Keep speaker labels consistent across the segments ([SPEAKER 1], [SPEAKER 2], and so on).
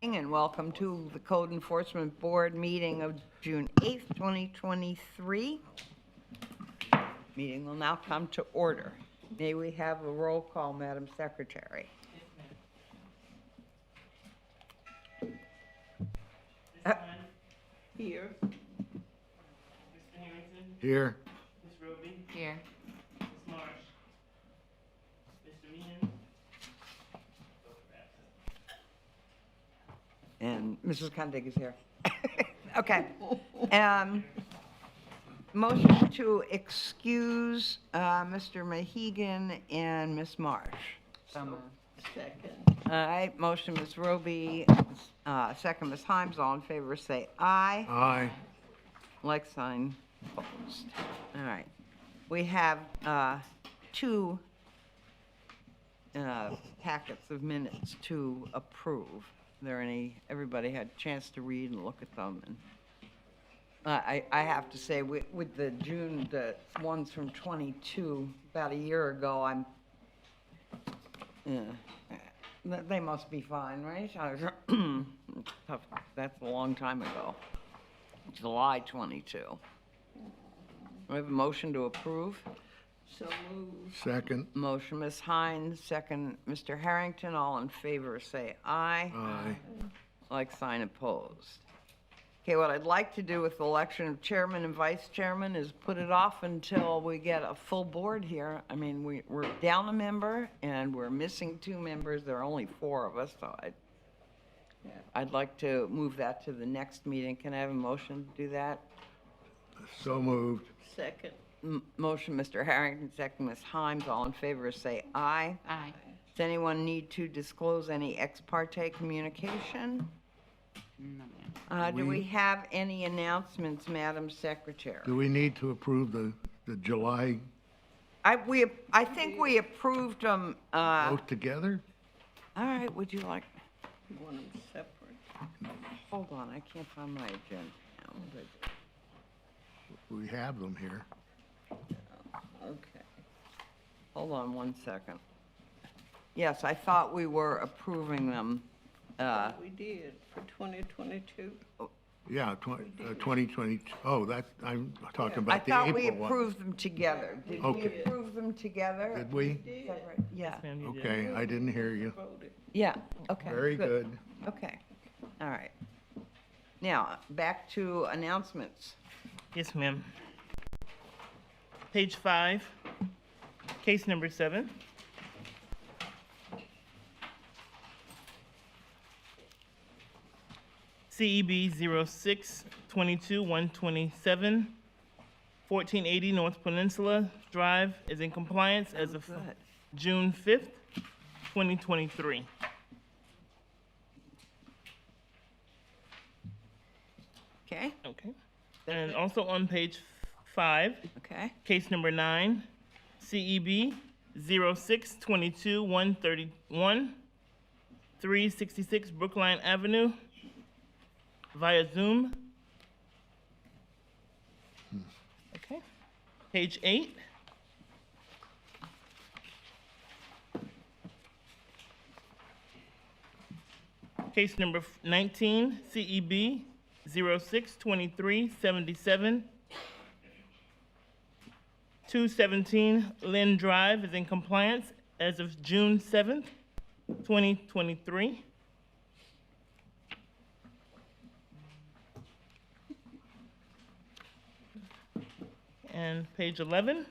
[SPEAKER 1] And welcome to the Code Enforcement Board meeting of June 8th, 2023. Meeting will now come to order. May we have a roll call, Madam Secretary?
[SPEAKER 2] Here.
[SPEAKER 3] Mr. Harrington,
[SPEAKER 4] Here.
[SPEAKER 3] Ms. Roby,
[SPEAKER 2] Here.
[SPEAKER 3] Ms. Marsh, Mr. Meehan.
[SPEAKER 1] And Mrs. Kundig is here. Okay. Motion to excuse Mr. Mahegan and Ms. Marsh.
[SPEAKER 2] Second.
[SPEAKER 1] All right, motion, Ms. Roby, second, Ms. Himes. All in favor, say aye.
[SPEAKER 4] Aye.
[SPEAKER 1] Like sign opposed. All right. We have two packets of minutes to approve. Everybody had a chance to read and look at them. And I have to say, with the ones from 22, about a year ago, they must be fine, right? That's a long time ago. July 22. We have a motion to approve.
[SPEAKER 2] So moved.
[SPEAKER 4] Second.
[SPEAKER 1] Motion, Ms. Hines, second, Mr. Harrington. All in favor, say aye.
[SPEAKER 4] Aye.
[SPEAKER 1] Like sign opposed. Okay, what I'd like to do with the election of chairman and vice chairman is put it off until we get a full board here. I mean, we're down a member and we're missing 2 members. There are only 4 of us, so I'd like to move that to the next meeting. Can I have a motion to do that?
[SPEAKER 4] So moved.
[SPEAKER 2] Second.
[SPEAKER 1] Motion, Mr. Harrington, second, Ms. Himes. All in favor, say aye.
[SPEAKER 2] Aye.
[SPEAKER 1] Does anyone need to disclose any ex parte communication?
[SPEAKER 2] No,
[SPEAKER 1] Do we have any announcements, Madam Secretary?
[SPEAKER 4] Do we need to approve the July
[SPEAKER 1] I think we approved them.
[SPEAKER 4] both together?
[SPEAKER 1] All right, would you like,
[SPEAKER 2] You want them separate?
[SPEAKER 1] hold on, I can't find my agenda now. but-
[SPEAKER 4] We have them here.
[SPEAKER 1] Okay. Hold on one second. Yes, I thought we were approving them.
[SPEAKER 2] We did for 2022.
[SPEAKER 4] Yeah, 2020, I'm talking
[SPEAKER 1] I
[SPEAKER 4] about the
[SPEAKER 1] thought we
[SPEAKER 4] April one.
[SPEAKER 1] approved them together. Did we
[SPEAKER 4] Okay.
[SPEAKER 1] approve them together?
[SPEAKER 4] Did we?
[SPEAKER 1] Separate? Yeah,
[SPEAKER 3] Ma'am, you did.
[SPEAKER 4] Okay, I didn't hear you.
[SPEAKER 2] Voted.
[SPEAKER 1] yeah, okay.
[SPEAKER 4] Very good.
[SPEAKER 1] Okay, all right. Now, back to announcements.
[SPEAKER 3] Yes, ma'am. Page 5, case number 7. CEB 06-22-127, 1480 North Peninsula Drive is in compliance as of
[SPEAKER 1] Good.
[SPEAKER 3] June 5th, 2023.
[SPEAKER 1] Okay,
[SPEAKER 3] Okay. And also on page 5,
[SPEAKER 1] okay.
[SPEAKER 3] case number 9, CEB 06-22-131, 366 Brookline Avenue, via Zoom. Okay. Page 8. Case number 19, CEB 06-23-77, 217 Lynn Drive is in compliance as of June 7th, 2023. And page 11.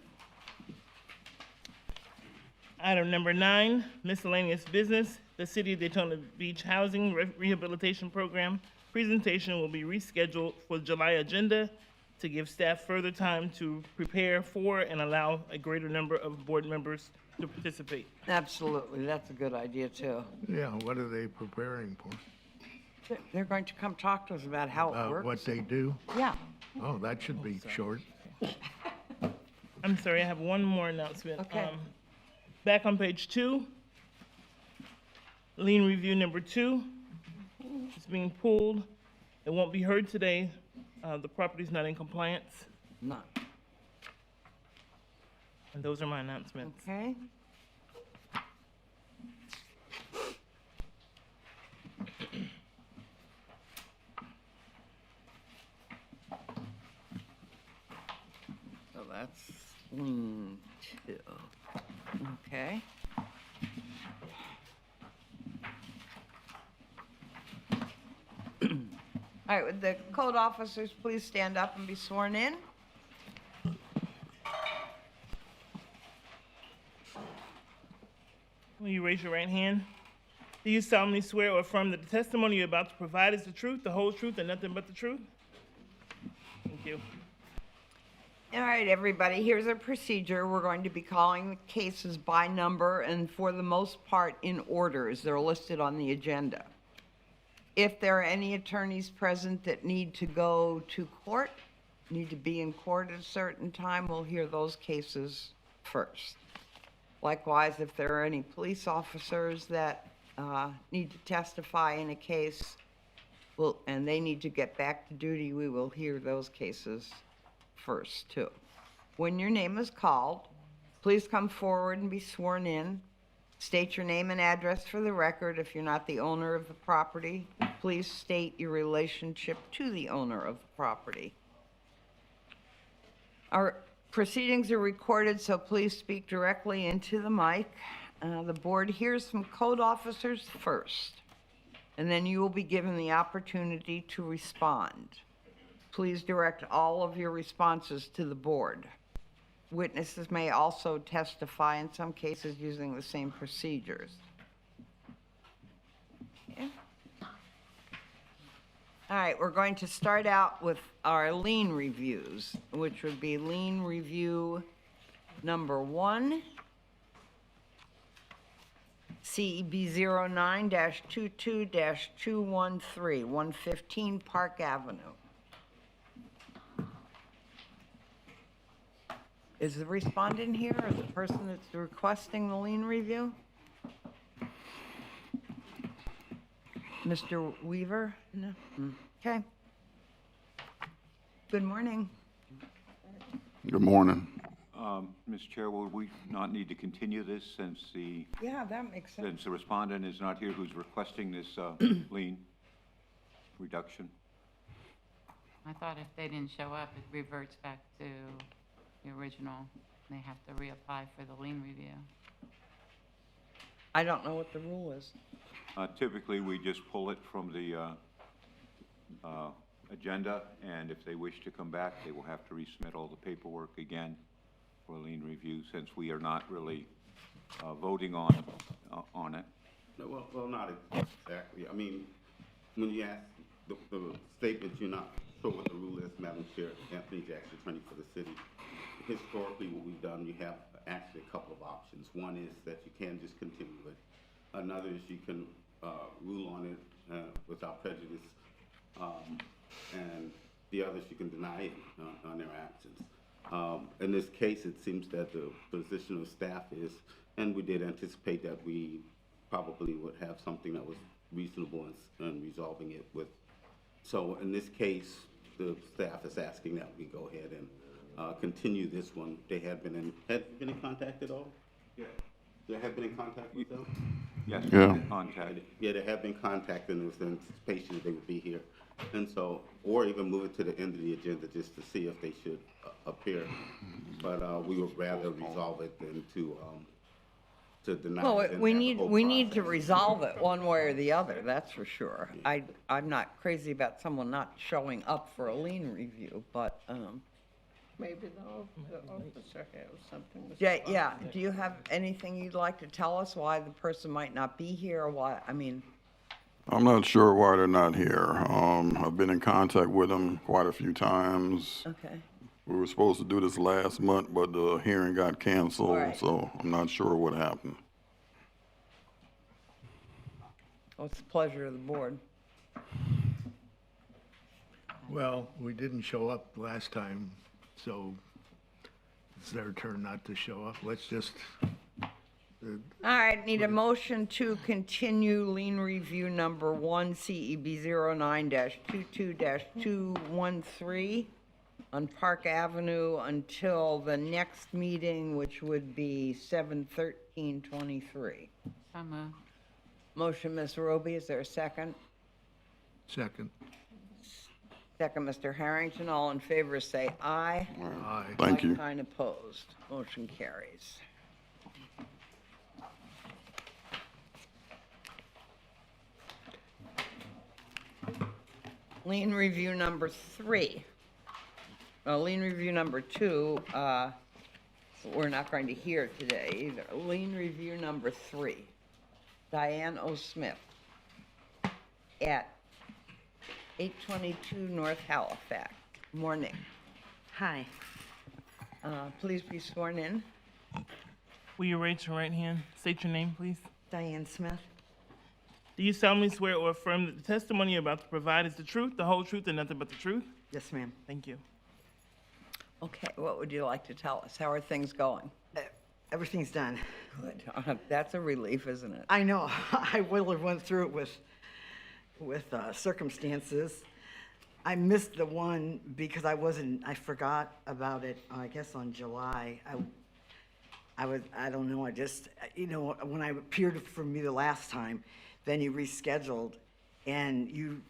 [SPEAKER 3] Item number 9, miscellaneous business. The City of Daytona Beach Housing Rehabilitation Program presentation will be rescheduled for the July agenda to give staff further time to prepare for and allow a greater number of board members to participate.
[SPEAKER 1] Absolutely, that's a good idea, too.
[SPEAKER 4] Yeah, what are they preparing for?
[SPEAKER 1] They're going to come talk to us about how it works.
[SPEAKER 4] What they do?
[SPEAKER 1] Yeah,
[SPEAKER 4] Oh, that should be short.
[SPEAKER 3] I'm sorry, I have one more announcement.
[SPEAKER 1] Okay.
[SPEAKER 3] Back on page 2, lien review number 2 is being pulled. It won't be heard today. The property's not in compliance,
[SPEAKER 1] not,
[SPEAKER 3] and those are my announcements.
[SPEAKER 1] okay. Lien 2. Okay. All right, would the code officers please stand up and be sworn in?
[SPEAKER 3] Will you raise your right hand? Do you solemnly swear or affirm that the testimony you're about to provide is the truth, the whole truth, and nothing but the truth? Thank you.
[SPEAKER 1] All right, everybody, here's a procedure. We're going to be calling the cases by number and for the most part in order as they're listed on the agenda. If there are any attorneys present that need to go to court, need to be in court at a certain time, we'll hear those cases first. Likewise, if there are any police officers that need to testify in a case, and they need to get back to duty, we will hear those cases first, too. When your name is called, please come forward and be sworn in. State your name and address for the record. If you're not the owner of the property, please state your relationship to the owner of the property. Our proceedings are recorded, so please speak directly into the mic. The board hears from code officers first, and then you will be given the opportunity to respond. Please direct all of your responses to the board. Witnesses may also testify in some cases using the same procedures. Okay. All right, we're going to start out with our lien reviews, which would be lien review number 1, CEB 09-22-213, 115 Park Avenue. Is the respondent here, or the person that's requesting the lien review? Mr. Weaver? No? Okay. Good morning.
[SPEAKER 5] Good morning.
[SPEAKER 6] Mr. Chair, will we not need to continue this since the
[SPEAKER 1] Yeah, that makes sense.
[SPEAKER 6] respondent is not here who's requesting this lien reduction?
[SPEAKER 7] I thought if they didn't show up, it reverts back to the original. They have to reapply for the lien review.
[SPEAKER 1] I don't know what the rule is.
[SPEAKER 6] Typically, we just pull it from the agenda, and if they wish to come back, they will have to resubmit all the paperwork again for lien review, since we are not really voting on it.
[SPEAKER 5] No, well, not exactly. I mean, when you ask the statement, you're not sure what the rule is, Madam Chair. Anthony Jackson, attorney for the city. Historically, what we've done, you have actually a couple of options. One is that you can just continue it. Another is you can rule on it without prejudice. And the others you can deny it on their absence. In this case, it seems that the position of staff is, and we did anticipate that we probably would have something that was reasonable in resolving it with. So in this case, the staff is asking that we go ahead and continue this one. They had been in contact at all?
[SPEAKER 6] Yeah.
[SPEAKER 5] They have been in contact with them?
[SPEAKER 6] Yes,
[SPEAKER 5] Yeah.
[SPEAKER 6] contact.
[SPEAKER 5] Yeah, they have been contacted, and there was anticipation that they would be here. And so, or even move it to the end of the agenda just to see if they should appear. But we would rather resolve it than to deny
[SPEAKER 1] Well,
[SPEAKER 5] it and
[SPEAKER 1] we
[SPEAKER 5] have the
[SPEAKER 1] need,
[SPEAKER 5] whole
[SPEAKER 1] we need to
[SPEAKER 5] process.
[SPEAKER 1] resolve it one way or the other, that's for sure. I'm not crazy about someone not showing up for a lien review, but,
[SPEAKER 2] Maybe the officer has something to
[SPEAKER 1] yeah,
[SPEAKER 2] say.
[SPEAKER 1] yeah. Do you have anything you'd like to tell us why the person might not be here, or why, I mean,
[SPEAKER 8] I'm not sure why they're not here. I've been in contact with them quite a few times.
[SPEAKER 1] okay.
[SPEAKER 8] We were supposed to do this last month, but the hearing got canceled,
[SPEAKER 1] Right.
[SPEAKER 8] so I'm not sure what happened.
[SPEAKER 1] Well, it's the pleasure of the board.
[SPEAKER 4] Well, we didn't show up last time, so it's their turn not to show up. Let's just,
[SPEAKER 1] All right, need a motion to continue lien review number 1, CEB 09-22-213 on Park Avenue until the next meeting, which would be 7/13/23.
[SPEAKER 7] So moved.
[SPEAKER 1] Motion, Ms. Roby, is there a second?
[SPEAKER 4] second.
[SPEAKER 1] Second, Mr. Harrington. All in favor, say aye.
[SPEAKER 4] Aye.
[SPEAKER 8] Thank you.
[SPEAKER 1] Like sign opposed. Motion carries. Lien review number 3. Lien review number 2, we're not going to hear today either. Lien review number 3, Diane O. Smith at 822 North Halifax. Morning.
[SPEAKER 9] Hi,
[SPEAKER 1] Please be sworn in.
[SPEAKER 3] Will you raise your right hand? State your name, please.
[SPEAKER 9] Diane Smith.
[SPEAKER 3] Do you solemnly swear or affirm that the testimony you're about to provide is the truth, the whole truth, and nothing but the truth?
[SPEAKER 9] Yes, ma'am.
[SPEAKER 3] Thank you.
[SPEAKER 1] Okay, what would you like to tell us? How are things going?
[SPEAKER 9] Everything's done.
[SPEAKER 1] Good. That's a relief, isn't it?
[SPEAKER 9] I know, I will have went through it with circumstances. I missed the one because I forgot about it, I guess on July. I don't know, I just, when I appeared for me the last time, then you rescheduled, and you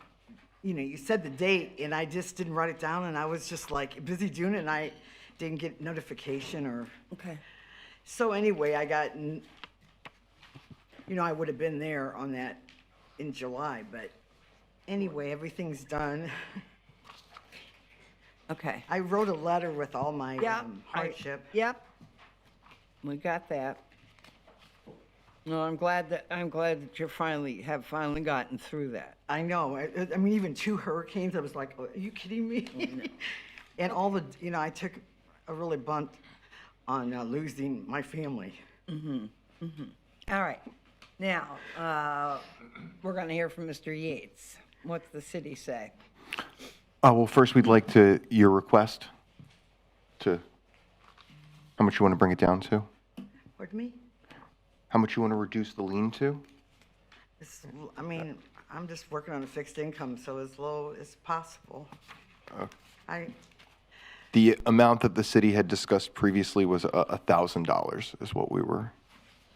[SPEAKER 9] said the date, and I just didn't write it down, and I was just like busy doing it, and I didn't get notification or,
[SPEAKER 1] Okay.
[SPEAKER 9] so anyway, I got, I would have been there on that in July, but anyway, everything's done.
[SPEAKER 1] Okay.
[SPEAKER 9] I wrote a letter with all my
[SPEAKER 1] Yeah,
[SPEAKER 9] hardship.
[SPEAKER 1] Yep. We got that. No, I'm glad that you have finally gotten through that.
[SPEAKER 9] I know. I mean, even 2 hurricanes, I was like, "Oh, are you kidding me?" And all the, I took a really bunt on losing my family.
[SPEAKER 1] All right. Now, we're going to hear from Mr. Yates. What's the city say?
[SPEAKER 10] Well, first, we'd like your request to, how much you want to bring it down to?
[SPEAKER 9] Pardon me?
[SPEAKER 10] How much you want to reduce the lien to?
[SPEAKER 9] I'm just working on a fixed income, so as low as possible.
[SPEAKER 10] The amount that the city had discussed previously was $1,000 is what we were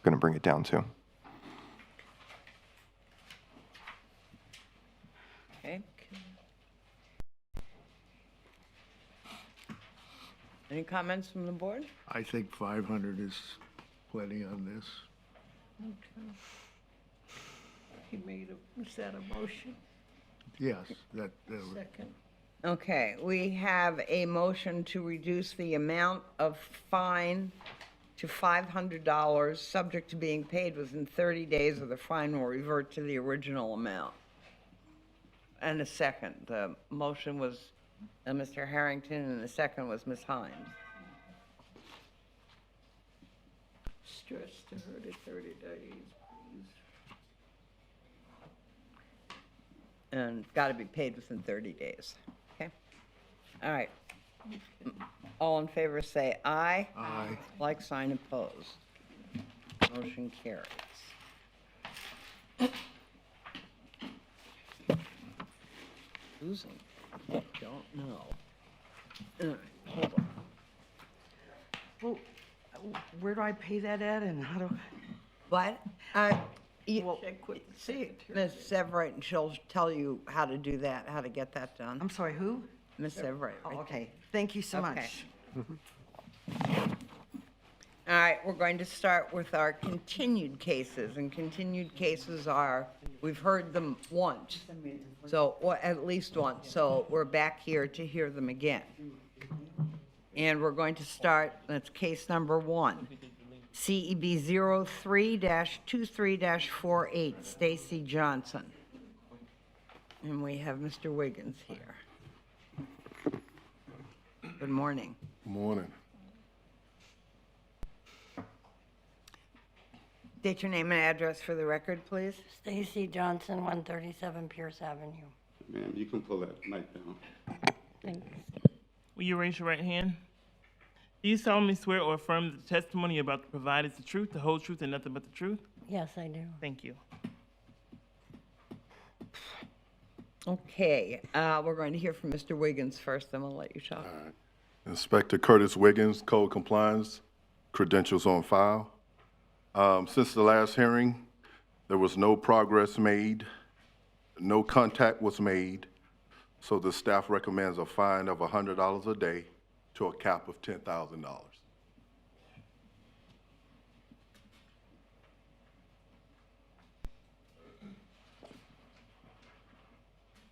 [SPEAKER 10] going to bring it down to.
[SPEAKER 1] Okay. Any comments from the board?
[SPEAKER 4] I think 500 is plenty on this.
[SPEAKER 2] He is that a motion?
[SPEAKER 4] Yes, that
[SPEAKER 2] Second.
[SPEAKER 1] Okay, we have a motion to reduce the amount of fine to $500, subject to being paid within 30 days, or the fine will revert to the original amount. And a second. The motion was Mr. Harrington, and the second was Ms. Hines.
[SPEAKER 2] Stretch to her to 30 days, please.
[SPEAKER 1] And it's got to be paid within 30 days. Okay? All right. All in favor say aye.
[SPEAKER 4] Aye.
[SPEAKER 1] Like sign opposed. Motion carries. Losing? I don't know. All right, hold on.
[SPEAKER 9] Well, where do I pay that at, and how do?
[SPEAKER 1] What?
[SPEAKER 9] Well,
[SPEAKER 2] Check with the
[SPEAKER 1] See,
[SPEAKER 2] secretary.
[SPEAKER 1] Ms. Severite, and she'll tell you how to do that, how to get that done.
[SPEAKER 9] I'm sorry, who?
[SPEAKER 1] Ms. Severite.
[SPEAKER 9] Oh, okay. Thank you so
[SPEAKER 1] Okay.
[SPEAKER 9] much.
[SPEAKER 1] All right, we're going to start with our continued cases, and continued cases are, we've heard them once, so, or at least once, so we're back here to hear them again. And we're going to start, that's case number 1, CEB 03-23-48, Stacy Johnson. And we have Mr. Wiggins here. Good morning.
[SPEAKER 11] Morning.
[SPEAKER 1] State your name and address for the record, please.
[SPEAKER 12] Stacy Johnson, 137 Pierce Avenue.
[SPEAKER 5] Ma'am, you can pull that mic down.
[SPEAKER 12] Thanks.
[SPEAKER 3] Will you raise your right hand? Do you solemnly swear or affirm that the testimony you're about to provide is the truth, the whole truth, and nothing but the truth?
[SPEAKER 12] Yes, I do.
[SPEAKER 3] Thank you.
[SPEAKER 1] Okay, we're going to hear from Mr. Wiggins first, then we'll let you talk.
[SPEAKER 11] Inspector Curtis Wiggins, Code Compliance, credentials on file. Since the last hearing, there was no progress made, no contact was made. So the staff recommends a fine of $100 a day to a cap of $10,000.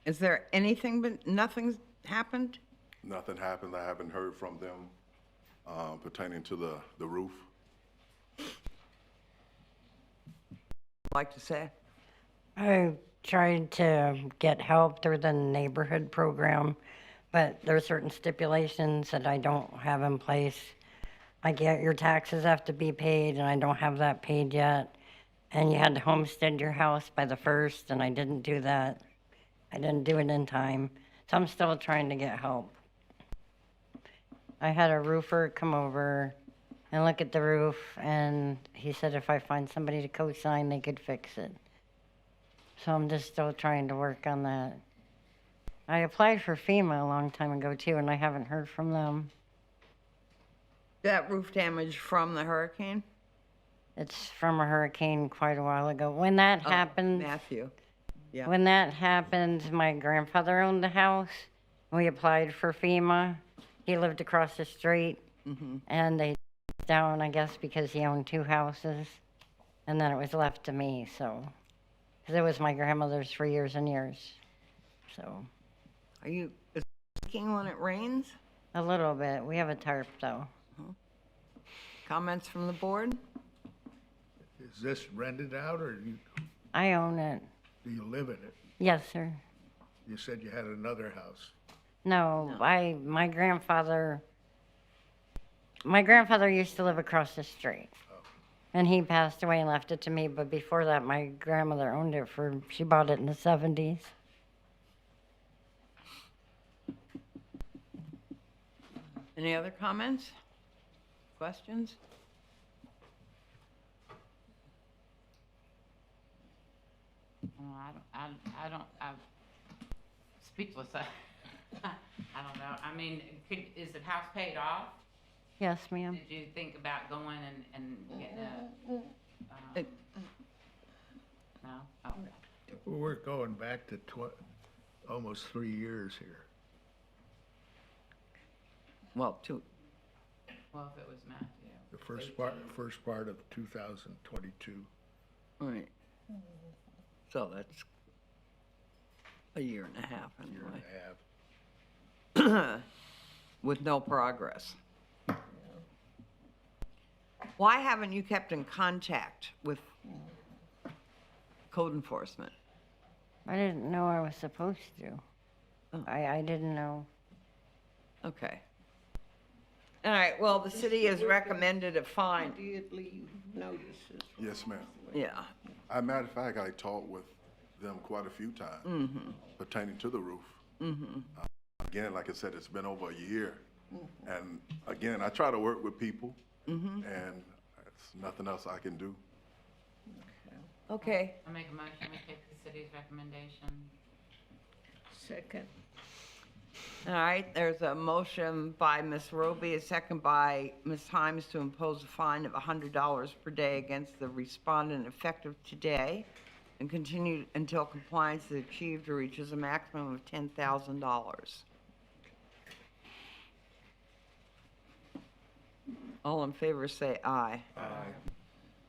[SPEAKER 1] Is there anything, but nothing's happened?
[SPEAKER 11] Nothing happened. I haven't heard from them pertaining to the roof.
[SPEAKER 1] Like to say?
[SPEAKER 12] I tried to get help through the neighborhood program, but there are certain stipulations that I don't have in place. I get your taxes have to be paid, and I don't have that paid yet. And you had to homestead your house by the 1st, and I didn't do that. I didn't do it in time, so I'm still trying to get help. I had a roofer come over and look at the roof, and he said if I find somebody to co-sign, they could fix it. So I'm just still trying to work on that. I applied for FEMA a long time ago too, and I haven't heard from them.
[SPEAKER 1] That roof damage from the hurricane?
[SPEAKER 12] It's from a hurricane quite a while ago. When that
[SPEAKER 1] Oh,
[SPEAKER 12] happened,
[SPEAKER 1] Matthew. Yeah.
[SPEAKER 12] when that happened, my grandfather owned the house. We applied for FEMA. He lived across the street, and they took it down, I guess, because he owned 2 houses, and then it was left to me. So, because it was my grandmother's for years and years. So,
[SPEAKER 1] Are you leaking when it rains?
[SPEAKER 12] a little bit. We have a tarp though.
[SPEAKER 1] Comments from the board?
[SPEAKER 4] Is this rented out or
[SPEAKER 12] I own it.
[SPEAKER 4] do you live in it?
[SPEAKER 12] Yes, sir.
[SPEAKER 4] You said you had another house.
[SPEAKER 12] No, my grandfather used to live across the street. And he passed away and left it to me, but before that, my grandmother owned it she bought it in the 70s.
[SPEAKER 1] Any other comments? Questions?
[SPEAKER 7] I'm speechless. I don't know. I mean, is the house paid off?
[SPEAKER 12] Yes, ma'am.
[SPEAKER 7] Did you think about going and getting a,
[SPEAKER 1] It-
[SPEAKER 7] no? Oh.
[SPEAKER 4] We're going back to almost 3 years here.
[SPEAKER 1] Well,
[SPEAKER 7] Well, if it was Matthew.
[SPEAKER 4] The first part of 2022.
[SPEAKER 1] right. So that's a year and a half
[SPEAKER 4] Year and
[SPEAKER 1] anyway.
[SPEAKER 4] a half.
[SPEAKER 1] With no progress. Why haven't you kept in contact with code enforcement?
[SPEAKER 12] I didn't know I was supposed to.
[SPEAKER 1] Oh.
[SPEAKER 12] I didn't know.
[SPEAKER 1] Okay. All right, well, the city has recommended a fine.
[SPEAKER 2] Did leave notices.
[SPEAKER 11] Yes, ma'am.
[SPEAKER 1] Yeah,
[SPEAKER 11] As a matter of fact, I talked with them quite a few times pertaining to the roof. Again, like I said, it's been over a year. And again, I try to work with people, and it's nothing else I can do.
[SPEAKER 1] okay.
[SPEAKER 7] I make a motion, we take the city's recommendation.
[SPEAKER 2] Second.
[SPEAKER 1] All right, there's a motion by Ms. Roby, a second by Ms. Himes to impose a fine of $100 per day against the respondent effective today and continue until compliance is achieved or reaches a maximum of $10,000. All in favor say aye. Aye.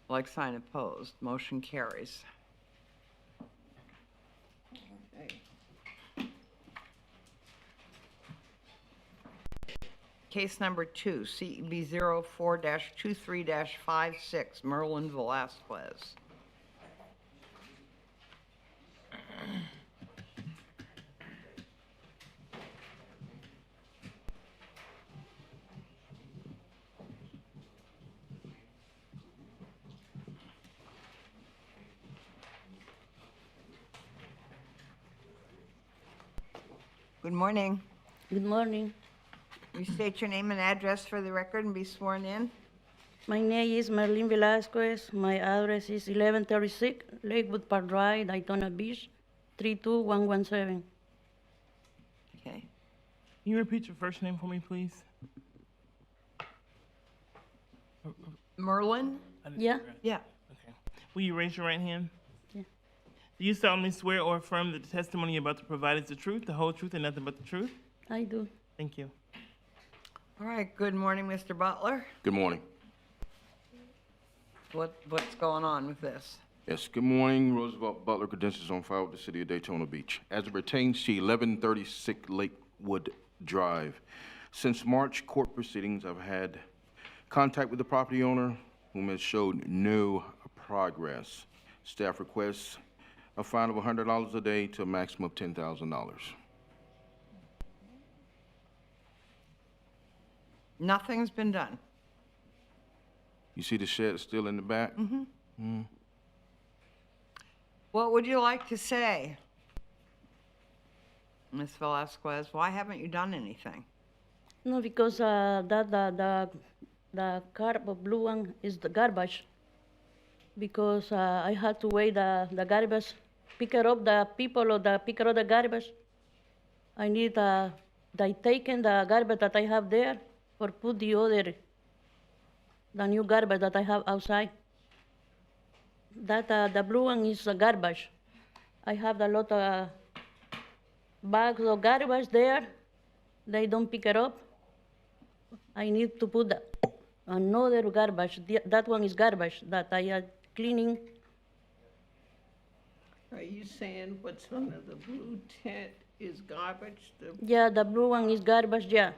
[SPEAKER 1] Like sign opposed, motion carries. Case number 2, CEB 04-23-56, Merlin Velasquez. Good morning.
[SPEAKER 13] Good morning.
[SPEAKER 1] Will you state your name and address for the record and be sworn in?
[SPEAKER 13] My name is Merlin Velasquez. My address is 1136 Lakewood Park Drive, Daytona Beach, 32117.
[SPEAKER 1] Okay.
[SPEAKER 3] Can you repeat your first name for me, please?
[SPEAKER 1] Merlin?
[SPEAKER 3] I didn't
[SPEAKER 13] Yeah.
[SPEAKER 3] hear it.
[SPEAKER 1] Yeah.
[SPEAKER 3] Okay. Will you raise your right hand?
[SPEAKER 13] Yeah.
[SPEAKER 3] Do you solemnly swear or affirm that the testimony you're about to provide is the truth, the whole truth, and nothing but the truth?
[SPEAKER 13] I do.
[SPEAKER 3] Thank you.
[SPEAKER 1] All right, good morning, Mr. Butler.
[SPEAKER 14] Good morning.
[SPEAKER 1] What's going on with this?
[SPEAKER 14] Yes, good morning. Roosevelt Butler, credentials on file with the City of Daytona Beach. As it pertains to 1136 Lakewood Drive, since March court proceedings, I've had contact with the property owner, whom has showed no progress. Staff requests a fine of $100 a day to a maximum of $10,000.
[SPEAKER 1] Nothing's been done.
[SPEAKER 14] You see the shed still in the back?
[SPEAKER 1] What would you like to say? Ms. Velasquez, why haven't you done anything?
[SPEAKER 13] No, because the blue one is the garbage. Because I had to weigh the garbage, pick it up, the people or the pick up the garbage. I need they taken the garbage that I have there or put the new garbage that I have outside. That the blue one is the garbage. I have a lot of bags of garbage there. They don't pick it up. I need to put another garbage. That one is garbage that I am cleaning.
[SPEAKER 2] Are you saying what's under the blue tent is garbage?
[SPEAKER 13] Yeah, the blue one is garbage, yeah.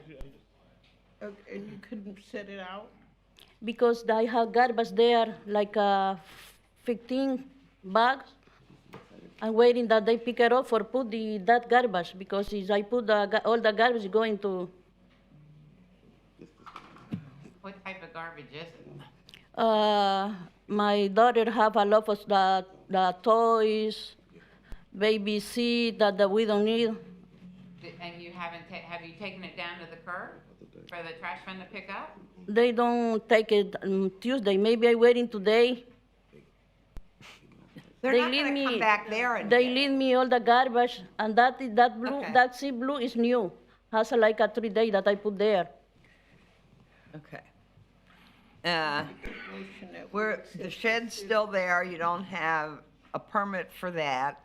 [SPEAKER 2] Okay, and you couldn't set it out?
[SPEAKER 13] Because I have garbage there, like 15 bags. I'm waiting that they pick it up or put that garbage, because if I put all the garbage going to...
[SPEAKER 7] What type of garbage is it?
[SPEAKER 13] My daughter have a lot of the toys, baby seat that we don't need.
[SPEAKER 7] And you haven't, have you taken it down to the curb for the trash man to pick up?
[SPEAKER 13] They don't take it Tuesday. Maybe I'm waiting today.
[SPEAKER 1] They're
[SPEAKER 13] They
[SPEAKER 1] not
[SPEAKER 13] leave
[SPEAKER 1] gonna
[SPEAKER 13] me-
[SPEAKER 1] come back there and.
[SPEAKER 13] They leave me all the garbage, and that blue,
[SPEAKER 1] Okay.
[SPEAKER 13] that sea blue is new. Has like a 3 day that I put there.
[SPEAKER 1] Okay.
[SPEAKER 2] Motion that we
[SPEAKER 1] The
[SPEAKER 2] accept
[SPEAKER 1] shed's still there, you don't have a permit for that.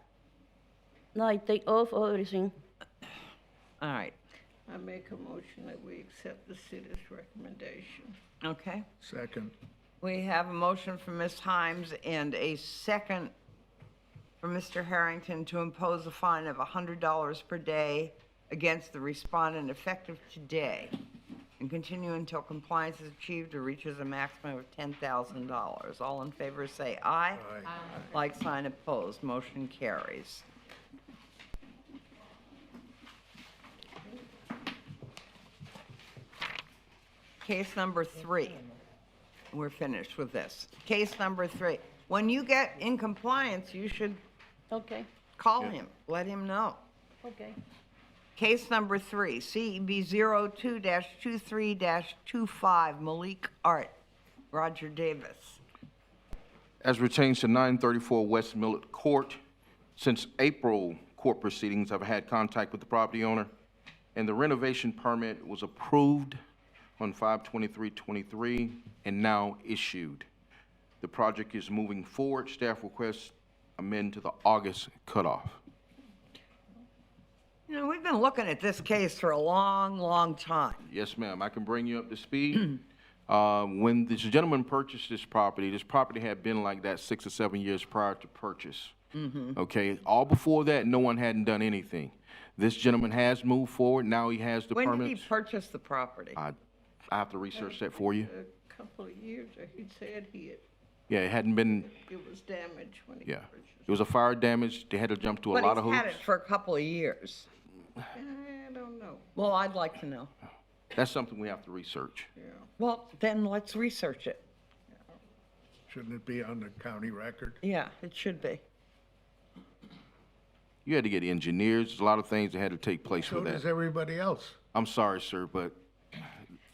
[SPEAKER 13] No, I take off everything.
[SPEAKER 1] All right,
[SPEAKER 2] I make a motion that we accept the city's recommendation.
[SPEAKER 1] okay.
[SPEAKER 4] Second.
[SPEAKER 1] We have a motion from Ms. Himes and a second from Mr. Harrington to impose a fine of $100 per day against the respondent effective today and continue until compliance is achieved or reaches a maximum of $10,000. All in favor say aye.
[SPEAKER 4] Aye.
[SPEAKER 1] Like sign opposed, motion carries. Case number 3. We're finished with this. Case number 3. When you get in compliance, you should
[SPEAKER 13] Okay,
[SPEAKER 1] call him, let him know.
[SPEAKER 13] okay.
[SPEAKER 1] Case number 3, CEB 02-23-25, Malik Art, Roger Davis.
[SPEAKER 14] As pertains to 934 West Millet Court, since April court proceedings, I've had contact with the property owner, and the renovation permit was approved on 5/23/23 and now issued. The project is moving forward. Staff requests amend to the August cutoff.
[SPEAKER 1] You know, we've been looking at this case for a long, long time.
[SPEAKER 14] Yes, ma'am, I can bring you up to speed. When this gentleman purchased this property had been like that 6 or 7 years prior to purchase. Okay, all before that, no one hadn't done anything. This gentleman has moved forward, now he has the
[SPEAKER 1] When did
[SPEAKER 14] permits.
[SPEAKER 1] he purchase the property?
[SPEAKER 14] I have to research that for you.
[SPEAKER 2] A couple of years, he said
[SPEAKER 14] Yeah, it hadn't been,
[SPEAKER 2] it was damaged when he
[SPEAKER 14] yeah.
[SPEAKER 2] purchased.
[SPEAKER 14] It was a fire damage, they had to jump through a
[SPEAKER 1] But
[SPEAKER 14] lot of
[SPEAKER 1] he's
[SPEAKER 14] hoops.
[SPEAKER 1] had it for a couple of years.
[SPEAKER 2] I don't know,
[SPEAKER 1] Well, I'd like to know.
[SPEAKER 14] That's something we have to research.
[SPEAKER 2] yeah.
[SPEAKER 1] Well, then let's research it.
[SPEAKER 4] Shouldn't it be on the county record?
[SPEAKER 1] Yeah, it should be.
[SPEAKER 14] You had to get engineers, there's a lot of things that had to take place
[SPEAKER 4] So
[SPEAKER 14] with
[SPEAKER 4] does
[SPEAKER 14] that.
[SPEAKER 4] everybody else.
[SPEAKER 14] I'm sorry, sir, but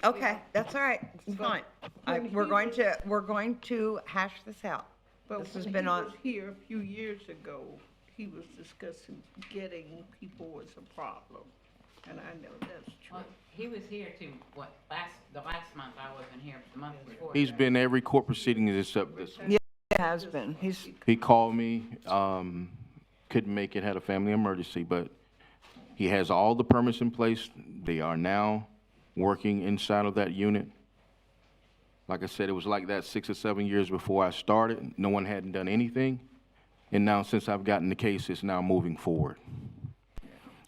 [SPEAKER 1] Okay, that's all right, it's fine.
[SPEAKER 2] when
[SPEAKER 1] We're
[SPEAKER 2] he
[SPEAKER 1] going to hash this out.
[SPEAKER 2] But
[SPEAKER 1] This has
[SPEAKER 2] when
[SPEAKER 1] been
[SPEAKER 2] he
[SPEAKER 1] on-
[SPEAKER 2] was here a few years ago, he was discussing getting people was a problem, and I know that's true.
[SPEAKER 7] Well, he was here too, the last month I wasn't here, but the month before.
[SPEAKER 14] he's been every court proceeding except this one.
[SPEAKER 1] Yeah, it has been.
[SPEAKER 14] He called me, couldn't make it, had a family emergency, but he has all the permits in place. They are now working inside of that unit. Like I said, it was like that 6 or 7 years before I started. No one hadn't done anything. And now, since I've gotten the case, it's now moving forward.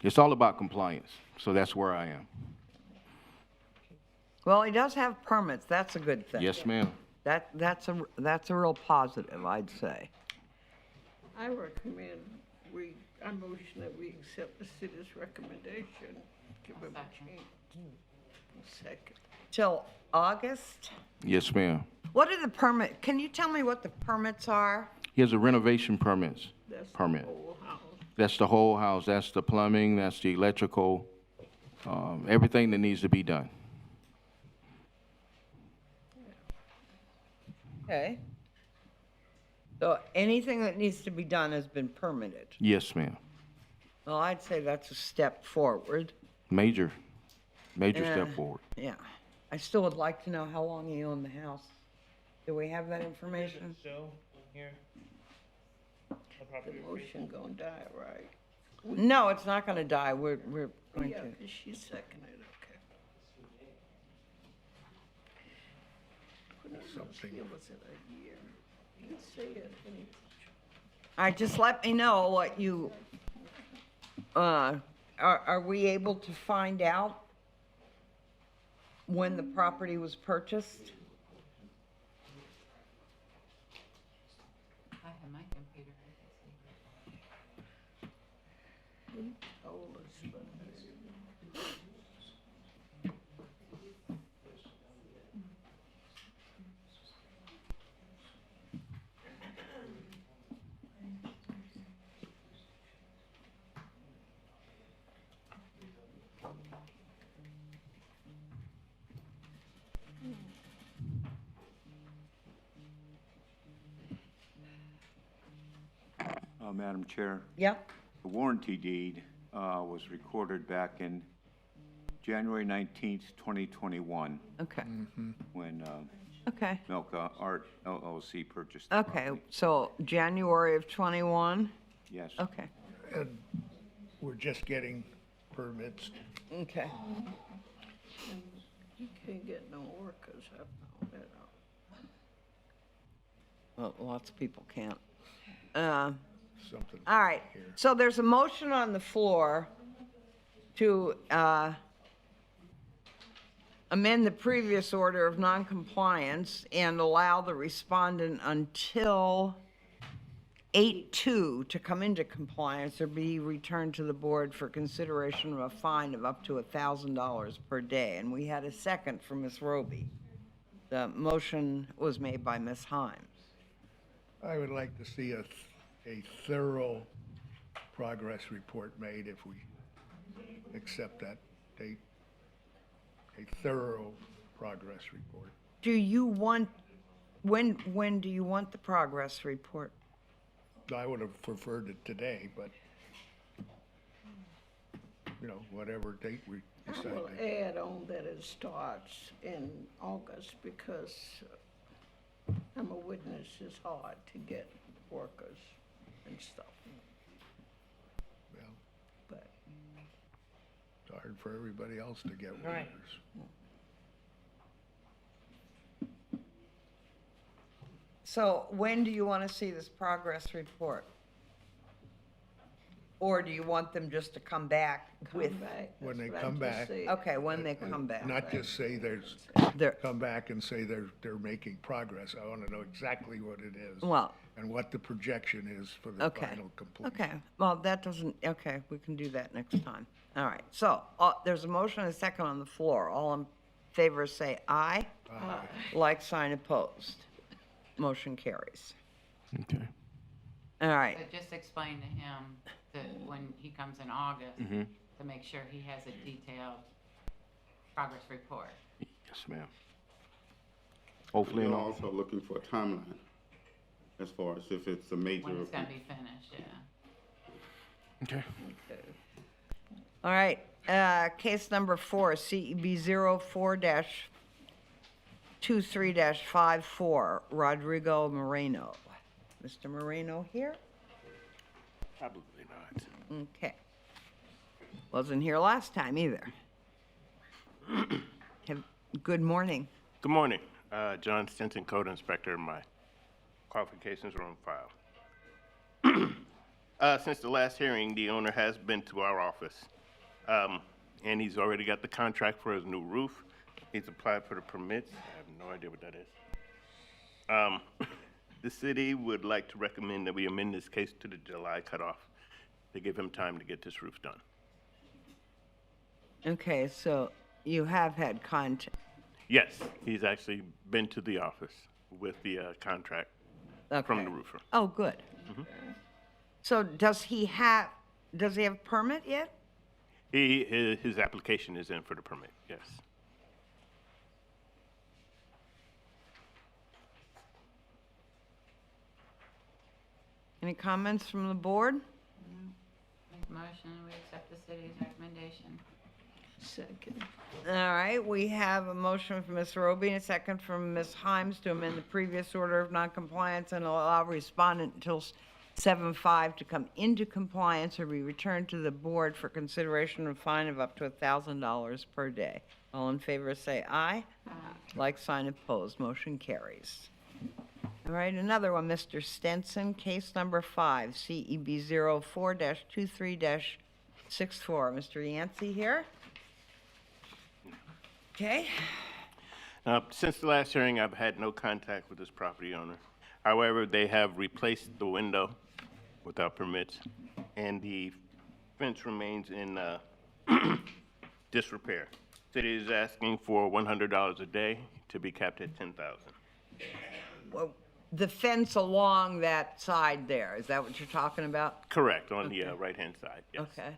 [SPEAKER 14] It's all about compliance, so that's where I am.
[SPEAKER 1] Well, he does have permits, that's a good thing.
[SPEAKER 14] Yes, ma'am.
[SPEAKER 1] That's a real positive, I'd say.
[SPEAKER 2] I recommend I motion that we accept the city's recommendation. Give him a chance. Second.
[SPEAKER 1] Till August?
[SPEAKER 14] Yes, ma'am.
[SPEAKER 1] What are the can you tell me what the permits are?
[SPEAKER 14] He has a renovation permit.
[SPEAKER 2] That's the
[SPEAKER 14] Permit.
[SPEAKER 2] whole house.
[SPEAKER 14] That's the whole house. That's the plumbing, that's the electrical, everything that needs to be done.
[SPEAKER 1] Okay. So anything that needs to be done has been permitted.
[SPEAKER 14] Yes, ma'am.
[SPEAKER 1] Well, I'd say that's a step forward.
[SPEAKER 14] Major
[SPEAKER 1] Uh,
[SPEAKER 14] step forward.
[SPEAKER 1] Yeah. I still would like to know how long he owned the house. Do we have that information?
[SPEAKER 3] Show here. The
[SPEAKER 2] The
[SPEAKER 3] property
[SPEAKER 2] motion gonna die, right?
[SPEAKER 1] No, it's not gonna die. We're going
[SPEAKER 2] Yeah,
[SPEAKER 1] to.
[SPEAKER 2] 'cause she seconded, okay.
[SPEAKER 4] Something.
[SPEAKER 2] Give us it a year. You say it, any
[SPEAKER 1] All right, just let me know what you, are we able to find out when the property was purchased?
[SPEAKER 7] I have my computer.
[SPEAKER 2] told us, but
[SPEAKER 6] Madam Chair,
[SPEAKER 1] Yep.
[SPEAKER 6] the warranty deed was recorded back in January 19th, 2021,
[SPEAKER 1] Okay,
[SPEAKER 6] when
[SPEAKER 1] okay,
[SPEAKER 6] Milka Art LLC purchased the
[SPEAKER 1] okay.
[SPEAKER 6] property.
[SPEAKER 1] So January of '21?
[SPEAKER 6] Yes.
[SPEAKER 1] Okay,
[SPEAKER 4] And we're just getting permits.
[SPEAKER 1] okay.
[SPEAKER 2] you can't get no workers, I found that out.
[SPEAKER 1] Well, lots of people can't.
[SPEAKER 4] Something.
[SPEAKER 1] All right, so there's a motion on the floor to amend the previous order of noncompliance and allow the respondent until 8/2 to come into compliance or be returned to the board for consideration of a fine of up to $1,000 per day. And we had a second from Ms. Roby. The motion was made by Ms. Himes.
[SPEAKER 4] I would like to see a thorough progress report made if we accept that date. A thorough progress report.
[SPEAKER 1] Do you want, when do you want the progress report?
[SPEAKER 4] I would have preferred it today, but, you know, whatever date we
[SPEAKER 2] I
[SPEAKER 4] decide.
[SPEAKER 2] will add on that it starts in August because I'm a witness, it's hard to get workers and stuff,
[SPEAKER 4] Well,
[SPEAKER 2] but
[SPEAKER 4] it's hard for everybody else to get
[SPEAKER 1] Right.
[SPEAKER 4] workers.
[SPEAKER 1] So when do you want to see this progress report? Or do you want them just to come back with,
[SPEAKER 2] come back.
[SPEAKER 4] When
[SPEAKER 2] that's
[SPEAKER 4] they
[SPEAKER 2] what I
[SPEAKER 4] come
[SPEAKER 2] just
[SPEAKER 4] back.
[SPEAKER 2] said.
[SPEAKER 1] okay, when they come back?
[SPEAKER 4] Not just say
[SPEAKER 1] They're-
[SPEAKER 4] come back and say they're making progress. I want to know exactly what it is.
[SPEAKER 1] Well,
[SPEAKER 4] And what the projection is for the
[SPEAKER 1] okay,
[SPEAKER 4] final completion.
[SPEAKER 1] okay, well, that doesn't, okay, we can do that next time. All right, so, there's a motion and a second on the floor. All in favor say aye.
[SPEAKER 4] Aye.
[SPEAKER 1] Like sign opposed. Motion carries.
[SPEAKER 14] Okay.
[SPEAKER 1] All right,
[SPEAKER 7] But just explain to him that when he comes in August,
[SPEAKER 14] Mm-hmm.
[SPEAKER 7] to make sure he has a detailed progress report.
[SPEAKER 14] Yes, ma'am. Hopefully, in
[SPEAKER 5] We're
[SPEAKER 14] August.
[SPEAKER 5] also looking for a timeline as far as if it's a major.
[SPEAKER 7] When it's gonna be finished, yeah.
[SPEAKER 14] Okay.
[SPEAKER 1] all right, case number 4, CEB 04-23-54, Rodrigo Moreno. Mr. Moreno here?
[SPEAKER 15] Probably not.
[SPEAKER 1] Okay. Wasn't here last time either. Good morning.
[SPEAKER 15] Good morning. John Stinson, Code Inspector. My qualifications are on file. Since the last hearing, the owner has been to our office, and he's already got the contract for his new roof. He's applied for the permits. I have no idea what that is. The city would like to recommend that we amend this case to the July cutoff to give him time to get this roof done.
[SPEAKER 1] Okay, so you have had contact.
[SPEAKER 15] Yes, he's actually been to the office with the contract from
[SPEAKER 1] Okay.
[SPEAKER 15] the roofer.
[SPEAKER 1] Oh, good. So does he have a permit yet?
[SPEAKER 15] His application is in for the permit, yes.
[SPEAKER 1] Any comments from the board?
[SPEAKER 7] Make a motion, we accept the city's recommendation.
[SPEAKER 2] Second.
[SPEAKER 1] All right, we have a motion from Ms. Roby and a second from Ms. Himes to amend the previous order of noncompliance and allow respondent until 7/5 to come into compliance or be returned to the board for consideration of fine of up to $1,000 per day. All in favor say aye. Like sign opposed, motion carries. All right, another one, Mr. Stenson, case number 5, CEB 04-23-64. Mr. Yancey here? Okay.
[SPEAKER 15] Since the last hearing, I've had no contact with this property owner. However, they have replaced the window without permits, and the fence remains in disrepair. City is asking for $100 a day to be capped at $10,000.
[SPEAKER 1] Well, the fence along that side there, is that what you're talking about?
[SPEAKER 15] Correct, on the right-hand side, yes.
[SPEAKER 1] Okay.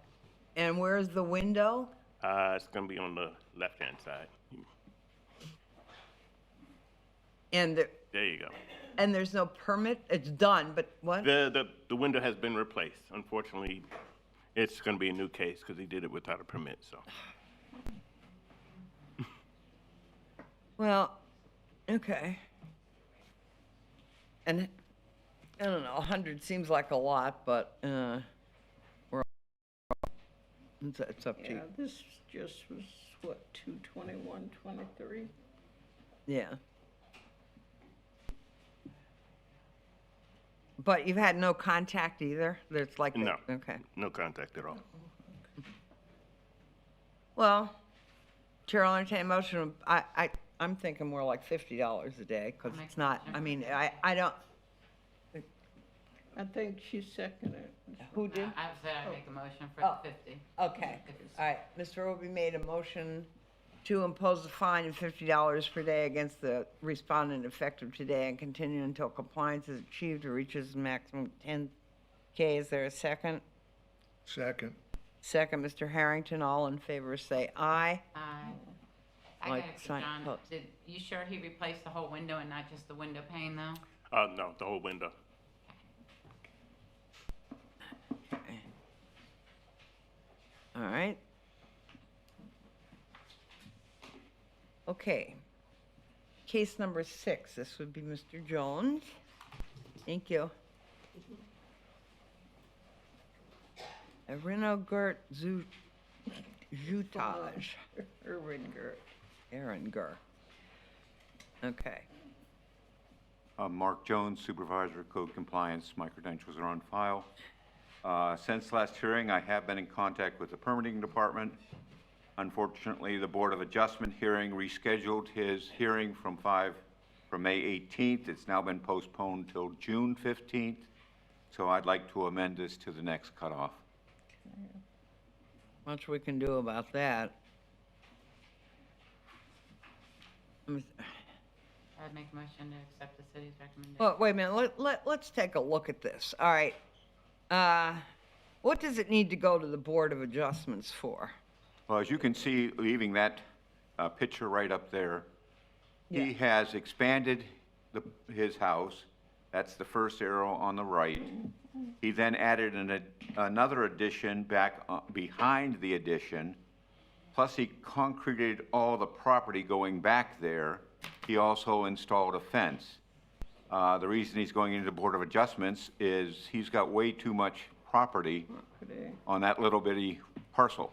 [SPEAKER 1] And where's the window?
[SPEAKER 15] It's gonna be on the left-hand side.
[SPEAKER 1] And,
[SPEAKER 15] There you go.
[SPEAKER 1] and there's no permit? It's done, but what?
[SPEAKER 15] The window has been replaced. Unfortunately, it's gonna be a new case because he did it without a permit, so.
[SPEAKER 1] Well, okay. And, I don't know, 100 seems like a lot, but, it's up to
[SPEAKER 2] Yeah,
[SPEAKER 1] you.
[SPEAKER 2] this just was, what, 2/21/23?
[SPEAKER 1] Yeah. But you've had no contact either? There's like,
[SPEAKER 15] No.
[SPEAKER 1] okay.
[SPEAKER 15] No contact at all.
[SPEAKER 1] Well, Chair, I'll entertain a motion, I'm thinking more like $50 a day, because it's not, I mean, I don't,
[SPEAKER 2] I think she seconded it.
[SPEAKER 1] who did?
[SPEAKER 7] I said I'd make a motion for
[SPEAKER 1] Oh.
[SPEAKER 7] the 50.
[SPEAKER 1] Okay, all right, Mr. Roby made a motion to impose a fine of $50 per day against the respondent effective today and continue until compliance is achieved or reaches maximum 10K. Is there a second?
[SPEAKER 4] Second.
[SPEAKER 1] Second, Mr. Harrington, all in favor say aye.
[SPEAKER 7] Aye. I
[SPEAKER 1] Like
[SPEAKER 7] got it,
[SPEAKER 1] sign
[SPEAKER 7] John,
[SPEAKER 1] post.
[SPEAKER 7] you sure he replaced the whole window and not just the window pane, though?
[SPEAKER 15] No, the whole window.
[SPEAKER 1] Okay. All right. Okay. Case number 6, this would be Mr. Jones. Thank you. Renogirt Zoutage. Eringer. Okay.
[SPEAKER 6] Mark Jones, Supervisor of Code Compliance. My credentials are on file. Since last hearing, I have been in contact with the permitting department. Unfortunately, the Board of Adjustment hearing rescheduled his hearing from May 18th. It's now been postponed till June 15th. So I'd like to amend this to the next cutoff.
[SPEAKER 1] Much we can do about that.
[SPEAKER 7] I'd make a motion to accept the city's recommendation.
[SPEAKER 1] Well, wait a minute, let's take a look at this. All right. What does it need to go to the Board of Adjustments for?
[SPEAKER 6] Well, as you can see, leaving that picture right up there, he has expanded his house. That's the first arrow on the right. He then added another addition back behind the addition. Plus, he concreted all the property going back there. He also installed a fence. The reason he's going into the Board of Adjustments is he's got way too much property on that little bitty parcel.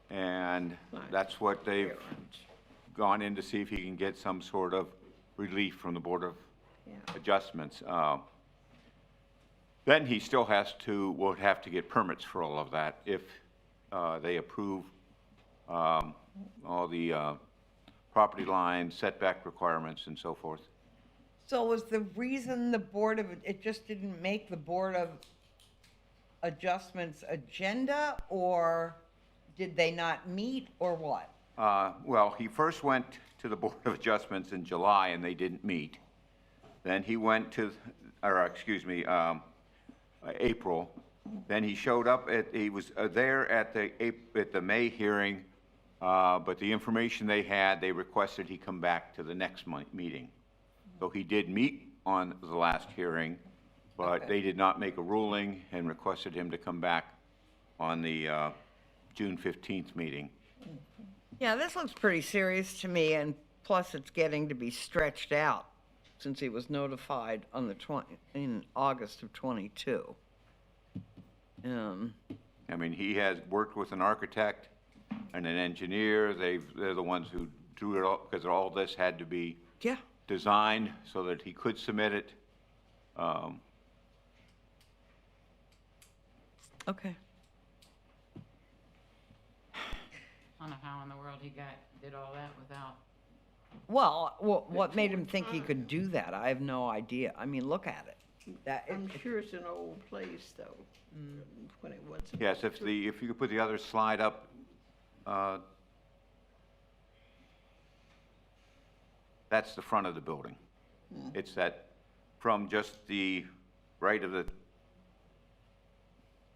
[SPEAKER 6] And that's what they've gone in to see if he can get some sort of relief from the Board of Adjustments. Then he still would have to get permits for all of that if they approve all the property lines, setback requirements, and so forth.
[SPEAKER 1] So was the reason it just didn't make the Board of Adjustments agenda, or did they not meet, or what?
[SPEAKER 6] Well, he first went to the Board of Adjustments in July, and they didn't meet. Then he went to, April. Then he showed up he was there at the May hearing, but the information they had, they requested he come back to the next meeting. So he did meet on the last hearing, but they did not make a ruling and requested him to come back on the June 15th meeting.
[SPEAKER 1] Yeah, this looks pretty serious to me, and plus it's getting to be stretched out since he was notified on in August of '22.
[SPEAKER 6] I mean, he has worked with an architect and an engineer. They're the ones who drew it all, because all this had to be designed so that he could submit it.
[SPEAKER 1] Okay.
[SPEAKER 7] I don't know how in the world he did all that without.
[SPEAKER 1] Well, what made him think he could do that? I have no idea. I mean, look at it.
[SPEAKER 2] I'm sure it's an old place, though, when it wasn't.
[SPEAKER 6] Yes, if you could put the other slide up. That's the front of the building. It's that from just the right of the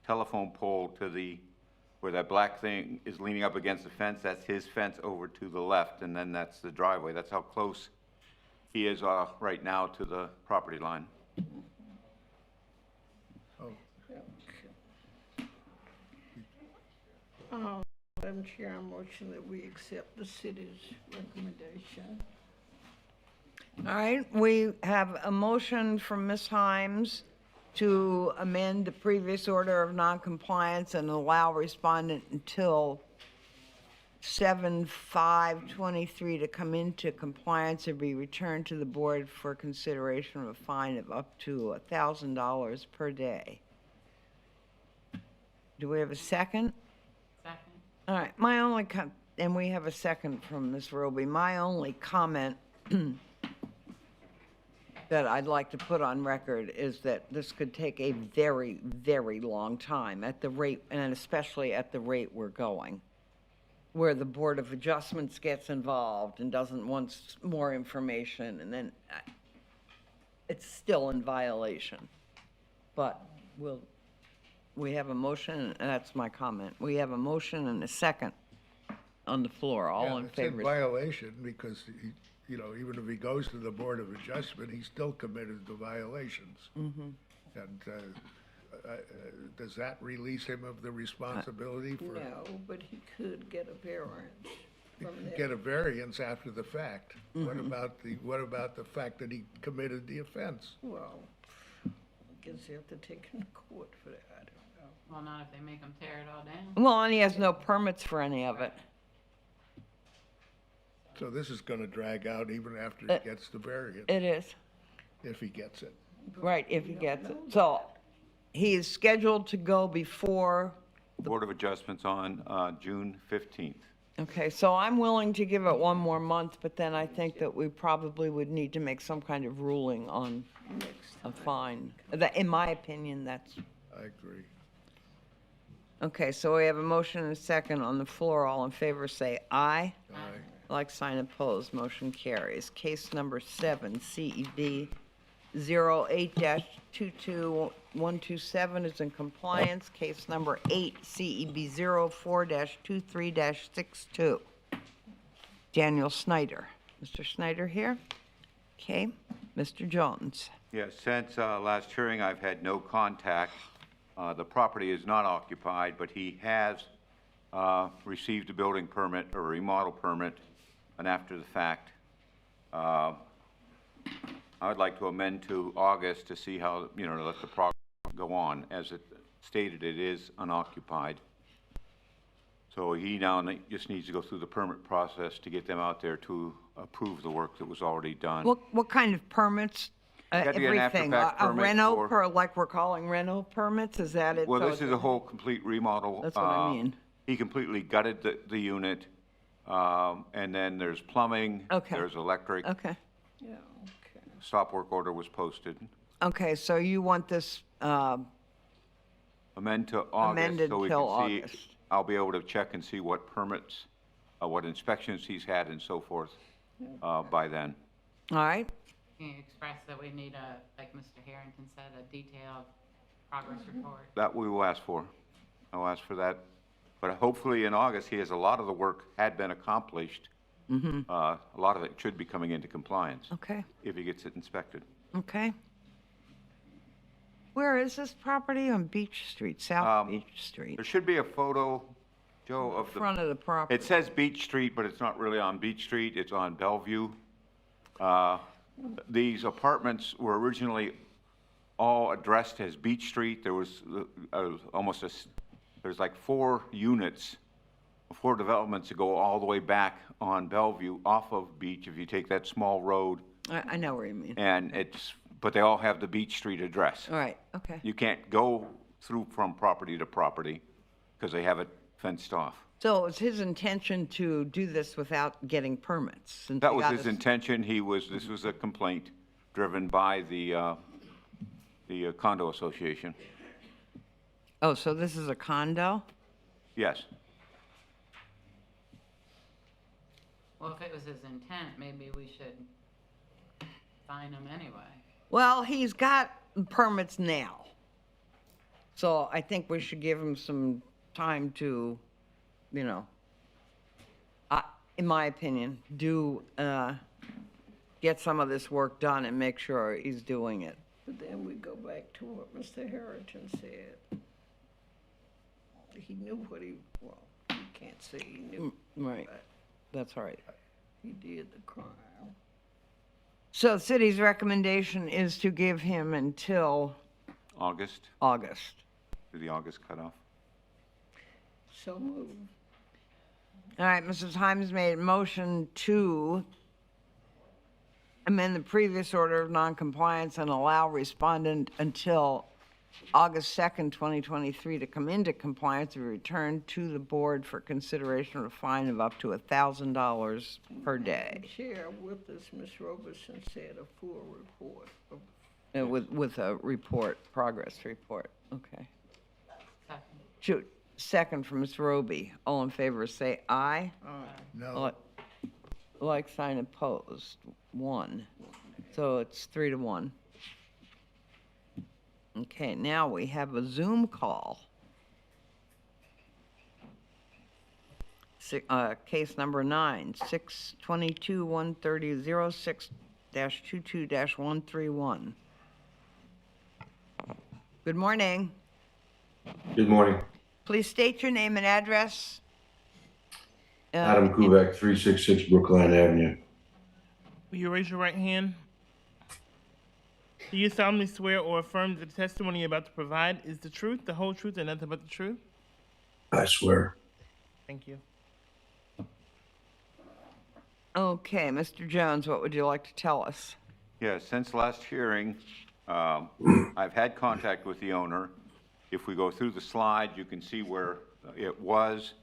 [SPEAKER 6] telephone pole to where that black thing is leaning up against the fence, that's his fence over to the left, and then that's the driveway. That's how close he is right now to the property line.
[SPEAKER 2] Madam Chair, I motion that we accept the city's recommendation.
[SPEAKER 1] All right, we have a motion from Ms. Himes to amend the previous order of noncompliance and allow respondent until 7/5/23 to come into compliance or be returned to the board for consideration of a fine of up to $1,000 per day. Do we have a second?
[SPEAKER 7] Second.
[SPEAKER 1] All right, and we have a second from Ms. Roby. My only comment that I'd like to put on record is that this could take a very, very long time at the rate, and especially at the rate we're going, where the Board of Adjustments gets involved and doesn't want more information, and then it's still in violation. But we have a motion, and that's my comment. We have a motion and a second on the floor. All in favor?
[SPEAKER 4] It's in violation because even if he goes to the Board of Adjustment, he's still committed to violations. And does that release him of the responsibility for?
[SPEAKER 2] No, but he could get a variance
[SPEAKER 4] He
[SPEAKER 2] from
[SPEAKER 4] could
[SPEAKER 2] that.
[SPEAKER 4] get a variance after the fact. What about the fact that he committed the offense?
[SPEAKER 2] Well, I guess you have to take him to court for that, I don't know.
[SPEAKER 7] Well, not if they make them tear it all down.
[SPEAKER 1] Well, and he has no permits for any of it.
[SPEAKER 4] So this is gonna drag out even after he gets the variance,
[SPEAKER 1] It is,
[SPEAKER 4] if he gets it.
[SPEAKER 1] right, if he gets it. So he is scheduled to go before,
[SPEAKER 6] Board of Adjustments on June 15th.
[SPEAKER 1] okay, so I'm willing to give it one more month, but then I think that we probably would need to make some kind of ruling on a fine. In my opinion, that's,
[SPEAKER 4] I agree.
[SPEAKER 1] okay, so we have a motion and a second on the floor. All in favor, say aye.
[SPEAKER 4] Aye.
[SPEAKER 1] Like sign opposed, motion carries. Case number 7, CED 08-22127 is in compliance. Case number 8, CEB 04-23-62. Daniel Snyder. Mr. Snyder here? Okay, Mr. Jones.
[SPEAKER 6] Yes, since last hearing, I've had no contact. The property is not occupied, but he has received a building permit or a remodel permit, and after the fact. I would like to amend to August to see how, to let the progress go on. As it stated it is unoccupied. So he now just needs to go through the permit process to get them out there to approve the work that was already done.
[SPEAKER 1] What kind of permits?
[SPEAKER 6] Gotta be an
[SPEAKER 1] Everything,
[SPEAKER 6] after-fact
[SPEAKER 1] a
[SPEAKER 6] permit
[SPEAKER 1] reno,
[SPEAKER 6] for-
[SPEAKER 1] like we're calling reno permits, is that it?
[SPEAKER 6] Well,
[SPEAKER 1] So
[SPEAKER 6] this is a whole complete remodel.
[SPEAKER 1] That's what I mean.
[SPEAKER 6] He completely gutted the unit, and then there's plumbing.
[SPEAKER 1] Okay.
[SPEAKER 6] There's electric.
[SPEAKER 1] Okay,
[SPEAKER 2] Yeah, okay.
[SPEAKER 6] Stop work order was posted.
[SPEAKER 1] okay, so you want this,
[SPEAKER 6] Amend to August,
[SPEAKER 1] Amended
[SPEAKER 6] so we
[SPEAKER 1] till
[SPEAKER 6] can see.
[SPEAKER 1] August.
[SPEAKER 6] I'll be able to check and see what permits, what inspections he's had and so forth, by then.
[SPEAKER 1] all right?
[SPEAKER 7] Can you express that we need a, like Mr. Harrington said, a detailed progress report?
[SPEAKER 6] That we will ask for. I'll ask for that. But hopefully in August, he has a lot of the work had been accomplished. A lot of it should be coming into compliance
[SPEAKER 1] Okay,
[SPEAKER 6] if he gets it inspected.
[SPEAKER 1] okay. Where is this property? On Beach Street, South Beach Street?
[SPEAKER 6] There should be a photo, Joe, of the.
[SPEAKER 1] Front of the property.
[SPEAKER 6] It says Beach Street, but it's not really on Beach Street, it's on Bellevue. These apartments were originally all addressed as Beach Street. There was there's like 4 units, 4 developments that go all the way back on Bellevue off of Beach, if you take that small road,
[SPEAKER 1] I know where you mean.
[SPEAKER 6] and but they all have the Beach Street address.
[SPEAKER 1] All right, okay.
[SPEAKER 6] You can't go through from property to property, because they have it fenced off.
[SPEAKER 1] So it's his intention to do this without getting permits? since
[SPEAKER 6] That
[SPEAKER 1] he
[SPEAKER 6] was
[SPEAKER 1] got
[SPEAKER 6] his
[SPEAKER 1] us-
[SPEAKER 6] intention. This was a complaint driven by the condo association.
[SPEAKER 1] Oh, so this is a condo?
[SPEAKER 6] Yes.
[SPEAKER 7] Well, if it was his intent, maybe we should fine him anyway.
[SPEAKER 1] Well, he's got permits now. So I think we should give him some time to, in my opinion, get some of this work done and make sure he's doing it.
[SPEAKER 2] But then we go back to what Mr. Harrington said. He knew what you can't say he knew.
[SPEAKER 1] Right,
[SPEAKER 2] but
[SPEAKER 1] that's all right.
[SPEAKER 2] He did the crime.
[SPEAKER 1] So the city's recommendation is to give him until
[SPEAKER 6] August,
[SPEAKER 1] August.
[SPEAKER 6] to the August cutoff.
[SPEAKER 2] So moved.
[SPEAKER 1] All right, Mrs. Himes made a motion to amend the previous order of noncompliance and allow respondent until August 2nd, 2023 to come into compliance and return to the board for consideration of a fine of up to $1,000 per day.
[SPEAKER 2] Chair with us, Ms. Roberson said a full report of
[SPEAKER 1] With a report, progress report. Okay.
[SPEAKER 7] Second.
[SPEAKER 1] Shoot, second from Ms. Roby. All in favor, say aye.
[SPEAKER 4] No,
[SPEAKER 1] Like sign opposed, 1. So it's 3-1. Okay, now we have a Zoom call. Case number 9, 622-130-06-22-131. Good morning.
[SPEAKER 16] Good morning.
[SPEAKER 1] Please state your name and address.
[SPEAKER 16] Adam Kubek, 366 Brookline Avenue.
[SPEAKER 3] Will you raise your right hand? Do you solemnly swear or affirm that the testimony you're about to provide is the truth, the whole truth, and nothing but the truth?
[SPEAKER 16] I swear.
[SPEAKER 3] Thank you.
[SPEAKER 1] Okay, Mr. Jones, what would you like to tell us?
[SPEAKER 6] Yeah, since last hearing, I've had contact with the owner. If we go through the slide, you can see where it was,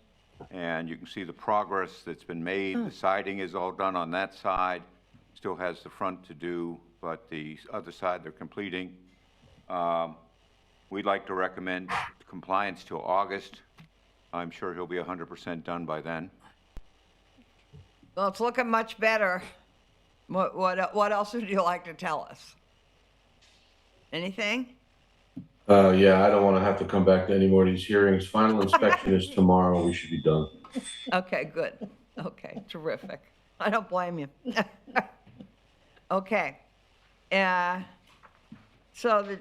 [SPEAKER 6] and you can see the progress that's been made. The siding is all done on that side, still has the front to do, but the other side they're completing. We'd like to recommend compliance till August. I'm sure he'll be 100% done by then.
[SPEAKER 1] Well, it's looking much better. What else would you like to tell us? Anything?
[SPEAKER 16] Yeah, I don't want to have to come back to any more of these hearings. Final inspection is tomorrow. We should be done.
[SPEAKER 1] Okay, good. Okay, terrific. I don't blame you. Okay. So the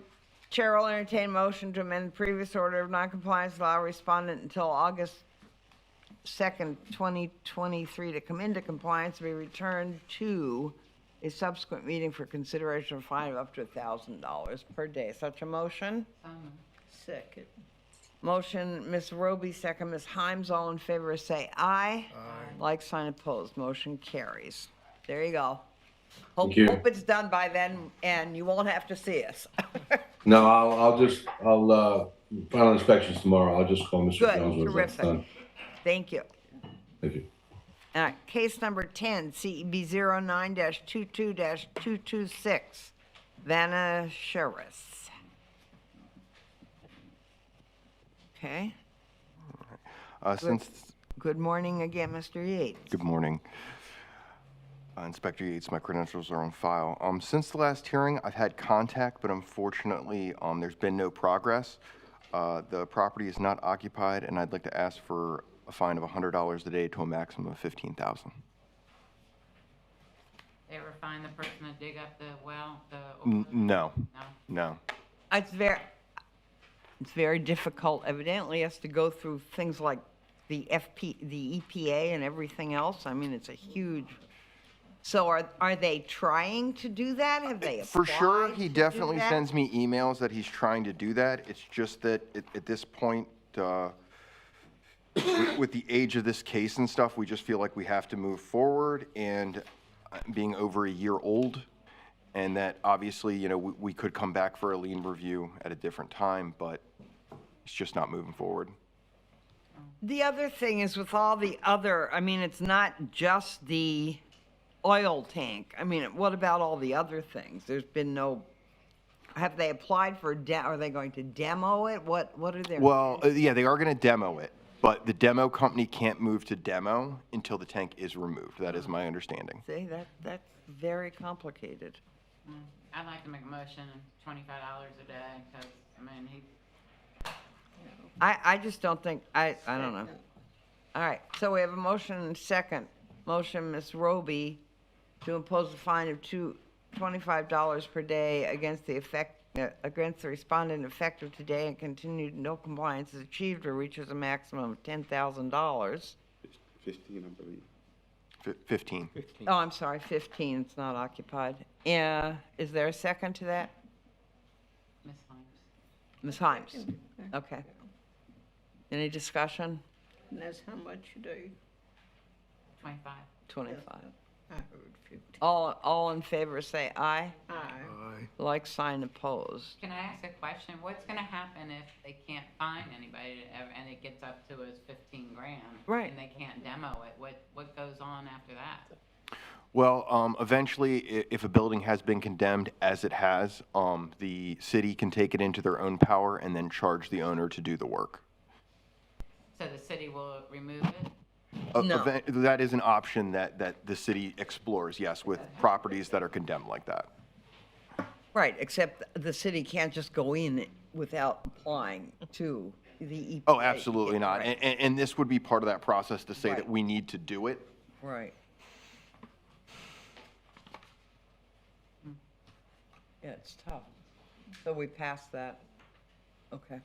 [SPEAKER 1] chair will entertain a motion to amend the previous order of noncompliance, allow respondent until August 2nd, 2023 to come into compliance, be returned to a subsequent meeting for consideration of fine of up to $1,000 per day. Such a motion?
[SPEAKER 2] second.
[SPEAKER 1] Motion, Ms. Roby, second, Ms. Himes, all in favor, say aye. Aye. Like, sign, opposed, motion carries. There you go. Hope,
[SPEAKER 16] Thank you.
[SPEAKER 1] hope it's done by then, and you won't have to see us.
[SPEAKER 16] No, I'll final inspections tomorrow. I'll just call Mr.
[SPEAKER 1] Good,
[SPEAKER 16] Jones when that's
[SPEAKER 1] terrific.
[SPEAKER 16] done.
[SPEAKER 1] Thank you.
[SPEAKER 16] Thank you.
[SPEAKER 1] All right, case number 10, CEB 09-22-226, Vanna Sherris. Okay,
[SPEAKER 10] Since,
[SPEAKER 1] good morning again, Mr. Yates.
[SPEAKER 10] good morning. Inspector Yates, my credentials are on file. Since the last hearing, I've had contact, but unfortunately, there's been no progress. The property is not occupied, and I'd like to ask for a fine of $100 a day to a maximum of $15,000.
[SPEAKER 7] They ever find the person that dig up the well,
[SPEAKER 10] No,
[SPEAKER 7] No?
[SPEAKER 1] Uh,
[SPEAKER 10] no.
[SPEAKER 1] It's very difficult. Evidently, it has to go through things like the EPA and everything else. I mean, it's a huge. So are they trying to do that? Have they
[SPEAKER 10] For sure,
[SPEAKER 1] applied
[SPEAKER 10] he
[SPEAKER 1] to do
[SPEAKER 10] definitely
[SPEAKER 1] that?
[SPEAKER 10] sends me emails that he's trying to do that. It's just that at this point, with the age of this case and stuff, we just feel like we have to move forward, and being over a year old, and that obviously, you know, we could come back for a lien review at a different time, but it's just not moving forward.
[SPEAKER 1] The other thing is with all the other, I mean, it's not just the oil tank. I mean, what about all the other things? There's been no, have they applied for, are they going to demo it? What are their?
[SPEAKER 10] Well, yeah, they are going to demo it, but the demo company can't move to demo until the tank is removed. That is my understanding.
[SPEAKER 1] See, that's very complicated.
[SPEAKER 7] I'd like to make a motion, $25 a day, because, I mean,
[SPEAKER 1] I just don't think, I don't know. All right, so we have a motion and second. Motion, Ms. Roby, to impose a fine of $25 per day against the respondent effective today, and continued no compliance is achieved or reaches a maximum of $10,000.
[SPEAKER 5] 15, I believe.
[SPEAKER 10] 15.
[SPEAKER 1] Oh, I'm sorry, 15, it's not occupied. Is there a second to that?
[SPEAKER 7] Ms. Himes.
[SPEAKER 1] Ms. Himes? Okay. Any discussion?
[SPEAKER 2] And that's how much a day?
[SPEAKER 7] 25.
[SPEAKER 1] 25.
[SPEAKER 2] I heard 50.
[SPEAKER 1] All in favor, say aye.
[SPEAKER 2] Aye.
[SPEAKER 1] Like, sign, opposed.
[SPEAKER 7] Can I ask a question? What's gonna happen if they can't find anybody and it gets up to as 15 grand?
[SPEAKER 1] Right.
[SPEAKER 7] And they can't demo it? What goes on after that?
[SPEAKER 10] Well, eventually, if a building has been condemned, as it has, the city can take it into their own power and then charge the owner to do the work.
[SPEAKER 7] So the city will remove it?
[SPEAKER 1] No.
[SPEAKER 10] That is an option that the city explores, yes, with properties that are condemned like that.
[SPEAKER 1] Right, except the city can't just go in without applying to the EPA.
[SPEAKER 10] Oh, absolutely not.
[SPEAKER 1] Right.
[SPEAKER 10] And this would be part of that process to say that
[SPEAKER 1] Right.
[SPEAKER 10] we need to do it.
[SPEAKER 1] Right. Yeah, it's tough. So we passed that. Okay.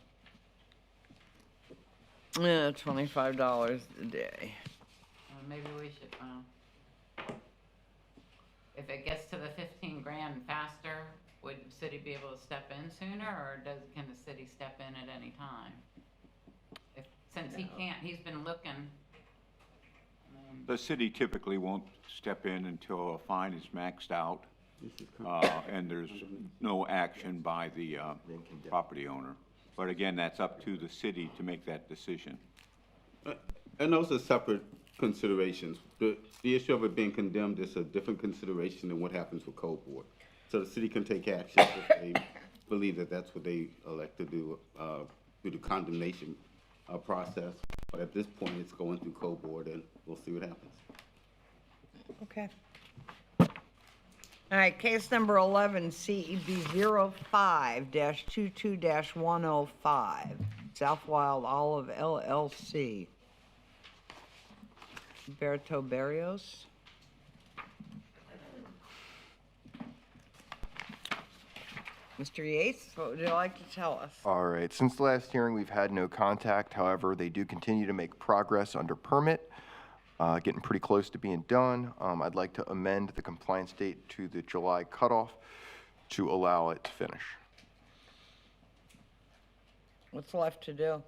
[SPEAKER 1] Yeah, $25 a day.
[SPEAKER 7] Maybe we should, if it gets to the 15 grand faster, would the city be able to step in sooner, or can the city step in at any time? Since he can't, he's been looking.
[SPEAKER 6] The city typically won't step in until a fine is maxed out, and there's no action by the property owner. But again, that's up to the city to make that decision.
[SPEAKER 5] And those are separate considerations. The issue of it being condemned is a different consideration than what happens with Code Board. So the city can take action if they believe that that's what they elect to do through the condemnation process. But at this point, it's going through Code Board, and we'll see what happens.
[SPEAKER 1] Okay. All right, case number 11, CEB 05-22-105, South Wild Olive LLC. Berto Barrios. Mr. Yates, what would you like to tell us?
[SPEAKER 10] All right, since the last hearing, we've had no contact. However, they do continue to make progress under permit, getting pretty close to being done. I'd like to amend the compliance date to the July cutoff to allow it to finish.
[SPEAKER 1] What's left to do?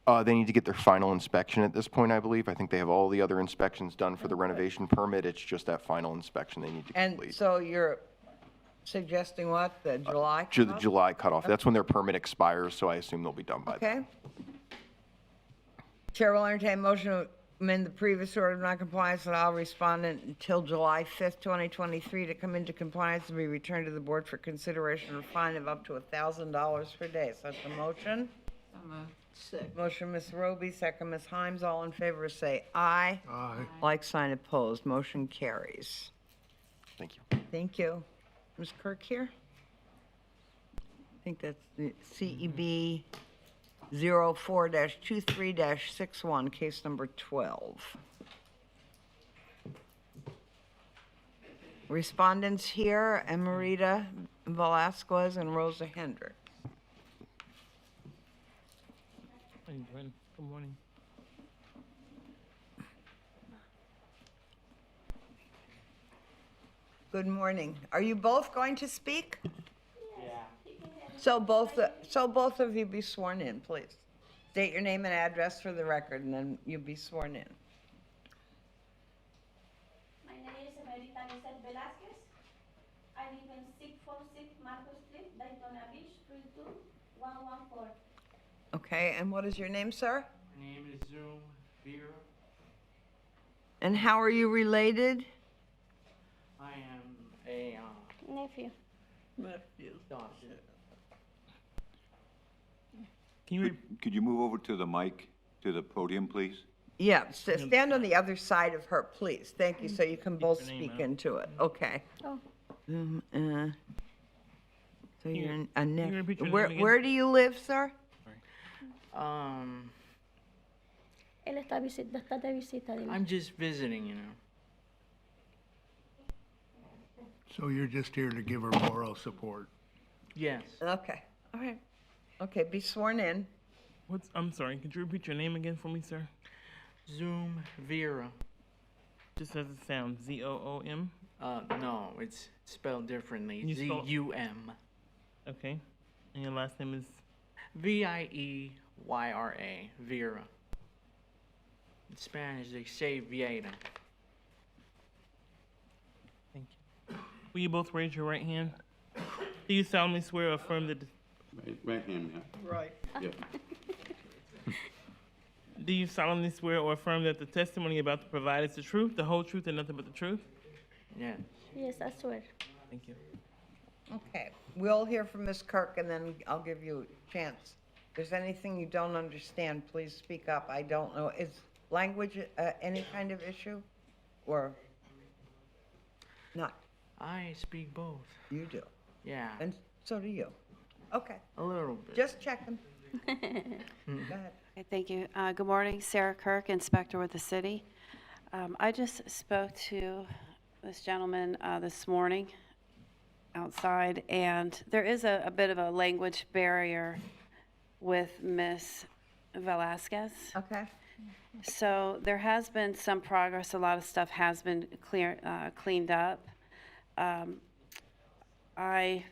[SPEAKER 10] They need to get their final inspection at this point, I believe. I think they have all the other inspections done for the renovation permit. It's just that final inspection they need to
[SPEAKER 1] And
[SPEAKER 10] complete.
[SPEAKER 1] so you're suggesting what, the July?
[SPEAKER 10] The
[SPEAKER 1] cutoff?
[SPEAKER 10] July cutoff. That's when their permit expires, so I assume they'll be done by then.
[SPEAKER 1] Okay. Chair will entertain a motion to amend the previous order of noncompliance and allow respondent until July 5th, 2023 to come into compliance and be returned to the board for consideration of a fine of up to $1,000 per day. So that's a motion.
[SPEAKER 7] So moved.
[SPEAKER 2] Second.
[SPEAKER 1] Motion, Ms. Roby, second, Ms. Himes. All in favor say aye.
[SPEAKER 4] Aye.
[SPEAKER 1] Like sign opposed. Motion carries.
[SPEAKER 10] Thank you.
[SPEAKER 1] Thank you. Ms. Kirk here? I think that's the CEB 04-23-61, case number 12. Respondents here, Emerita Velasquez and Rosa Hendrick.
[SPEAKER 3] How you doing? Good morning.
[SPEAKER 1] Good morning. Are you both going to speak? So both of you be sworn in, please. State your name and address for the record, and then you'll be sworn in.
[SPEAKER 17] My name is Emerita Lizeth Velasquez. I live in 646 Marcos Street, Daytona Beach, 32114.
[SPEAKER 1] Okay, and what is your name, sir?
[SPEAKER 18] My name is Zoom Vera.
[SPEAKER 1] And how are you related?
[SPEAKER 18] I am a
[SPEAKER 17] Nephew.
[SPEAKER 2] Nephew.
[SPEAKER 18] daughter.
[SPEAKER 3] Can you,
[SPEAKER 6] Could you move over to the mic, to the podium, please?
[SPEAKER 1] Yeah, stand on the other side of her, please. Thank you, so you can both
[SPEAKER 3] your name
[SPEAKER 1] speak
[SPEAKER 3] out.
[SPEAKER 1] into it. Okay.
[SPEAKER 17] Oh.
[SPEAKER 1] So
[SPEAKER 3] you-
[SPEAKER 1] you're a
[SPEAKER 3] can you repeat your
[SPEAKER 1] Where,
[SPEAKER 3] name again?
[SPEAKER 1] where do you live, sir?
[SPEAKER 17] Él está de visita. Dile.
[SPEAKER 18] I'm just visiting, you know.
[SPEAKER 4] So you're just here to give her moral support?
[SPEAKER 18] Yes.
[SPEAKER 1] Okay, all right. Okay, be sworn in.
[SPEAKER 3] I'm sorry, could you repeat your name again for me, sir?
[SPEAKER 18] Zoom Vera.
[SPEAKER 3] Just as it sounds, Z-O-O-M?
[SPEAKER 18] No, it's spelled differently.
[SPEAKER 3] Can you spell-
[SPEAKER 18] Z-U-M.
[SPEAKER 3] Okay. And your last name is?
[SPEAKER 18] V-I-E-Y-R-A. Vera. In Spanish, they say Viera.
[SPEAKER 3] Thank you. Will you both raise your right hand? Do you solemnly swear or affirm that,
[SPEAKER 5] Right hand, yeah.
[SPEAKER 2] Right.
[SPEAKER 5] Yeah.
[SPEAKER 3] do you solemnly swear or affirm that the testimony you're about to provide is the truth, the whole truth, and nothing but the truth?
[SPEAKER 18] Yeah.
[SPEAKER 17] Yes, I swear.
[SPEAKER 3] Thank you.
[SPEAKER 1] Okay, we'll hear from Ms. Kirk, and then I'll give you a chance. If there's anything you don't understand, please speak up. I don't know, is language any kind of issue, or not?
[SPEAKER 18] I speak both.
[SPEAKER 1] You do,
[SPEAKER 18] Yeah.
[SPEAKER 1] and so do you. Okay,
[SPEAKER 18] A little bit.
[SPEAKER 1] just checking. Go ahead.
[SPEAKER 19] Okay, thank you. Good morning, Sarah Kirk, Inspector with the city. I just spoke to this gentleman this morning outside, and there is a bit of a language barrier with Miss Velasquez.
[SPEAKER 1] Okay.
[SPEAKER 19] So there has been some progress. A lot of stuff has been cleaned up. I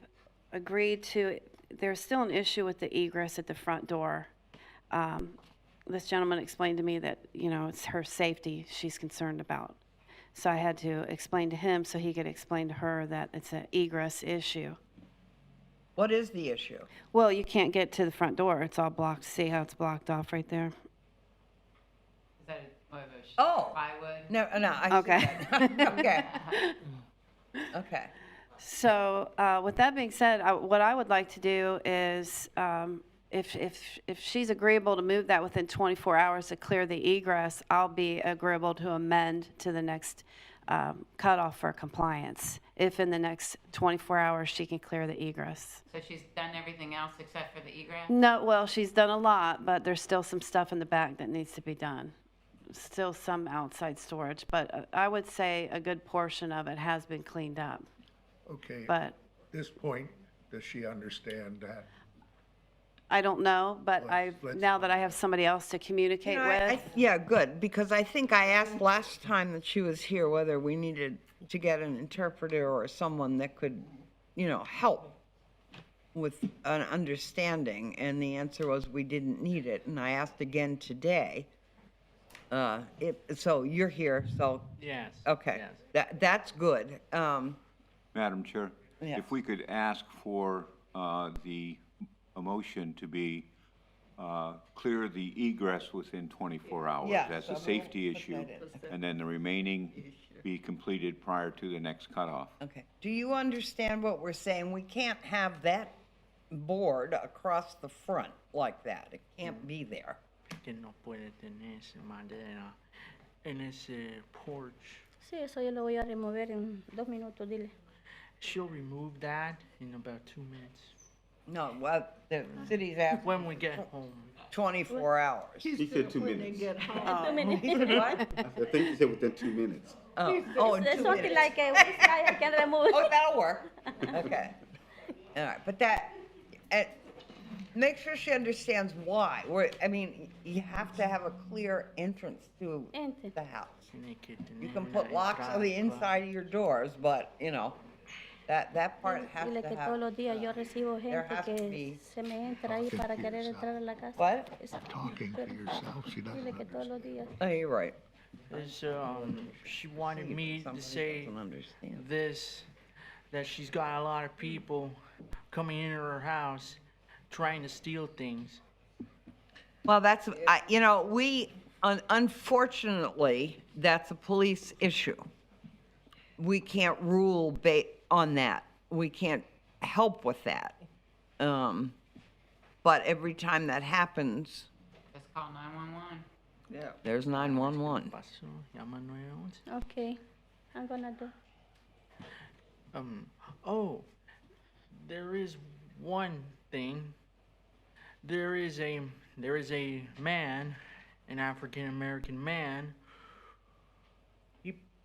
[SPEAKER 19] agreed to, there's still an issue with the egress at the front door. This gentleman explained to me that, you know, it's her safety she's concerned about. So I had to explain to him so he could explain to her that it's an egress issue.
[SPEAKER 1] What is the issue?
[SPEAKER 19] Well, you can't get to the front door. It's all blocked. See how it's blocked off right there?
[SPEAKER 7] Is that a
[SPEAKER 1] Oh.
[SPEAKER 7] plywood?
[SPEAKER 1] No, I see
[SPEAKER 19] Okay.
[SPEAKER 1] that. Okay. Okay.
[SPEAKER 19] So, with that being said, what I would like to do is, if she's agreeable to move that within 24 hours to clear the egress, I'll be agreeable to amend to the next cutoff for compliance, if in the next 24 hours she can clear the egress.
[SPEAKER 7] So she's done everything else except for the egress?
[SPEAKER 19] No, well, she's done a lot, but there's still some stuff in the back that needs to be done. Still some outside storage, but I would say a good portion of it has been cleaned up.
[SPEAKER 4] Okay.
[SPEAKER 19] But
[SPEAKER 4] At this point, does she understand that?
[SPEAKER 19] I don't know, but
[SPEAKER 4] Let's-
[SPEAKER 19] now that I have somebody else to communicate with,
[SPEAKER 1] Yeah, good, because I think I asked last time that she was here whether we needed to get an interpreter or someone that could, you know, help with an understanding, and the answer was we didn't need it, and I asked again today. So you're here, so,
[SPEAKER 18] Yes.
[SPEAKER 1] okay,
[SPEAKER 18] yes.
[SPEAKER 1] that's good.
[SPEAKER 6] Madam Chair,
[SPEAKER 1] Yeah.
[SPEAKER 6] if we could ask for a motion to be clear the egress within 24 hours.
[SPEAKER 1] Yeah,
[SPEAKER 6] That's
[SPEAKER 1] so
[SPEAKER 6] a
[SPEAKER 1] we'll
[SPEAKER 6] safety
[SPEAKER 1] put
[SPEAKER 6] issue,
[SPEAKER 1] that in.
[SPEAKER 6] and then the remaining be completed prior to the next cutoff.
[SPEAKER 1] Okay. Do you understand what we're saying? We can't have that board across the front like that. It can't be there.
[SPEAKER 18] Que no puede tener esa madera en ese porch.
[SPEAKER 13] Sí, eso yo lo voy a remover en 2 minutos, dile.
[SPEAKER 18] She'll remove that in about 2 minutes.
[SPEAKER 1] No, well, the city's asking
[SPEAKER 18] When we get home.
[SPEAKER 1] 24 hours.
[SPEAKER 5] He said 2
[SPEAKER 2] When they
[SPEAKER 5] minutes.
[SPEAKER 2] get home.
[SPEAKER 1] He said what?
[SPEAKER 5] I think he said within 2 minutes.
[SPEAKER 1] Oh, in
[SPEAKER 13] It's
[SPEAKER 1] 2
[SPEAKER 13] something
[SPEAKER 1] minutes.
[SPEAKER 13] like a website, I can remove.
[SPEAKER 1] Oh, that'll work. Okay. All right, but make sure she understands why. I mean, you have to have a clear entrance to the house.
[SPEAKER 18] Tiene que
[SPEAKER 1] You
[SPEAKER 18] tener
[SPEAKER 1] can
[SPEAKER 18] una
[SPEAKER 1] put locks on the
[SPEAKER 18] entrada.
[SPEAKER 1] inside of your doors, but, you know, that part has
[SPEAKER 13] Dile
[SPEAKER 1] to
[SPEAKER 13] que todos
[SPEAKER 1] have.
[SPEAKER 13] los días yo recibo
[SPEAKER 1] There
[SPEAKER 13] gente
[SPEAKER 1] has to
[SPEAKER 13] que
[SPEAKER 1] be-
[SPEAKER 13] se me entra ahí para querer entrar a la casa.
[SPEAKER 1] What?
[SPEAKER 4] Talking to yourself, she doesn't
[SPEAKER 13] Dile que todos los días.
[SPEAKER 1] Oh, you're right.
[SPEAKER 18] Is, she wanted me to
[SPEAKER 1] Somebody
[SPEAKER 18] say
[SPEAKER 1] doesn't understand.
[SPEAKER 18] this, that she's got a lot of people coming into her house trying to steal things.
[SPEAKER 1] Well, that's, unfortunately, that's a police issue. We can't rule on that. We can't help with that. But every time that happens,
[SPEAKER 7] Just call 911.
[SPEAKER 2] Yeah.
[SPEAKER 1] there's 911.
[SPEAKER 18] Pasó, llama 911.
[SPEAKER 13] Okay, I'm gonna do.
[SPEAKER 18] Oh, there is one thing. There is a man, an African American man.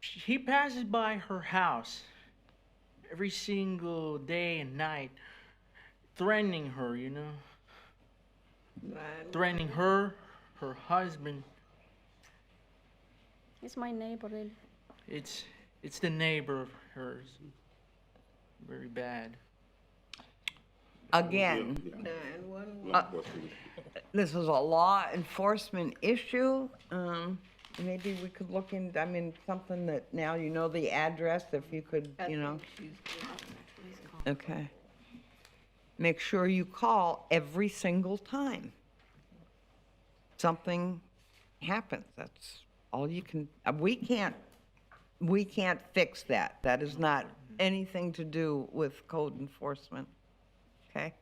[SPEAKER 18] He passes by her house every single day and night, threatening her, threatening her, her husband.
[SPEAKER 13] It's my neighbor, really.
[SPEAKER 18] It's the neighbor of hers. Very bad.
[SPEAKER 1] Again,
[SPEAKER 2] 911.
[SPEAKER 1] this is a law enforcement issue. Maybe we could look in, something that now you know the address, if you could, Okay. Make sure you call every single time something happens. That's all you can, we can't fix that. That is not anything to do with code enforcement. Okay?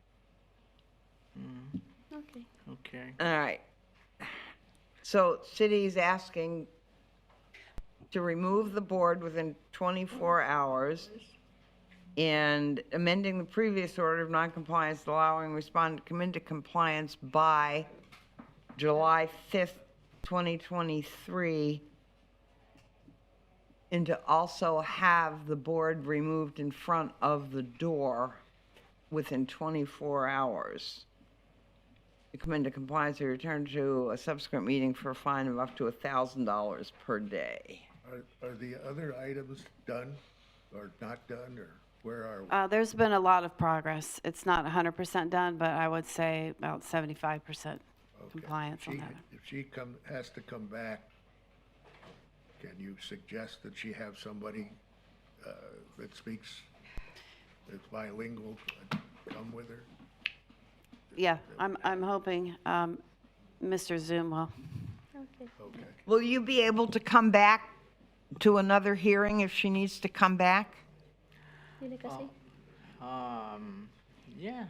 [SPEAKER 13] Okay.
[SPEAKER 18] Okay.
[SPEAKER 1] All right. So city's asking to remove the board within 24 hours and amending the previous order of noncompliance, allowing respondent to come into compliance by July 5th, 2023, and to also have the board removed in front of the door within 24 hours. To come into compliance or return to a subsequent meeting for a fine of up to $1,000 per day.
[SPEAKER 4] Are the other items done or not done, or where are we?
[SPEAKER 19] There's been a lot of progress. It's not 100% done, but I would say about 75% compliance on that.
[SPEAKER 4] If she has to come back, can you suggest that she have somebody that speaks, that's bilingual, come with her?
[SPEAKER 19] Yeah, I'm hoping Mr. Zoom will.
[SPEAKER 13] Okay.
[SPEAKER 4] Okay.
[SPEAKER 1] Will you be able to come back to another hearing if she needs to come back?
[SPEAKER 13] Dile que sí.
[SPEAKER 18] Yeah.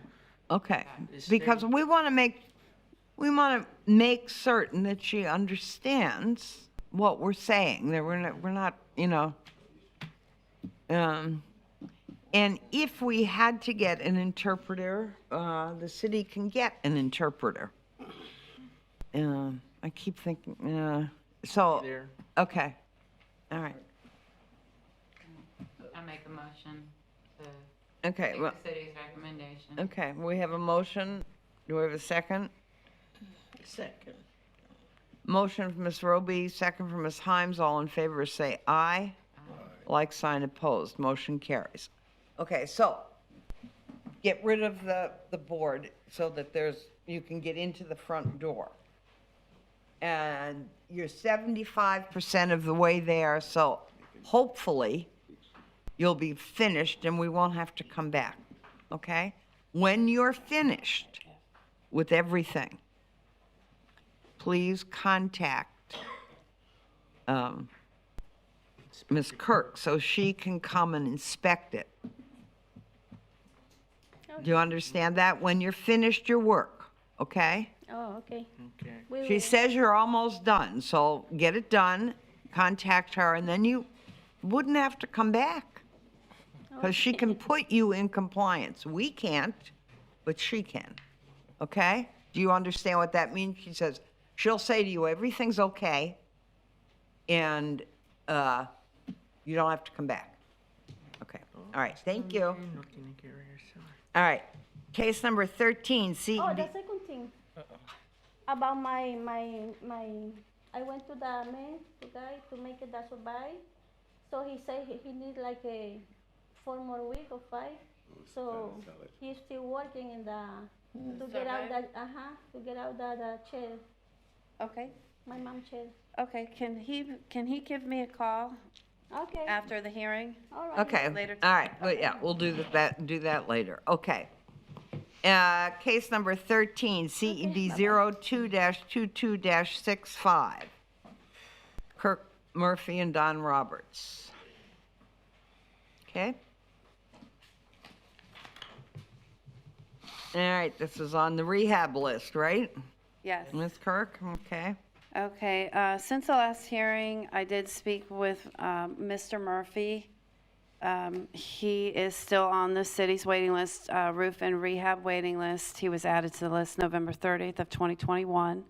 [SPEAKER 1] Okay,
[SPEAKER 18] Is
[SPEAKER 1] because
[SPEAKER 18] there-
[SPEAKER 1] we want to make certain that she understands what we're saying, that we're not, and if we had to get an interpreter, the city can get an interpreter. I keep thinking, so,
[SPEAKER 18] There.
[SPEAKER 1] okay, all right,
[SPEAKER 7] I make a motion to
[SPEAKER 1] okay,
[SPEAKER 7] take
[SPEAKER 1] well,
[SPEAKER 7] the city's recommendation.
[SPEAKER 1] okay, we have a motion, do we have a second?
[SPEAKER 2] Second.
[SPEAKER 1] Motion from Ms. Roby, second from Ms. Himes. All in favor say aye. Like sign opposed. Motion carries. Okay, so get rid of the board so that you can get into the front door. And you're 75% of the way there, so hopefully you'll be finished and we won't have to come back, okay? When you're finished with everything, please contact Ms. Kirk so she can come and inspect it. Do you understand that? When you're finished your work, okay?
[SPEAKER 13] Oh, okay.
[SPEAKER 18] Okay.
[SPEAKER 13] We
[SPEAKER 1] She
[SPEAKER 13] will.
[SPEAKER 1] says you're almost done, so get it done, contact her, and then you wouldn't have to come back. Because she can put you in compliance. We can't, but she can. Okay? Do you understand what that means? She says, she'll say to you, everything's okay, and you don't have to come back. Okay. All right, thank you.
[SPEAKER 18] No tiene que ver eso.
[SPEAKER 1] All right. Case number 13, CED.
[SPEAKER 17] Oh, the second thing. About my, I went to the man, the guy, to make it the survive. So he said he need like 4 more weeks or 5. So he's still working in the, to get out that, to get out the chair,
[SPEAKER 19] Okay,
[SPEAKER 17] my mom chair.
[SPEAKER 19] okay, can he give me a call
[SPEAKER 17] Okay,
[SPEAKER 19] after the hearing?
[SPEAKER 17] all right.
[SPEAKER 1] Okay,
[SPEAKER 19] Later
[SPEAKER 1] all right, but yeah, we'll do that later, okay. Case number 13, CED 02-22-65. Kirk Murphy and Don Roberts. Okay? All right, this is on the rehab list, right?
[SPEAKER 19] Yes.
[SPEAKER 1] Ms. Kirk, okay.
[SPEAKER 19] Okay, since the last hearing, I did speak with Mr. Murphy. He is still on the city's waiting list, roof and rehab waiting list. He was added to the list November 30th of 2021.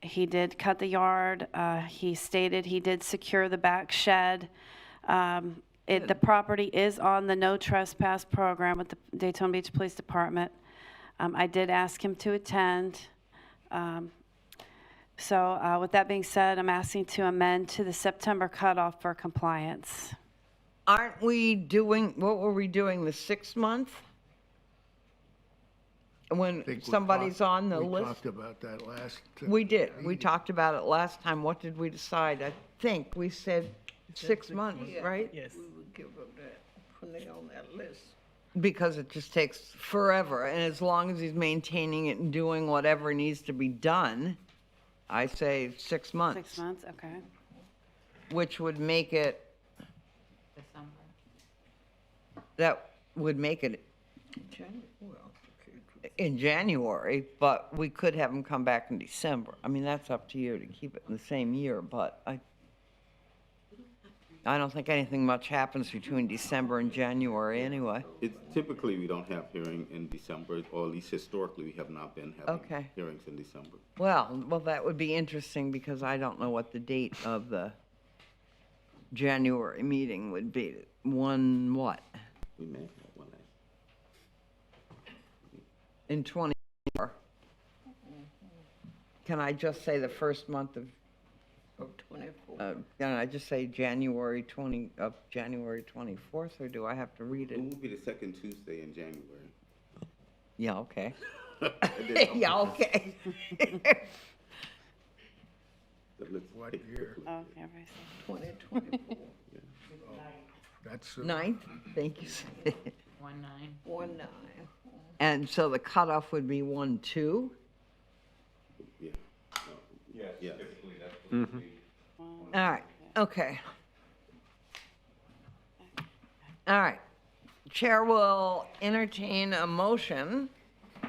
[SPEAKER 19] He did cut the yard. He stated he did secure the back shed. The property is on the no trespass program with the Daytona Beach Police Department. I did ask him to attend. So with that being said, I'm asking to amend to the September cutoff for compliance.
[SPEAKER 1] Aren't we doing, what were we doing, the 6 month? When
[SPEAKER 4] think we
[SPEAKER 1] somebody's
[SPEAKER 4] talked-
[SPEAKER 1] on the
[SPEAKER 4] We
[SPEAKER 1] list?
[SPEAKER 4] talked about that last.
[SPEAKER 1] We did, we talked about it last time, what did we decide? I think we said 6 months, right?
[SPEAKER 3] Yes.
[SPEAKER 2] We would give them that, when they're on that list.
[SPEAKER 1] Because it just takes forever, and as long as he's maintaining it and doing whatever needs to be done, I say 6 months.
[SPEAKER 19] 6 months, okay.
[SPEAKER 1] Which would make it,
[SPEAKER 7] December.
[SPEAKER 1] that would make it
[SPEAKER 2] Well, okay.
[SPEAKER 1] in January, but we could have him come back in December. I mean, that's up to you to keep it in the same year, but I don't think anything much happens between December and January anyway.
[SPEAKER 5] It's typically, we don't have hearing in December, or at least historically, we have not been having
[SPEAKER 1] Okay.
[SPEAKER 5] hearings in December.
[SPEAKER 1] Well, that would be interesting because I don't know what the date of the January meeting would be. One what?
[SPEAKER 5] We may have one.
[SPEAKER 1] In 24? Can I just say the first month of,
[SPEAKER 2] Of 24.
[SPEAKER 1] can I just say January 24th, or do I have to read
[SPEAKER 5] It
[SPEAKER 1] it?
[SPEAKER 5] will be the second Tuesday in January.
[SPEAKER 1] Yeah, okay.
[SPEAKER 5] And then
[SPEAKER 1] Yeah, okay.
[SPEAKER 5] But let's
[SPEAKER 4] What
[SPEAKER 5] take a quick
[SPEAKER 4] year?
[SPEAKER 5] look.
[SPEAKER 19] Oh, yeah, very soon.
[SPEAKER 2] 2024,
[SPEAKER 4] That's,
[SPEAKER 1] 9th, thank you.
[SPEAKER 7] 1/9.
[SPEAKER 2] 1/9.
[SPEAKER 1] And so the cutoff would be 1/2?
[SPEAKER 5] Yeah.
[SPEAKER 6] Yes,
[SPEAKER 5] Yes.
[SPEAKER 6] typically that's what
[SPEAKER 10] Mm-hmm.
[SPEAKER 6] we.
[SPEAKER 1] All right, okay. All right. Chair will entertain a motion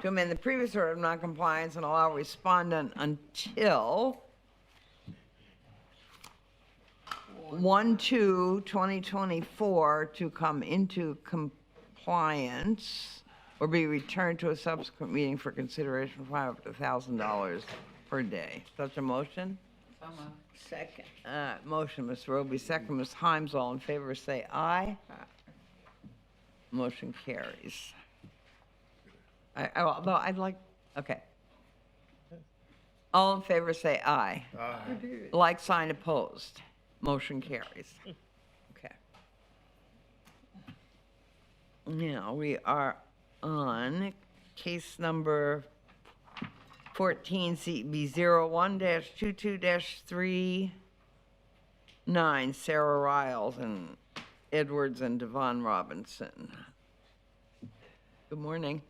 [SPEAKER 1] to amend the previous order of noncompliance and allow respondent until 1/2/2024 to come into compliance or be returned to a subsequent meeting for consideration for up to $1,000 per day. Such a motion?
[SPEAKER 7] So moved.
[SPEAKER 2] Second.
[SPEAKER 1] Motion, Ms. Roby, second, Ms. Himes, all in favor, say aye. Motion carries. Although I'd like, okay. All in favor, say aye. Like sign opposed. Motion carries. Okay. Now, we are on case number 14 CB 01-22-39, Sarah Riles and Edwards and Devon Robinson. Good morning.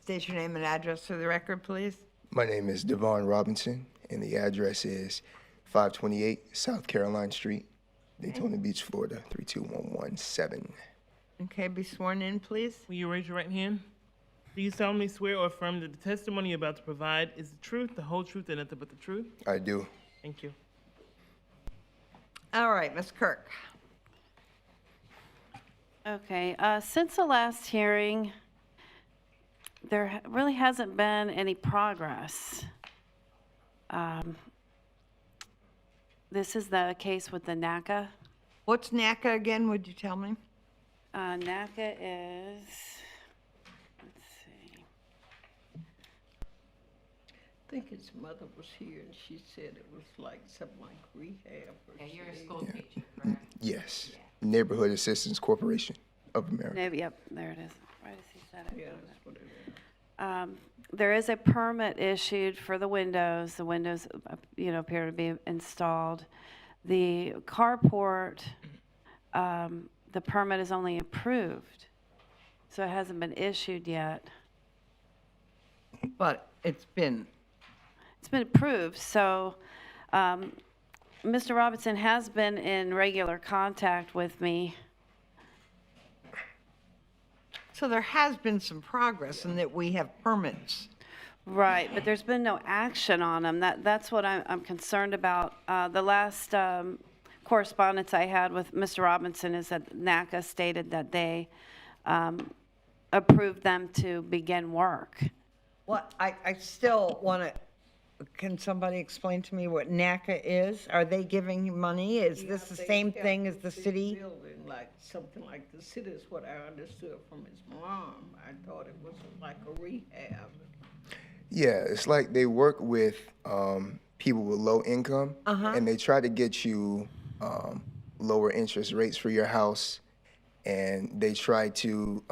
[SPEAKER 1] State your name and address for the record, please.
[SPEAKER 20] My name is Devon Robinson, and the address is 528 South Caroline Street, Daytona Beach, Florida, 32117.
[SPEAKER 1] Okay, be sworn in, please.
[SPEAKER 3] Will you raise your right hand? Do you solemnly swear or affirm that the testimony you're about to provide is the truth, the whole truth, and nothing but the truth?
[SPEAKER 20] I do.
[SPEAKER 3] Thank you.
[SPEAKER 1] All right, Ms. Kirk.
[SPEAKER 19] Okay, since the last hearing, there really hasn't been any progress. This is the case with the NACA.
[SPEAKER 1] What's NACA again, would you tell me?
[SPEAKER 19] NACA is, let's see.
[SPEAKER 2] I think his mother was here and she said it was like something like rehab or
[SPEAKER 7] Yeah, you're a
[SPEAKER 2] something.
[SPEAKER 7] school teacher, correct?
[SPEAKER 20] Yes. Neighborhood Assistance Corporation of America.
[SPEAKER 19] No, yep, there it is. Right as he said it.
[SPEAKER 2] Yeah, that's what it is.
[SPEAKER 19] There is a permit issued for the windows. The windows, appear to be installed. The carport, the permit is only approved, so it hasn't been issued yet.
[SPEAKER 1] But it's been
[SPEAKER 19] approved, so Mr. Robinson has been in regular contact with me.
[SPEAKER 1] So there has been some progress in that we have permits.
[SPEAKER 19] Right, but there's been no action on them. That's what I'm concerned about. The last correspondence I had with Mr. Robinson is that NACA stated that they approved them to begin work.
[SPEAKER 1] Well, I still want to, can somebody explain to me what NACA is? Are they giving you money? Is this the
[SPEAKER 2] They
[SPEAKER 1] same
[SPEAKER 2] helped
[SPEAKER 1] thing as the
[SPEAKER 2] big
[SPEAKER 1] city?
[SPEAKER 2] Building, like something like the city is what I understood from his mom. I thought it was like a rehab.
[SPEAKER 20] Yeah, it's like they work with people with low income,
[SPEAKER 1] Uh-huh.
[SPEAKER 20] and they try to get you lower interest rates for your house, and they try to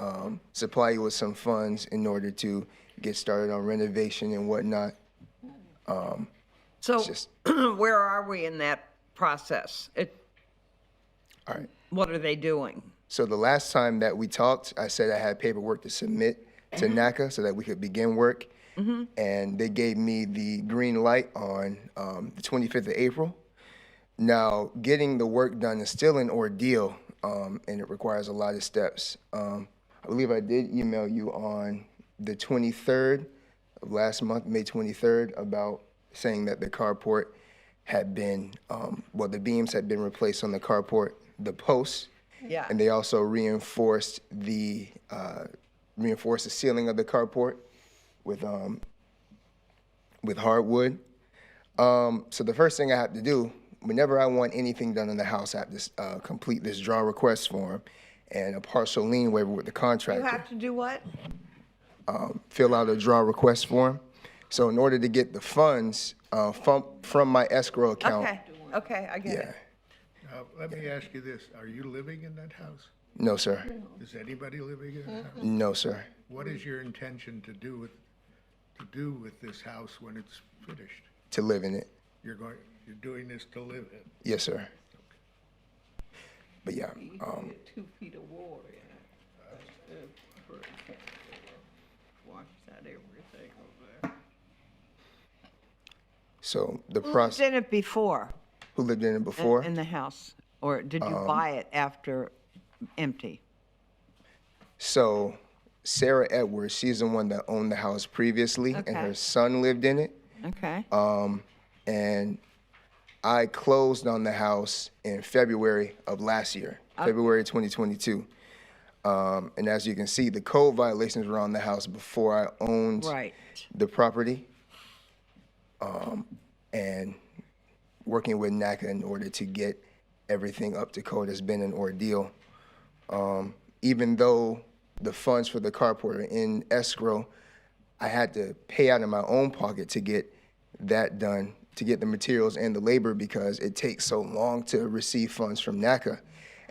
[SPEAKER 20] supply you with some funds in order to get started on renovation and whatnot.
[SPEAKER 1] So
[SPEAKER 20] it's just-
[SPEAKER 1] where are we in that process?
[SPEAKER 20] All right.
[SPEAKER 1] What are they doing?
[SPEAKER 20] So the last time that we talked, I said I had paperwork to submit to NACA so that we could begin work. And they gave me the green light on the 25th of April. Now, getting the work done is still an ordeal, and it requires a lot of steps. I believe I did email you on the 23rd of last month, May 23rd, about saying that the carport had been, the beams had been replaced on the carport, the posts.
[SPEAKER 1] Yeah.
[SPEAKER 20] And they also reinforced the ceiling of the carport with hardwood. So the first thing I have to do, whenever I want anything done in the house, I have to complete this draw request form and a partial lien waiver with the
[SPEAKER 1] You
[SPEAKER 20] contractor.
[SPEAKER 1] have to do what?
[SPEAKER 20] Fill out a draw request form. So in order to get the funds from my escrow account.
[SPEAKER 1] Okay, I get
[SPEAKER 20] Yeah.
[SPEAKER 1] it.
[SPEAKER 4] Let me ask you this, are you living in that house?
[SPEAKER 20] No, sir.
[SPEAKER 4] Is anybody living in that house?
[SPEAKER 20] No, sir.
[SPEAKER 4] What is your intention to do with this house when it's finished?
[SPEAKER 20] To live in it.
[SPEAKER 4] You're doing this to live in?
[SPEAKER 20] Yes, sir. But yeah,
[SPEAKER 2] You get 2 feet of water in it. That's good for hurricane. Wash out everything over there.
[SPEAKER 20] so the
[SPEAKER 1] Who lived
[SPEAKER 20] process.
[SPEAKER 1] in it before?
[SPEAKER 20] Who lived in it before?
[SPEAKER 1] In the house? Or did you buy it after empty?
[SPEAKER 20] So Sarah Edwards, she's the one that owned the house previously, and
[SPEAKER 1] Okay.
[SPEAKER 20] her son lived in it.
[SPEAKER 1] Okay.
[SPEAKER 20] And I closed on the house in February of last year, February 2022. And as you can see, the code violations were on the house before I owned
[SPEAKER 1] Right.
[SPEAKER 20] the property. And working with NACA in order to get everything up to code has been an ordeal. Even though the funds for the carport are in escrow, I had to pay out of my own pocket to get that done to get the materials and the labor because it takes so long to receive funds from NACA.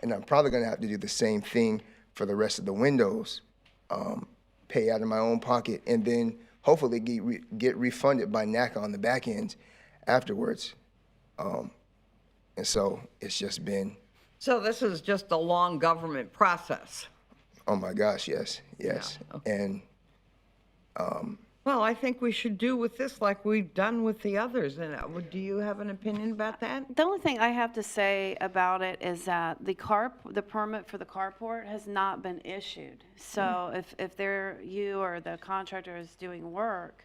[SPEAKER 20] And I'm probably gonna have to do the same thing for the rest of the windows, pay out of my own pocket, and then hopefully get refunded by NACA on the back end afterwards. And so it's just been,
[SPEAKER 1] So this is just a long government process.
[SPEAKER 20] oh my gosh, yes. And
[SPEAKER 1] Well, I think we should do with this like we've done with the others. And do you have an opinion about that?
[SPEAKER 19] The only thing I have to say about it is that the permit for the carport has not been issued. So if you or the contractor is doing work,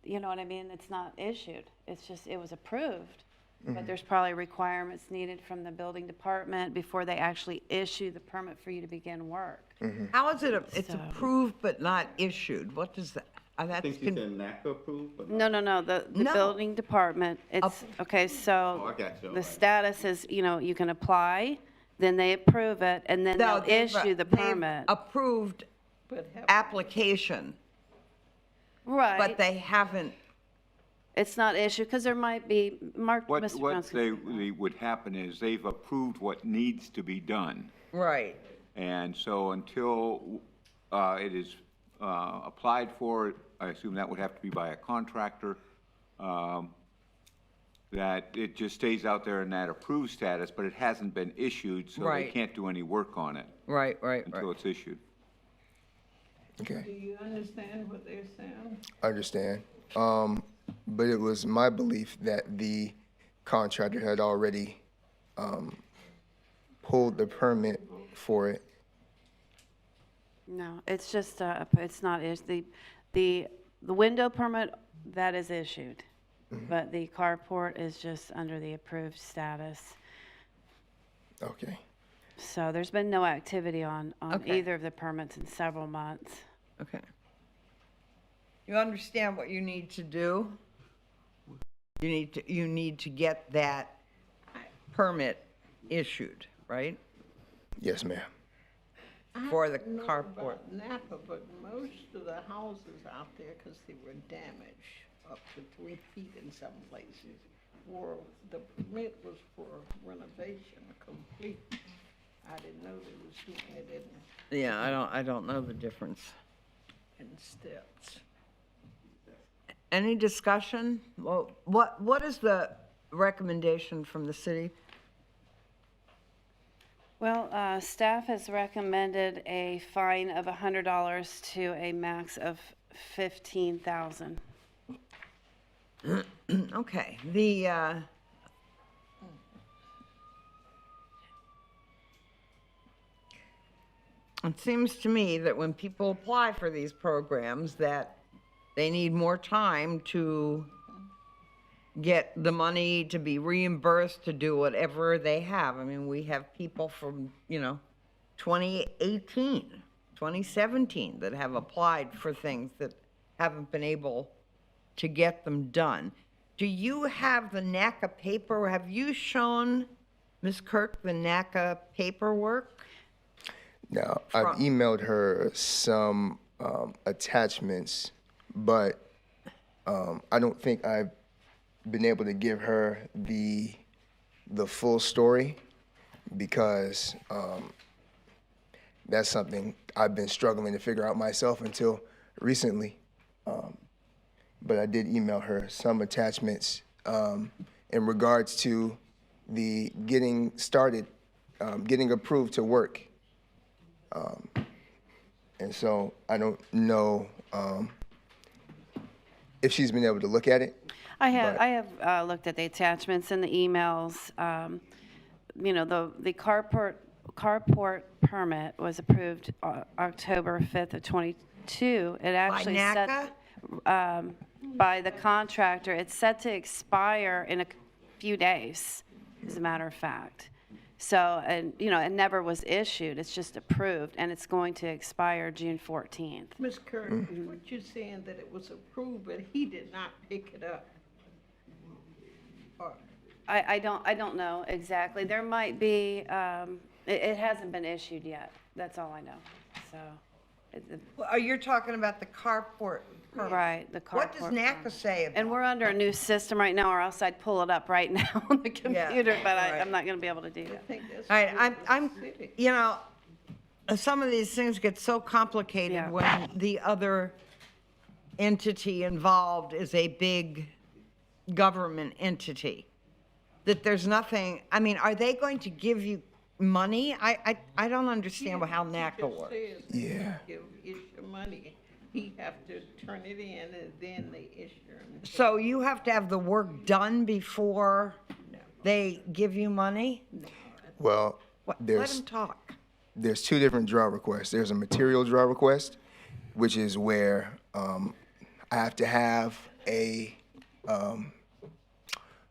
[SPEAKER 19] you know what I mean, it's not issued. It's just, it was approved. But there's probably requirements needed from the building department before they actually issue the permit for you to begin work.
[SPEAKER 1] How is it, it's approved but not issued? What does that?
[SPEAKER 5] I think she said NACA approved, but.
[SPEAKER 19] No, the
[SPEAKER 1] No.
[SPEAKER 19] building department, it's, okay, so
[SPEAKER 5] Oh, I got you.
[SPEAKER 19] the status is, you can apply, then they approve it, and then
[SPEAKER 1] No,
[SPEAKER 19] they'll
[SPEAKER 1] they've-
[SPEAKER 19] issue the
[SPEAKER 1] they've
[SPEAKER 19] permit.
[SPEAKER 1] Approved
[SPEAKER 2] But have,
[SPEAKER 1] application,
[SPEAKER 19] Right.
[SPEAKER 1] but they haven't.
[SPEAKER 19] It's not issued, because there might be, Mark,
[SPEAKER 6] What,
[SPEAKER 19] Mr.
[SPEAKER 6] what
[SPEAKER 19] Johnson.
[SPEAKER 6] they would happen is they've approved what needs to be done.
[SPEAKER 1] Right.
[SPEAKER 6] And so until it is applied for, I assume that would have to be by a contractor, that it just stays out there in that approved status, but it hasn't been issued, so they
[SPEAKER 1] Right.
[SPEAKER 6] can't do any work on it
[SPEAKER 1] Right.
[SPEAKER 6] until it's issued.
[SPEAKER 20] okay.
[SPEAKER 2] do you understand what they're saying?
[SPEAKER 20] Understand. But it was my belief that the contractor had already pulled the permit for it.
[SPEAKER 19] No, it's just, it's not, the window permit, that is issued. But the carport is just under the approved status.
[SPEAKER 20] Okay.
[SPEAKER 19] So there's been no activity on
[SPEAKER 1] Okay.
[SPEAKER 19] either of the permits in several months.
[SPEAKER 1] Okay. You understand what you need to do? You need to get that permit issued, right?
[SPEAKER 20] Yes, ma'am.
[SPEAKER 1] For the
[SPEAKER 2] I don't know
[SPEAKER 1] carport.
[SPEAKER 2] about Napa, but most of the houses out there, because they were damaged up to 3 feet in some places, were, the permit was for renovation complete. I didn't know they was doing it
[SPEAKER 1] Yeah, I don't know the difference.
[SPEAKER 2] in steps.
[SPEAKER 1] Any discussion? Well, what is the recommendation from the city?
[SPEAKER 19] Well, staff has recommended a fine of $100 to a max of $15,000.
[SPEAKER 1] Okay, it seems to me that when people apply for these programs, that they need more time to get the money to be reimbursed to do whatever they have. I mean, we have people from, 2018, 2017 that have applied for things that haven't been able to get them done. Do you have the NACA paper? Have you shown Ms. Kirk the NACA paperwork?
[SPEAKER 20] Now, I've emailed her some attachments, but I don't think I've been able to give her the full story because that's something I've been struggling to figure out myself until recently. But I did email her some attachments in regards to the getting started, getting approved to work. And so I don't know if she's been able to look at it.
[SPEAKER 19] I have looked at the attachments and the emails. The carport permit was approved October 5th of 22. It actually
[SPEAKER 1] NACA?
[SPEAKER 19] By the contractor. It's set to expire in a few days, as a matter of fact. So, and it never was issued. It's just approved, and it's going to expire June 14th.
[SPEAKER 2] Ms. Kirk, what you're saying that it was approved, but he did not pick it up? Or
[SPEAKER 19] I don't know exactly. There might be, it hasn't been issued yet. That's all I know. So
[SPEAKER 1] Well, you're talking about the carport permit.
[SPEAKER 19] Right, the carport.
[SPEAKER 1] What does NACA say about
[SPEAKER 19] And we're under a new system right now, or else I'd pull it up right now on the computer, but
[SPEAKER 1] right.
[SPEAKER 19] I'm not gonna be able to do that.
[SPEAKER 2] I think that's.
[SPEAKER 1] All right, I'm,
[SPEAKER 2] city.
[SPEAKER 1] you know, some of these things get so complicated
[SPEAKER 19] Yeah.
[SPEAKER 1] when the other entity involved is a big government entity, that there's nothing, I mean, are they going to give you money? I don't understand how NACA
[SPEAKER 2] Just
[SPEAKER 1] works.
[SPEAKER 2] says
[SPEAKER 20] Yeah.
[SPEAKER 2] issue money. He have to turn it in and then they issue him.
[SPEAKER 1] So you have to have the work done before they give you money?
[SPEAKER 20] Well,
[SPEAKER 1] What, let
[SPEAKER 20] there's
[SPEAKER 1] him talk.
[SPEAKER 20] there's two different draw requests. There's a material draw request, which is where I have to have a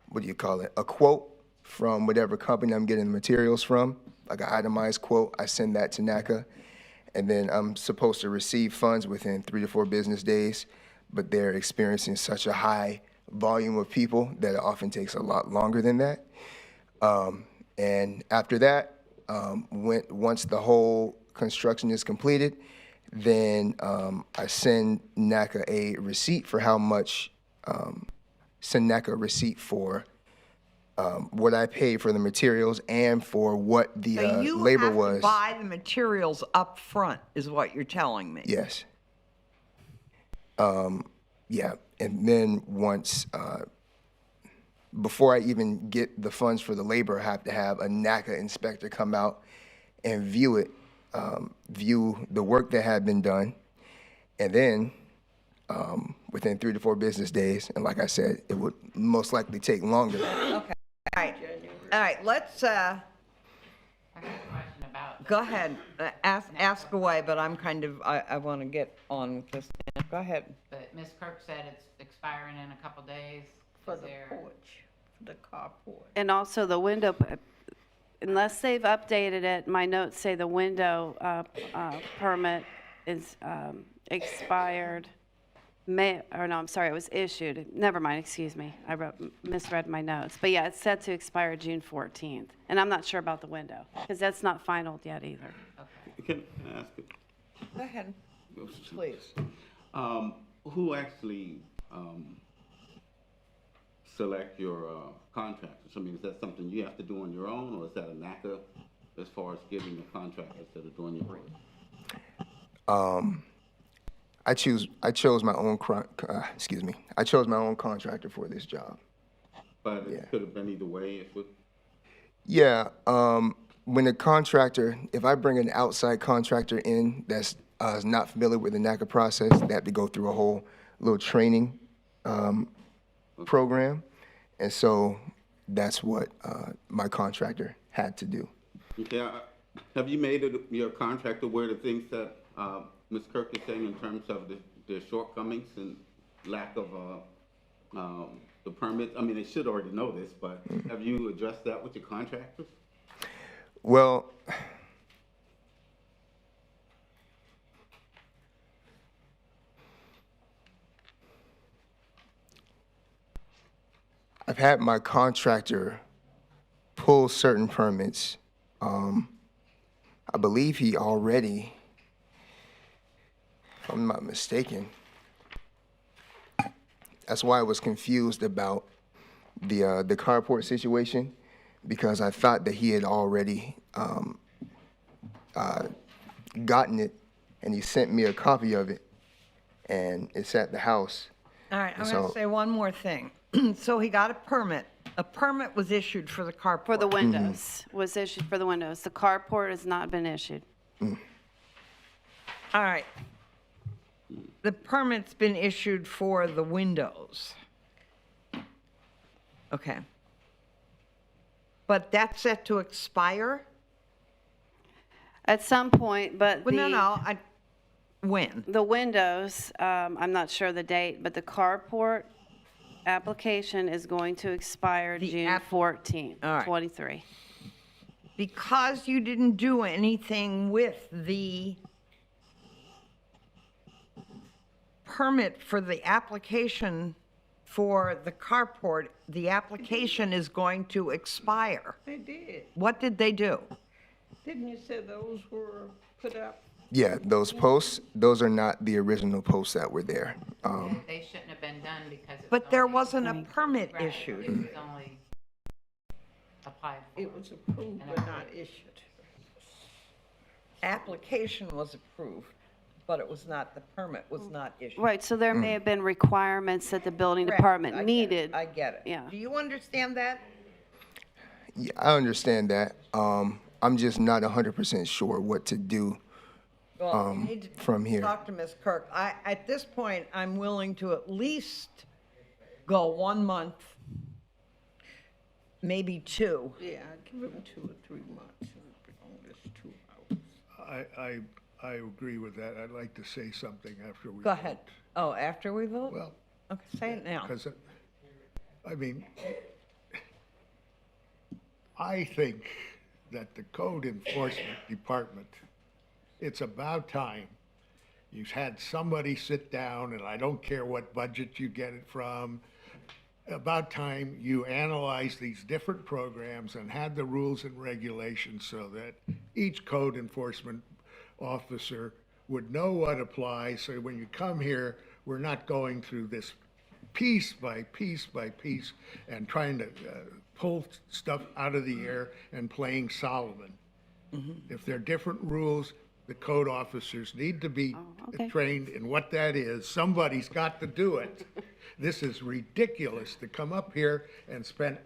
[SPEAKER 20] what do you call it? A quote from whatever company I'm getting the materials from, like an itemized quote. I send that to NACA, and then I'm supposed to receive funds within 3 to 4 business days. But they're experiencing such a high volume of people that it often takes a lot longer than that. And after that, once the whole construction is completed, then I send NACA a receipt for how much, send NACA a receipt for what I paid for the materials and for what the
[SPEAKER 1] So you
[SPEAKER 20] labor
[SPEAKER 1] have to
[SPEAKER 20] was.
[SPEAKER 1] buy the materials up front, is what you're telling me?
[SPEAKER 20] Yes. Yeah, and then once, before I even get the funds for the labor, I have to have a NACA inspector come out and view it, view the work that had been done, and then within 3 to 4 business days, and like I said, it would most likely take longer.
[SPEAKER 1] Okay, all right, let's,
[SPEAKER 7] I have a question about.
[SPEAKER 1] go ahead, ask away, but I'm kind of, I want to get on with this. Go ahead.
[SPEAKER 7] But Ms. Kirk said it's expiring in a couple days.
[SPEAKER 2] For
[SPEAKER 7] Is
[SPEAKER 2] the
[SPEAKER 7] there-
[SPEAKER 2] porch, for the carport.
[SPEAKER 19] And also the window, unless they've updated it, my notes say the window permit is expired it was issued. Never mind, excuse me. I misread my notes. But yeah, it's set to expire June 14th. And I'm not sure about the window, because that's not finalized yet either.
[SPEAKER 5] Can I ask it?
[SPEAKER 1] Go ahead, please.
[SPEAKER 5] Who actually select your contractors? I mean, is that something you have to do on your own, or is that a NACA as far as getting a contractor instead of doing your work?
[SPEAKER 20] I chose my own I chose my own contractor for this job.
[SPEAKER 5] But it could have been either way. If it,
[SPEAKER 20] Yeah, when the contractor, if I bring an outside contractor in that's not familiar with the NACA process, they have to go through a whole little training program. And so that's what my contractor had to do.
[SPEAKER 5] okay, have you made it your contractor aware of the things that Ms. Kirk is saying in terms of the shortcomings and lack of the permits? I mean, they should already know this, but have you addressed that with your contractors?
[SPEAKER 20] Well, I've had my contractor pull certain permits. I believe he already, if I'm not mistaken, that's why I was confused about the carport situation, because I thought that he had already gotten it, and he sent me a copy of it, and it's at the house.
[SPEAKER 1] All right, I'm
[SPEAKER 20] And
[SPEAKER 1] going
[SPEAKER 20] so-
[SPEAKER 1] to say one more thing. So he got a permit. A permit was issued for the carport.
[SPEAKER 19] For the windows, was issued for the windows. The carport has not been issued.
[SPEAKER 1] All right. The permit's been issued for the windows. Okay. But that's set to expire?
[SPEAKER 19] At some point, but
[SPEAKER 1] Well, no,
[SPEAKER 19] the,
[SPEAKER 1] when?
[SPEAKER 19] the windows, I'm not sure the date, but the carport application is going to expire June 14th,
[SPEAKER 1] All right.
[SPEAKER 19] 23.
[SPEAKER 1] Because you didn't do anything with the permit for the application for the carport, the application is going to expire.
[SPEAKER 2] They did.
[SPEAKER 1] What did they do?
[SPEAKER 2] Didn't you say those were put up
[SPEAKER 20] Yeah, those posts, those are not the original posts that were there.
[SPEAKER 7] They shouldn't have been done because it's
[SPEAKER 1] But there
[SPEAKER 7] only-
[SPEAKER 1] wasn't a permit
[SPEAKER 7] Right,
[SPEAKER 1] issued.
[SPEAKER 7] It was only applied for.
[SPEAKER 2] It was approved but not issued.
[SPEAKER 1] Application was approved, but it was not, the permit was not issued.
[SPEAKER 19] Right, so there may have been requirements that the building
[SPEAKER 1] Correct.
[SPEAKER 19] department
[SPEAKER 1] I get it.
[SPEAKER 19] needed.
[SPEAKER 1] I get it.
[SPEAKER 19] Yeah.
[SPEAKER 1] Do you understand that?
[SPEAKER 20] Yeah, I understand that. I'm just not 100% sure what to do
[SPEAKER 1] Well, you need to
[SPEAKER 20] from here.
[SPEAKER 1] talk to Ms. Kirk. At this point, I'm willing to at least go 1 month, maybe 2.
[SPEAKER 2] Yeah, I'd give them 2 or 3 months, on this 2 hours.
[SPEAKER 4] I agree with that. I'd like to say something after we.
[SPEAKER 1] Go ahead. Oh, after we vote?
[SPEAKER 4] Well.
[SPEAKER 1] Okay, say it now.
[SPEAKER 4] Because, I mean, I think that the code enforcement department, it's about time. You've had somebody sit down, and I don't care what budget you get it from, about time you analyze these different programs and had the rules and regulations so that each code enforcement officer would know what applies, so when you come here, we're not going through this piece by piece by piece and trying to pull stuff out of the air and playing Solomon. If there are different rules, the code officers need to be trained in what that is. Somebody's got to do it. This is ridiculous to come up here and spend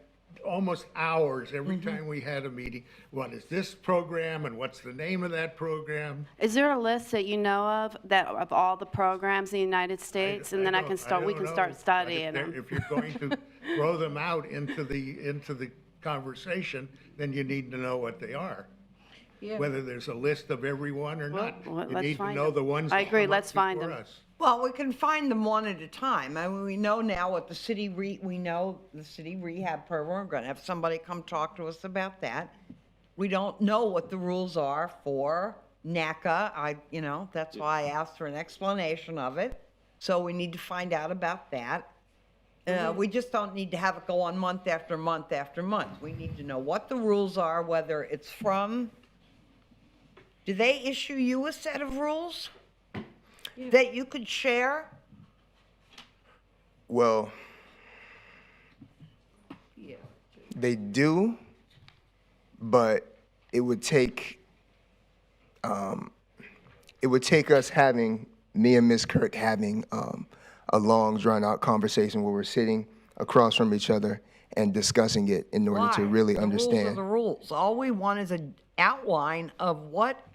[SPEAKER 4] almost hours every time we had a meeting. What is this program and what's the name of that program?
[SPEAKER 19] Is there a list that you know of of all the programs in the United States? And then we can start
[SPEAKER 4] But
[SPEAKER 19] studying
[SPEAKER 4] if
[SPEAKER 19] them.
[SPEAKER 4] if you're going to throw them out into the conversation, then you need to know what they are.
[SPEAKER 2] Yeah.
[SPEAKER 4] Whether there's a list of every one or not. You
[SPEAKER 19] let's
[SPEAKER 4] need to
[SPEAKER 19] find
[SPEAKER 4] know
[SPEAKER 19] them.
[SPEAKER 4] the ones.
[SPEAKER 19] I
[SPEAKER 4] that
[SPEAKER 19] agree,
[SPEAKER 4] come up
[SPEAKER 19] let's find
[SPEAKER 4] before
[SPEAKER 19] them.
[SPEAKER 4] us.
[SPEAKER 1] Well, we can find them one at a time. I mean, we know now what we know the city rehab program. We're gonna have somebody come talk to us about that. We don't know what the rules are for NACA. That's why I asked for an explanation of it. So we need to find out about that. We just don't need to have it go on month after month after month. We need to know what the rules are, whether it's from, do they issue you a set of rules that you could share?
[SPEAKER 20] Well, they do, but it would take us having, me and Ms. Kirk having a long, drawn-out conversation where we're sitting across from each other and discussing it in order to
[SPEAKER 1] Why?
[SPEAKER 20] really
[SPEAKER 1] The rules are
[SPEAKER 20] understand.
[SPEAKER 1] the rules. All we want is an outline of what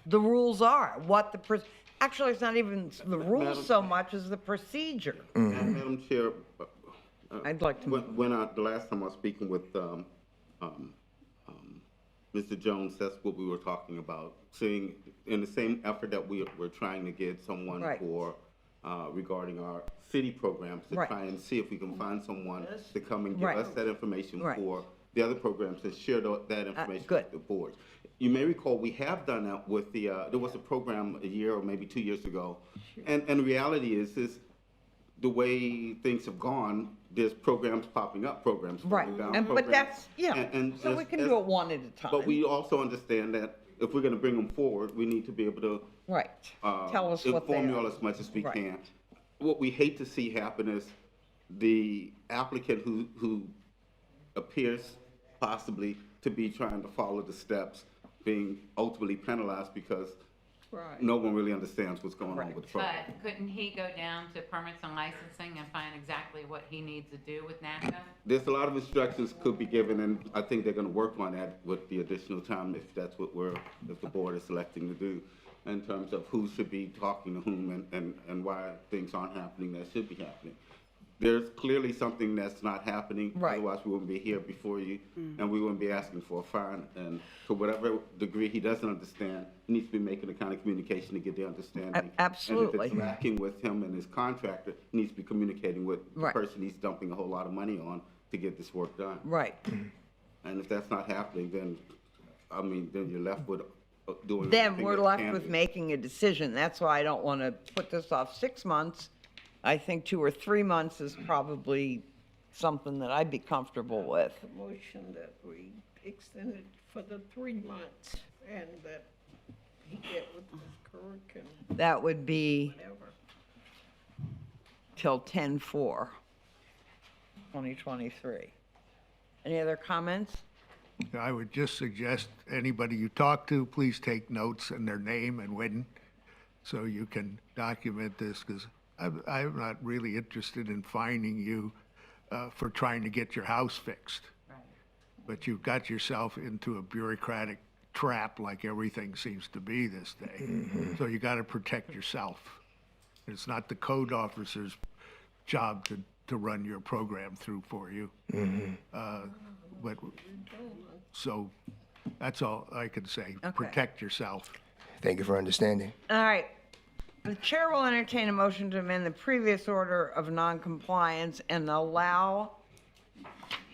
[SPEAKER 1] the rules are, what the, actually, it's not even the rules so much as the procedure.
[SPEAKER 5] Madam Chair,
[SPEAKER 1] I'd like to.
[SPEAKER 5] the last time I was speaking with Mr. Jones, that's what we were talking about, seeing in the same effort that we're trying to get someone
[SPEAKER 1] Right.
[SPEAKER 5] for regarding our city programs, to
[SPEAKER 1] Right.
[SPEAKER 5] try and see if we can find someone to come and give
[SPEAKER 1] Right.
[SPEAKER 5] us that information
[SPEAKER 1] Right.
[SPEAKER 5] for the other programs and share that information
[SPEAKER 1] good.
[SPEAKER 5] with the board. You may recall, we have done that with there was a program a year or maybe 2 years ago. And the reality is the way things have gone, there's programs popping up, programs
[SPEAKER 1] Right,
[SPEAKER 5] falling down,
[SPEAKER 1] but
[SPEAKER 5] programs.
[SPEAKER 1] that's, so we
[SPEAKER 5] as-
[SPEAKER 1] can
[SPEAKER 5] as-
[SPEAKER 1] do it one at a time.
[SPEAKER 5] But we also understand that if we're gonna bring them forward, we need to be able to
[SPEAKER 1] Right, tell us what they
[SPEAKER 5] inform you
[SPEAKER 1] are.
[SPEAKER 5] all as much as we
[SPEAKER 1] Right.
[SPEAKER 5] can. What we hate to see happen is the applicant who appears possibly to be trying to follow the steps being ultimately penalized because
[SPEAKER 2] Right.
[SPEAKER 5] no one really understands what's going on with the program.
[SPEAKER 7] But couldn't he go down to permits and licensing and find exactly what he needs to do with NACA?
[SPEAKER 5] There's a lot of instructions could be given, and I think they're gonna work on that with the additional time if that's what if the board is selecting to do, in terms of who should be talking to whom and why things aren't happening that should be happening. There's clearly something that's not happening.
[SPEAKER 1] Right.
[SPEAKER 5] Otherwise, we wouldn't be here before you, and we wouldn't be asking for a fine. And to whatever degree he doesn't understand, he needs to be making the kind of communication to get the understanding.
[SPEAKER 1] Absolutely.
[SPEAKER 5] And if it's lacking with him and his contractor, he needs to be communicating with the
[SPEAKER 1] Right.
[SPEAKER 5] person he's dumping a whole lot of money on to get this work done.
[SPEAKER 1] Right.
[SPEAKER 5] And if that's not happening, then you're left with doing.
[SPEAKER 1] Then
[SPEAKER 5] everything
[SPEAKER 1] we're
[SPEAKER 5] that
[SPEAKER 1] left
[SPEAKER 5] can
[SPEAKER 1] with
[SPEAKER 5] be.
[SPEAKER 1] making a decision. That's why I don't want to put this off 6 months. I think 2 or 3 months is probably something that I'd be comfortable with.
[SPEAKER 2] The motion that we extended for the 3 months and that he get with his Kirk and
[SPEAKER 1] That would be
[SPEAKER 2] whatever.
[SPEAKER 1] till 10/4, 2023. Any other comments?
[SPEAKER 4] I would just suggest anybody you talk to, please take notes and their name and when, so you can document this, because I'm not really interested in fining you for trying to get your house fixed. But you've got yourself into a bureaucratic trap like everything seems to be this day. So you got to protect yourself. It's not the code officer's job to run your program through for you. But, so, that's all I can say.
[SPEAKER 1] Okay.
[SPEAKER 4] Protect yourself.
[SPEAKER 20] Thank you for understanding.
[SPEAKER 1] All right. The chair will entertain a motion to amend the previous order of noncompliance and allow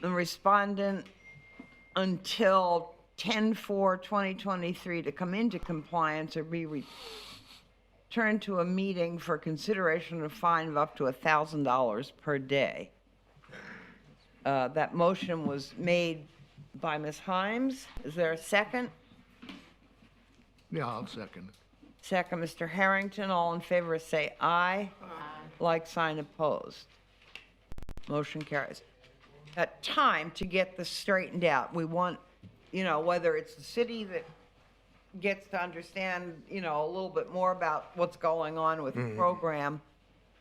[SPEAKER 1] the respondent until 10/4/2023 to come into compliance or be returned to a meeting for consideration of a fine of up to $1,000 per day. That motion was made by Ms. Himes. Is there a second?
[SPEAKER 4] Yeah, I'll second.
[SPEAKER 1] Second, Mr. Harrington. All in favor say aye. Aye. Like sign opposed. Motion carries. Time to get this straightened out. We want, whether it's the city that gets to understand, a little bit more about what's going on with the program,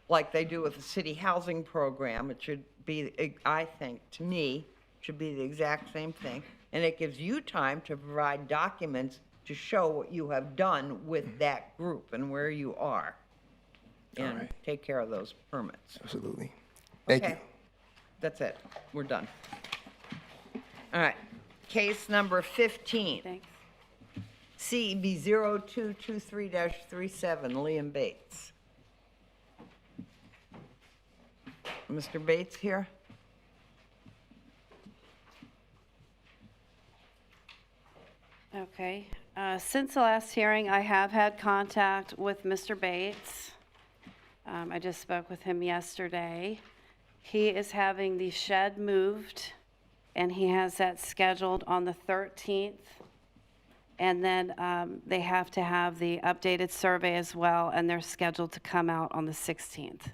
[SPEAKER 1] like they do with the city housing program. It should be, I think, to me, should be the exact same thing. And it gives you time to provide documents to show what you have done with that group and where you are. And take care of those permits.
[SPEAKER 20] Absolutely. Thank you.
[SPEAKER 1] Okay. That's it. We're done. All right. Case number 15.
[SPEAKER 19] Thanks.
[SPEAKER 1] CEB 0223-37, Liam Bates. Mr. Bates here?
[SPEAKER 19] Okay. Since the last hearing, I have had contact with Mr. Bates. I just spoke with him yesterday. He is having the shed moved, and he has that scheduled on the 13th. And then they have to have the updated survey as well, and they're scheduled to come out on the 16th.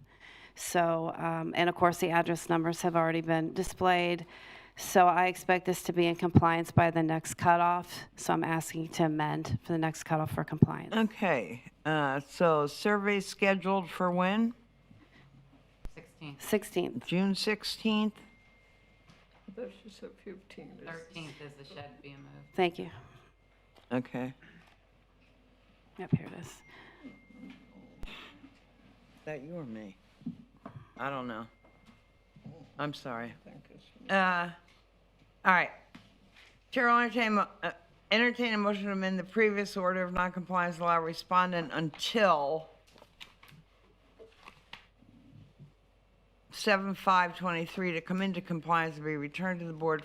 [SPEAKER 19] So, and of course, the address numbers have already been displayed. So I expect this to be in compliance by the next cutoff. So I'm asking to amend for the next cutoff for compliance.
[SPEAKER 1] Okay. So survey scheduled for when?
[SPEAKER 19] 16th.
[SPEAKER 1] June 16th?
[SPEAKER 2] That's just a 15.
[SPEAKER 7] 13th is the shed being moved.
[SPEAKER 19] Thank you.
[SPEAKER 1] Okay.
[SPEAKER 19] Yep, here it is.
[SPEAKER 1] Is that you or me? I don't know. I'm sorry. All right. Chair will entertain a motion to amend the previous order of noncompliance, allow respondent until 7/5/23 to come into compliance and be returned to the board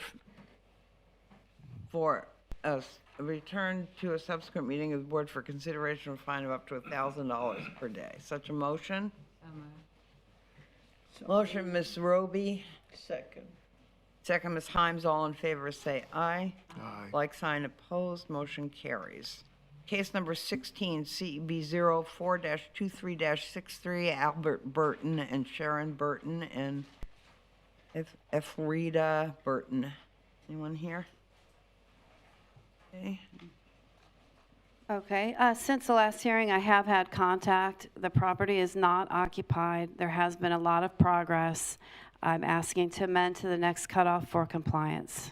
[SPEAKER 1] for a return to a subsequent meeting of the board for consideration of a fine of up to $1,000 per day. Such a motion?
[SPEAKER 7] So moved.
[SPEAKER 1] Motion, Ms. Roby.
[SPEAKER 2] Second.
[SPEAKER 1] Second, Ms. Himes. All in favor say aye.
[SPEAKER 4] Aye.
[SPEAKER 1] Like sign opposed, motion carries. Case number 16, CEB 04-23-63, Albert Burton and Sharon Burton and Efrida Burton. Anyone here? Okay.
[SPEAKER 19] Okay, since the last hearing, I have had contact. The property is not occupied. There has been a lot of progress. I'm asking to amend to the next cutoff for compliance.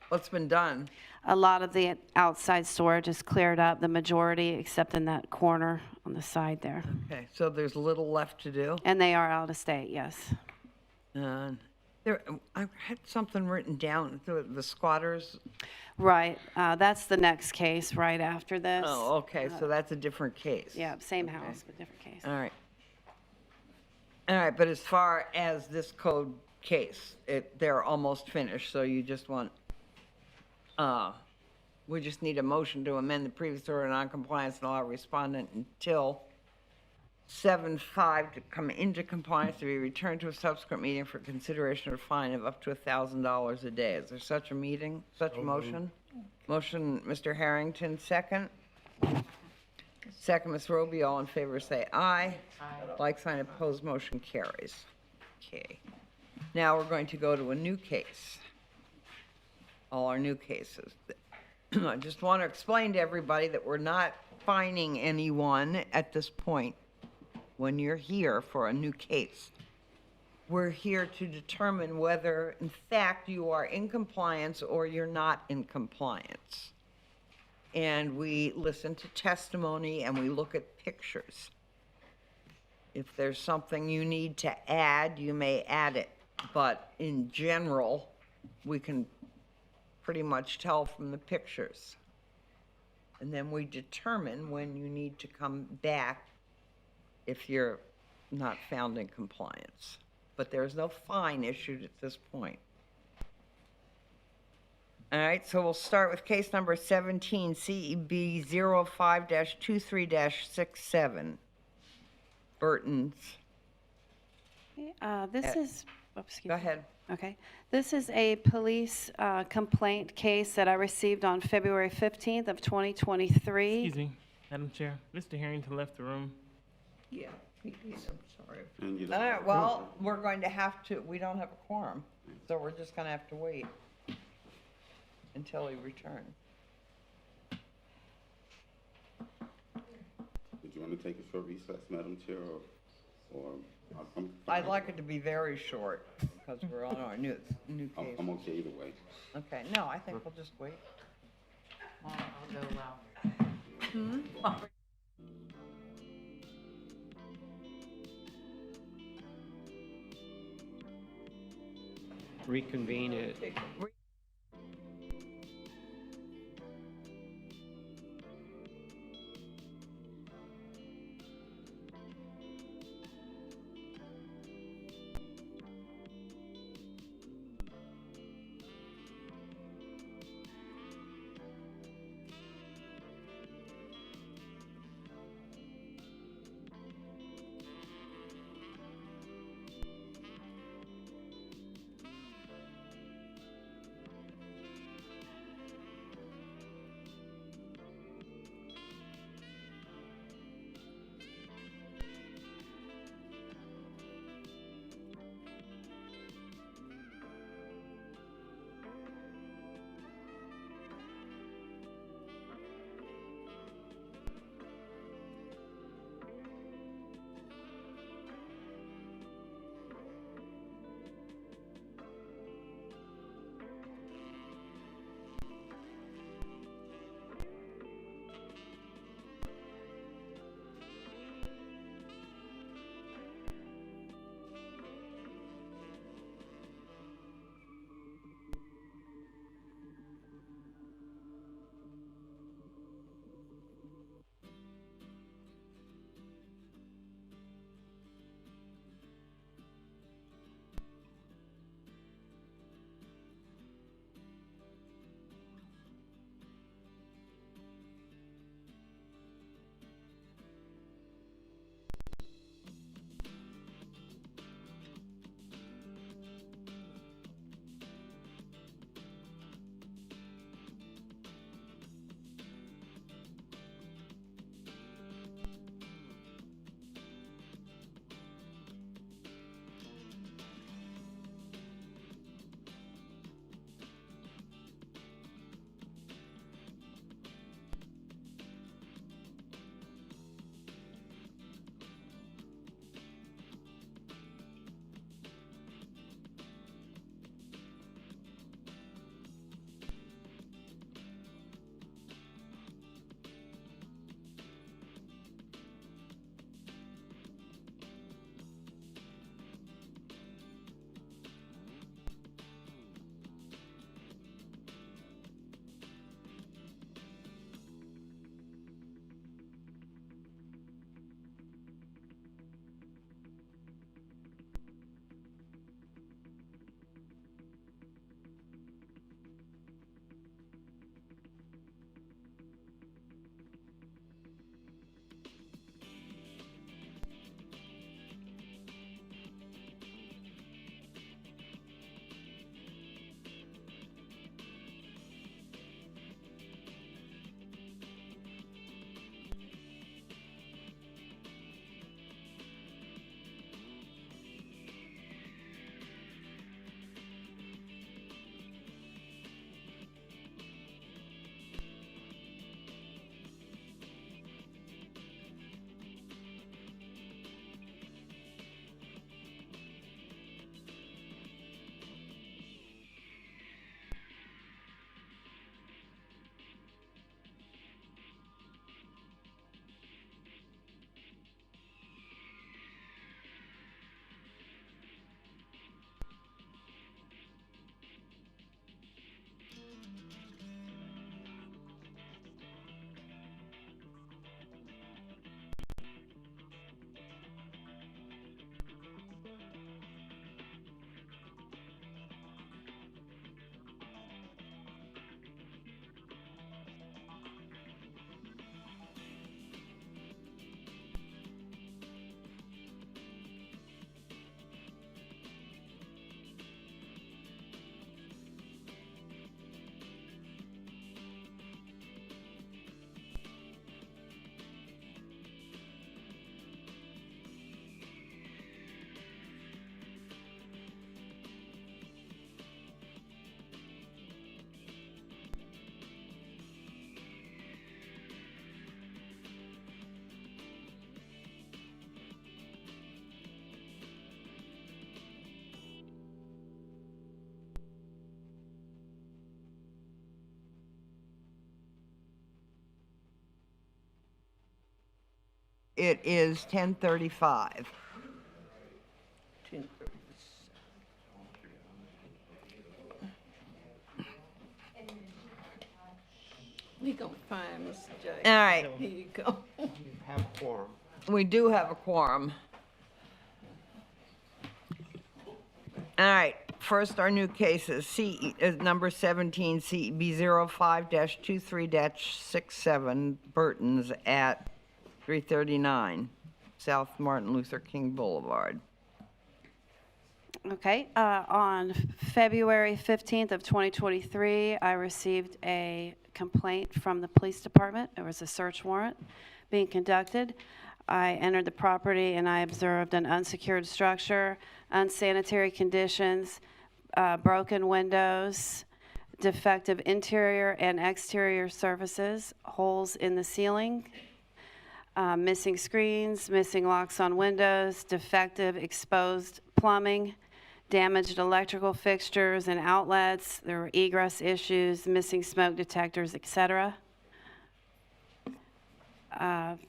[SPEAKER 1] What's been done?
[SPEAKER 19] A lot of the outside storage is cleared up, the majority, except in that corner on the side there.
[SPEAKER 1] Okay, so there's little left to do?
[SPEAKER 19] And they are out of state, yes.
[SPEAKER 1] I had something written down, the squatters.
[SPEAKER 19] Right, that's the next case right after this.
[SPEAKER 1] Oh, okay, so that's a different case.
[SPEAKER 19] Yeah, same house, but different case.
[SPEAKER 1] All right. All right, but as far as this code case, they're almost finished, so you just want, we just need a motion to amend the previous order of noncompliance and allow respondent until 7/5 to come into compliance to be returned to a subsequent meeting for consideration of a fine of up to $1,000 a day. Is there such a meeting, such a motion? Motion, Mr. Harrington, second. Second, Ms. Roby, all in favor say aye.
[SPEAKER 7] Aye.
[SPEAKER 1] Like sign opposed, motion carries. Okay. Now we're going to go to a new case. All our new cases. I just want to explain to everybody that we're not fining anyone at this point when you're here for a new case. We're here to determine whether, in fact, you are in compliance or you're not in compliance. And we listen to testimony and we look at pictures. If there's something you need to add, you may add it. But in general, we can pretty much tell from the pictures. And then we determine when you need to come back if you're not found in compliance. But there's no fine issued at this point. All right, so we'll start with case number 17, CEB 05-23-67. Burton's.
[SPEAKER 19] This is, excuse me.
[SPEAKER 1] Go ahead.
[SPEAKER 19] Okay. This is a police complaint case that I received on February 15th of 2023.
[SPEAKER 3] Excuse me, Madam Chair. Mr. Harrington left the room.
[SPEAKER 2] Yeah, he did, I'm sorry.
[SPEAKER 5] And you
[SPEAKER 1] All right, well, we're going to have to, we don't have a quorum, so we're just gonna have to wait until he returns.
[SPEAKER 5] Would you want to take a short recess, Madam Chair, or?
[SPEAKER 1] I'd like it to be very short, because we're on our new case.
[SPEAKER 5] I'm okay either way.
[SPEAKER 1] Okay, no, I think we'll just wait.
[SPEAKER 7] I'll go well.
[SPEAKER 21] Reconvene it.
[SPEAKER 1] it is 10:35.
[SPEAKER 2] 10:37. We gonna find Mr. J.
[SPEAKER 1] All right.
[SPEAKER 2] Here you go.
[SPEAKER 18] Have a quorum.
[SPEAKER 1] We do have a quorum. All right, first, our new cases, number 17, CEB 05-23-67, Burton's at 339 South Martin Luther King Boulevard.
[SPEAKER 19] Okay, on February 15th of 2023, I received a complaint from the police department. There was a search warrant being conducted. I entered the property and I observed an unsecured structure, unsanitary conditions, broken windows, defective interior and exterior surfaces, holes in the ceiling, missing screens, missing locks on windows, defective exposed plumbing, damaged electrical fixtures and outlets. There were egress issues, missing smoke detectors, etc. Let's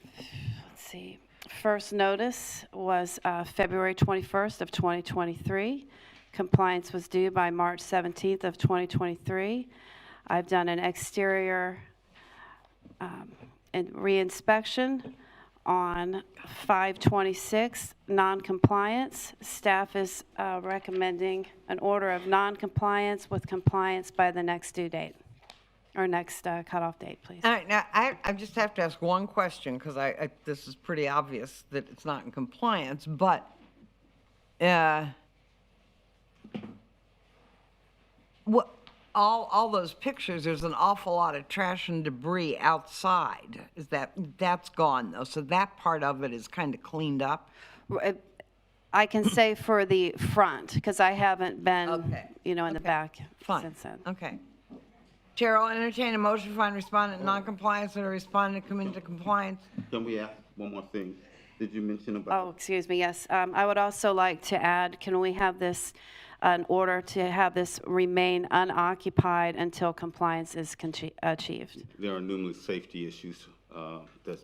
[SPEAKER 19] see. First notice was February 21st of 2023. Compliance was due by March 17th of 2023. I've done an exterior reinspection on 5/26, non-compliance. Staff is recommending an order of non-compliance with compliance by the next due date, or next cutoff date, please.
[SPEAKER 1] All right, now, I just have to ask one question, because this is pretty obvious that it's not in compliance, but what, all those pictures, there's an awful lot of trash and debris outside. That's gone, though, so that part of it is kind of cleaned up?
[SPEAKER 19] I can say for the front, because I haven't been,
[SPEAKER 1] Okay.
[SPEAKER 19] in the back
[SPEAKER 1] Fine.
[SPEAKER 19] since then.
[SPEAKER 1] Okay. Chair will entertain a motion to find respondent in non-compliance and a respondent come into compliance.
[SPEAKER 5] Can we ask one more thing? Did you mention about?
[SPEAKER 19] Oh, excuse me, yes. I would also like to add, can we have this, in order to have this remain unoccupied until compliance is achieved?
[SPEAKER 5] There are numerous safety issues that's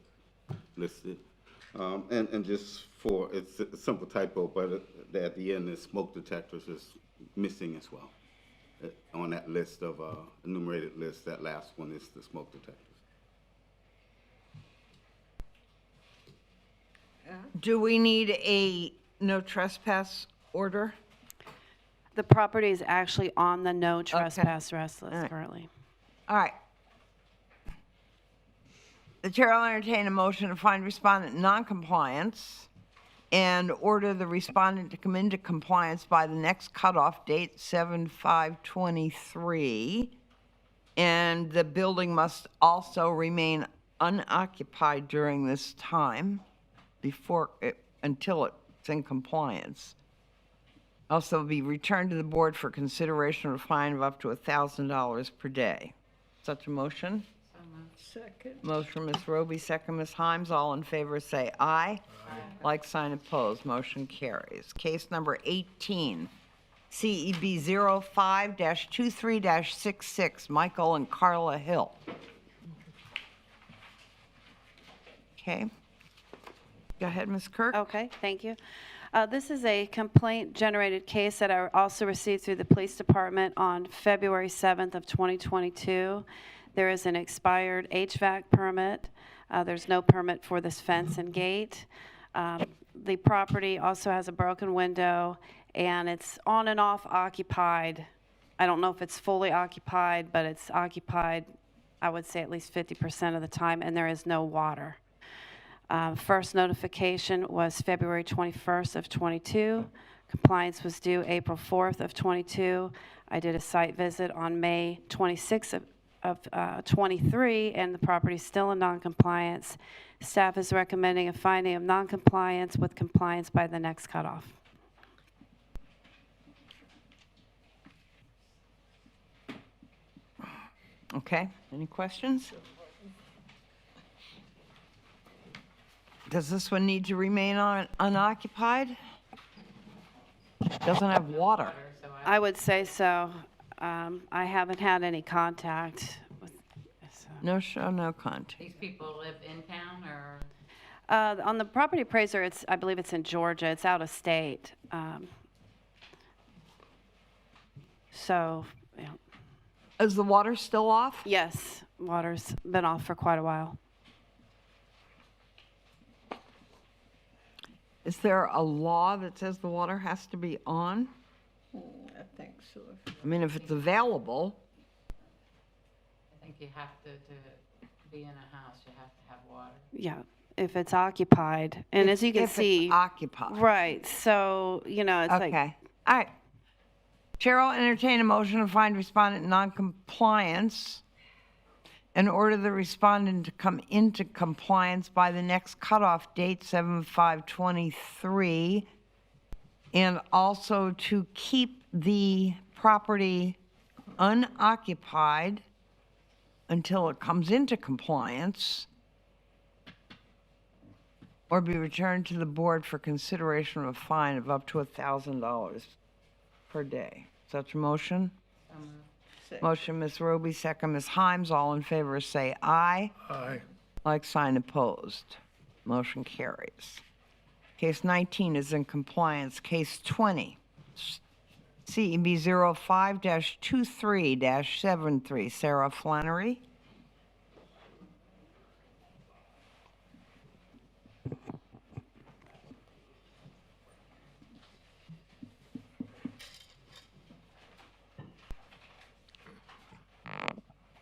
[SPEAKER 5] listed. And just for, it's a simple typo, but at the end, the smoke detectors is missing as well. On that list of enumerated list, that last one is the smoke detectors.
[SPEAKER 1] Do we need a no trespass order?
[SPEAKER 19] The property is actually on the no trespass rest list
[SPEAKER 1] right.
[SPEAKER 19] currently.
[SPEAKER 1] All right. The chair will entertain a motion to find respondent in non-compliance and order the respondent to come into compliance by the next cutoff date, 7/5/23. And the building must also remain unoccupied during this time until it's in compliance. Also be returned to the board for consideration of a fine of up to $1,000 per day. Such a motion?
[SPEAKER 2] Second.
[SPEAKER 1] Motion from Ms. Roby, second Ms. Himes. All in favor say aye. Like sign opposed, motion carries. Case number 18, CEB 05-23-66, Michael and Carla Hill. Okay. Go ahead, Ms. Kirk.
[SPEAKER 19] Okay, thank you. This is a complaint-generated case that I also received through the police department on February 7th of 2022. There is an expired HVAC permit. There's no permit for this fence and gate. The property also has a broken window, and it's on and off occupied. I don't know if it's fully occupied, but it's occupied, I would say, at least 50% of the time, and there is no water. First notification was February 21st of 22. Compliance was due April 4th of 22. I did a site visit on May 26th of 23, and the property is still in noncompliance. Staff is recommending a finding of noncompliance with compliance by the next cutoff.
[SPEAKER 1] Okay, any questions? Does this one need to remain unoccupied? Doesn't have water.
[SPEAKER 19] I would say so. I haven't had any contact with.
[SPEAKER 1] No show, no contact.
[SPEAKER 7] These people live in town or?
[SPEAKER 19] On the property appraiser, I believe it's in Georgia. It's out of state. So, yeah.
[SPEAKER 1] Is the water still off?
[SPEAKER 19] Yes, water's been off for quite a while.
[SPEAKER 1] Is there a law that says the water has to be on?
[SPEAKER 2] I think so.
[SPEAKER 1] I mean, if it's available,
[SPEAKER 7] I think you have to be in a house, you have to have water.
[SPEAKER 19] Yeah, if it's occupied. And as you can
[SPEAKER 1] if it's
[SPEAKER 19] see.
[SPEAKER 1] occupied.
[SPEAKER 19] Right, so, it's like.
[SPEAKER 1] Okay, all right. Chair will entertain a motion to find respondent in non-compliance and order the respondent to come into compliance by the next cutoff date, 7/5/23, and also to keep the property unoccupied until it comes into compliance or be returned to the board for consideration of a fine of up to $1,000 per day. Such a motion? Motion, Ms. Roby, second, Ms. Himes. All in favor say aye.
[SPEAKER 4] Aye.
[SPEAKER 1] Like sign opposed. Motion carries. Case 19 is in compliance. Case 20, CEB 05-23-73, Sarah Flannery.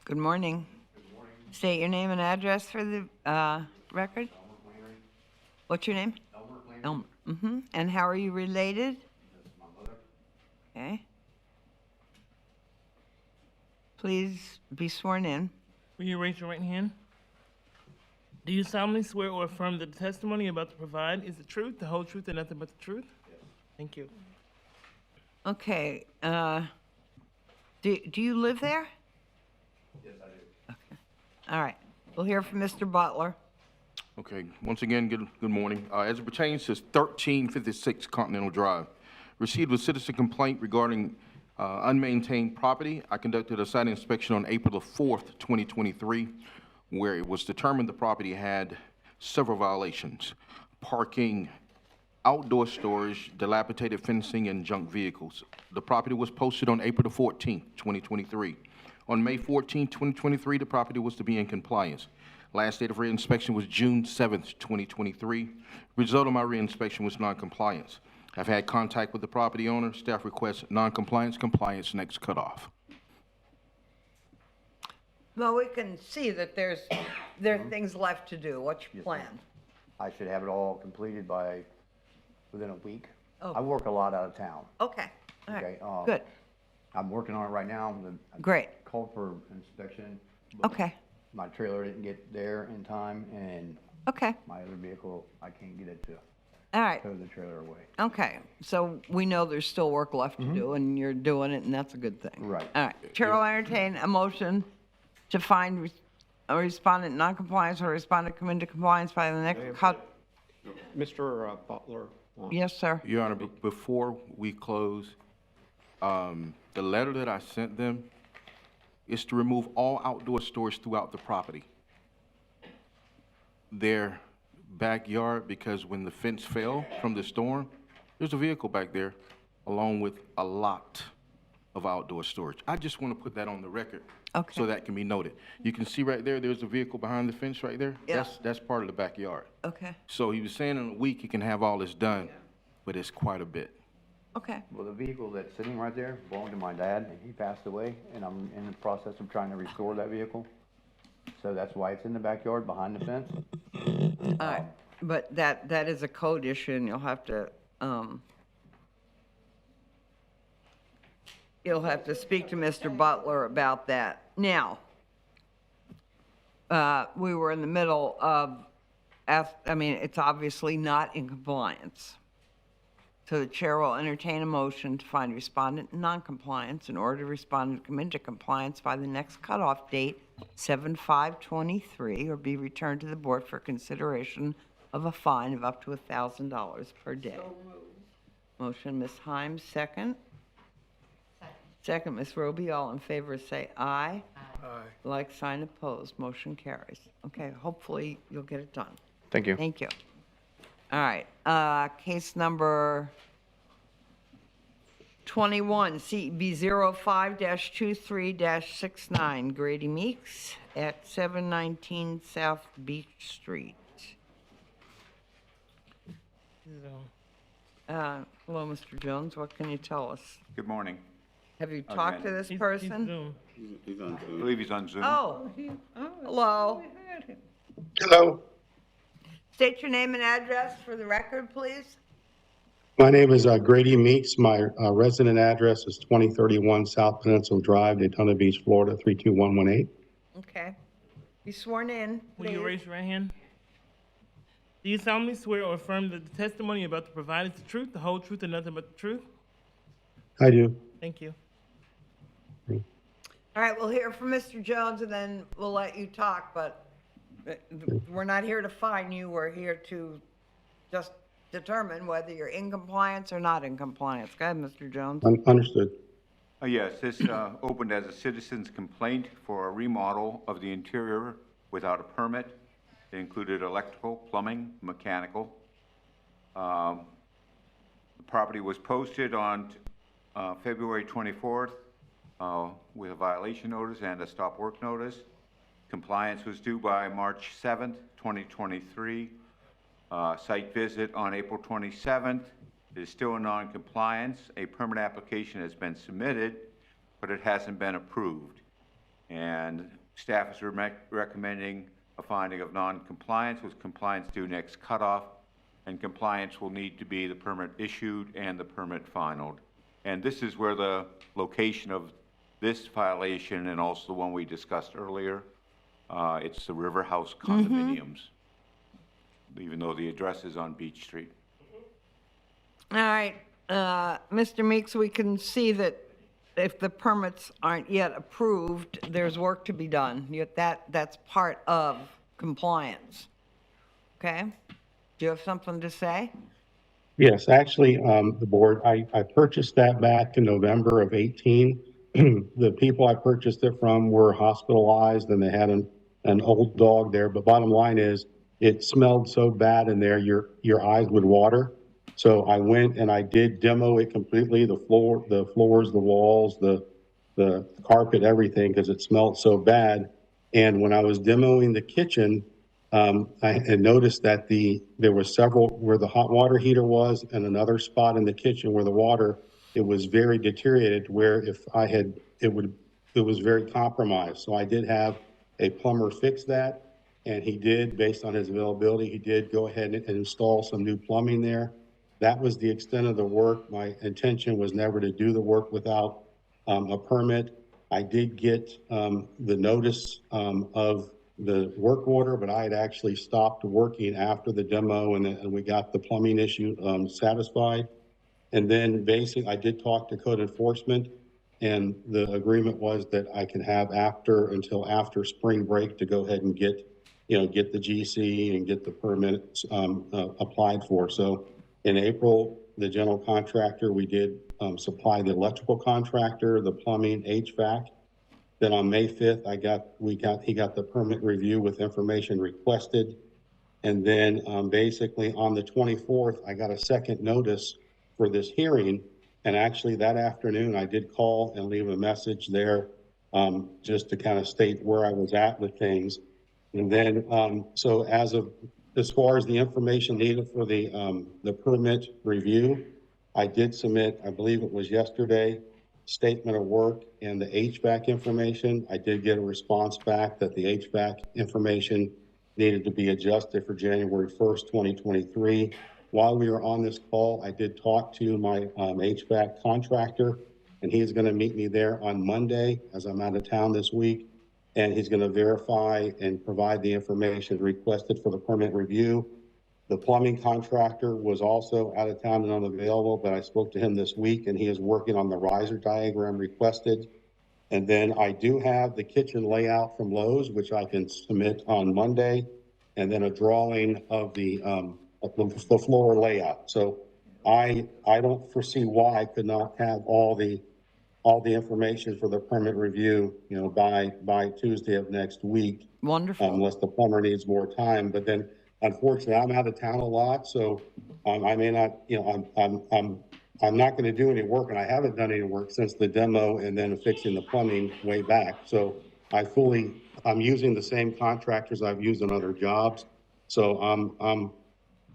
[SPEAKER 1] Good morning. State your name and address for the record. What's your name? Elmer. Mm-hmm. And how are you related? Okay. Please be sworn in.
[SPEAKER 3] Will you raise your right hand? Do you solemnly swear or affirm that the testimony you're about to provide is the truth, the whole truth, and nothing but the truth? Yes. Thank you.
[SPEAKER 1] Okay. Do you live there?
[SPEAKER 14] Yes, I do.
[SPEAKER 1] Okay. All right. We'll hear from Mr. Butler.
[SPEAKER 14] Okay, once again, good morning. As it pertains to 1356 Continental Drive, received a citizen complaint regarding unmaintained property. I conducted a site inspection on April the 4th, 2023, where it was determined the property had several violations: parking, outdoor storage, dilapidated fencing, and junk vehicles. The property was posted on April the 14th, 2023. On May 14th, 2023, the property was to be in compliance. Last date of reinspection was June 7th, 2023. Result of my reinspection was non-compliance. I've had contact with the property owner. Staff requests non-compliance, compliance, next cutoff.
[SPEAKER 1] Well, we can see that there are things left to do. What's your plan?
[SPEAKER 21] I should have it all completed within a week.
[SPEAKER 1] Oh.
[SPEAKER 21] I work a lot out of town.
[SPEAKER 1] Okay, all right,
[SPEAKER 21] Okay,
[SPEAKER 1] good,
[SPEAKER 21] I'm working on it right now.
[SPEAKER 1] great,
[SPEAKER 21] Called for inspection. but
[SPEAKER 1] okay,
[SPEAKER 21] My trailer didn't get there in time, and
[SPEAKER 1] okay,
[SPEAKER 21] my other vehicle, I can't get it to
[SPEAKER 1] all right,
[SPEAKER 21] tow the trailer away.
[SPEAKER 1] okay. So we know there's still work left to do, and you're doing it, and that's a good thing.
[SPEAKER 21] Right.
[SPEAKER 1] All right, Chair will entertain a motion to find a respondent in non-compliance or respondent come into compliance by the next cut.
[SPEAKER 22] Mr. Butler.
[SPEAKER 1] Yes, sir.
[SPEAKER 14] Your Honor, before we close, the letter that I sent them is to remove all outdoor storage throughout the property. Their backyard, because when the fence fell from the storm, there's a vehicle back there along with a lot of outdoor storage. I just want to put that on the record.
[SPEAKER 1] Okay.
[SPEAKER 14] So that can be noted. You can see right there, there's a vehicle behind the fence right there.
[SPEAKER 1] Yeah.
[SPEAKER 14] That's part of the backyard.
[SPEAKER 1] Okay,
[SPEAKER 14] So he was saying in a week he can have all this done, but it's quite a bit.
[SPEAKER 1] okay,
[SPEAKER 21] Well, the vehicle that's sitting right there belonged to my dad, and he passed away, and I'm in the process of trying to restore that vehicle. So that's why it's in the backyard behind the fence.
[SPEAKER 1] all right. But that is a code issue, and you'll have to speak to Mr. Butler about that. Now, we were in the middle of, it's obviously not in compliance. So the chair will entertain a motion to find respondent in non-compliance in order to respondent to come into compliance by the next cutoff date, 7/5/23, or be returned to the board for consideration of a fine of up to $1,000 per day. Motion, Ms. Himes, second. Second, Ms. Roby. All in favor say aye.
[SPEAKER 4] Aye.
[SPEAKER 1] Like sign opposed. Motion carries. Okay, hopefully you'll get it done.
[SPEAKER 22] Thank you.
[SPEAKER 1] Thank you. All right, case number 21, CB 05-23-69, Grady Meeks at 719 South Beach Street. Hello, Mr. Jones, what can you tell us?
[SPEAKER 6] Good morning.
[SPEAKER 1] Have you talked to this person?
[SPEAKER 5] He's on
[SPEAKER 6] I
[SPEAKER 5] Zoom.
[SPEAKER 6] believe he's on Zoom.
[SPEAKER 1] Oh, hello.
[SPEAKER 8] Hello,
[SPEAKER 1] State your name and address for the record, please.
[SPEAKER 8] my name is Grady Meeks. My resident address is 2031 South Peninsula Drive, Daytona Beach, Florida, 32118.
[SPEAKER 1] Okay. Be sworn in,
[SPEAKER 3] Will you
[SPEAKER 1] please.
[SPEAKER 3] raise your right hand? Do you solemnly swear or affirm that the testimony you're about to provide is the truth, the whole truth, and nothing but the truth?
[SPEAKER 8] I do.
[SPEAKER 3] Thank you.
[SPEAKER 1] All right, we'll hear from Mr. Jones and then we'll let you talk, but we're not here to fine you. We're here to just determine whether you're in compliance or not in compliance. Go ahead, Mr. Jones.
[SPEAKER 8] Understood.
[SPEAKER 6] Yes, this opened as a citizen's complaint for a remodel of the interior without a permit. It included electrical, plumbing, mechanical. The property was posted on February 24th with a violation notice and a stop work notice. Compliance was due by March 7th, 2023. Site visit on April 27th. It is still in non-compliance. A permit application has been submitted, but it hasn't been approved. And staff is recommending a finding of non-compliance with compliance due next cutoff, and compliance will need to be the permit issued and the permit finalized. And this is where the location of this violation and also the one we discussed earlier, it's the River House condominiums, even though the address is on Beach Street.
[SPEAKER 1] All right, Mr. Meeks, we can see that if the permits aren't yet approved, there's work to be done. That's part of compliance. Okay? Do you have something to say?
[SPEAKER 8] Yes, actually, the board, I purchased that back in November of 18. The people I purchased it from were hospitalized and they had an old dog there. But bottom line is, it smelled so bad in there, your eyes would water. So I went and I did demo it completely, the floors, the walls, the carpet, everything, because it smelled so bad. And when I was demoing the kitchen, I had noticed that there were several where the hot water heater was and another spot in the kitchen where the water, it was very deteriorated, where if I had, it was very compromised. So I did have a plumber fix that, and he did, based on his availability, he did go ahead and install some new plumbing there. That was the extent of the work. My intention was never to do the work without a permit. I did get the notice of the work order, but I had actually stopped working after the demo and we got the plumbing issue satisfied. And then basically, I did talk to code enforcement, and the agreement was that I can have until after spring break to go ahead and get the GC and get the permits applied for. So in April, the general contractor, we did supply the electrical contractor, the plumbing, HVAC. Then on May 5th, he got the permit review with information requested. And then basically on the 24th, I got a second notice for this hearing. And actually that afternoon, I did call and leave a message there just to kind of state where I was at with things. And then, so as far as the information needed for the permit review, I did submit, I believe it was yesterday, statement of work and the HVAC information. I did get a response back that the HVAC information needed to be adjusted for January 1st, 2023. While we were on this call, I did talk to my HVAC contractor, and he's going to meet me there on Monday as I'm out of town this week. And he's going to verify and provide the information requested for the permit review. The plumbing contractor was also out of town and unavailable, but I spoke to him this week and he is working on the riser diagram requested. And then I do have the kitchen layout from Lowe's, which I can submit on Monday, and then a drawing of the floor layout. So I don't foresee why I could not have all the information for the permit review, by Tuesday of next week.
[SPEAKER 1] Wonderful.
[SPEAKER 8] Unless the plumber needs more time. But then unfortunately, I'm out of town a lot, so, I may not, I'm not gonna do any work, and I haven't done any work since the demo and then fixing the plumbing way back. So I'm using the same contractors I've used on other jobs. So I'm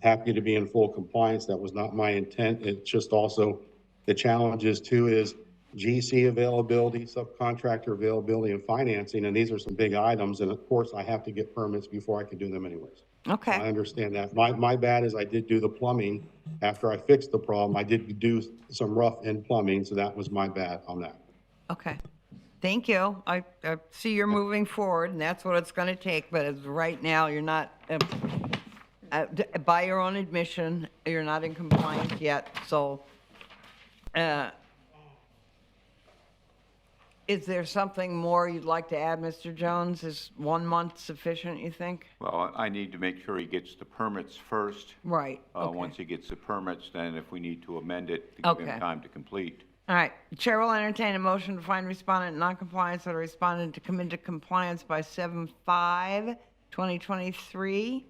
[SPEAKER 8] happy to be in full compliance. That was not my intent. It's just also, the challenges too is GC availability, subcontractor availability, and financing, and these are some big items, and of course, I have to get permits before I can do them anyways.
[SPEAKER 1] Okay.
[SPEAKER 8] I understand that. My bad is I did do the plumbing. After I fixed the problem, I did do some rough end plumbing, so that was my bad on that.
[SPEAKER 1] Okay. Thank you. I see you're moving forward, and that's what it's going to take, but as right now, you're not, by your own admission, you're not in compliance yet, so, is there something more you'd like to add, Mr. Jones? Is 1 month sufficient, you think?
[SPEAKER 6] Well, I need to make sure he gets the permits first.
[SPEAKER 1] Right, okay.
[SPEAKER 6] Once he gets the permits, then if we need to amend it, to give
[SPEAKER 1] Okay.
[SPEAKER 6] him time to complete.
[SPEAKER 1] All right, the chair will entertain a motion to find respondent in noncompliance or respondent to come into compliance by 7/5/2023,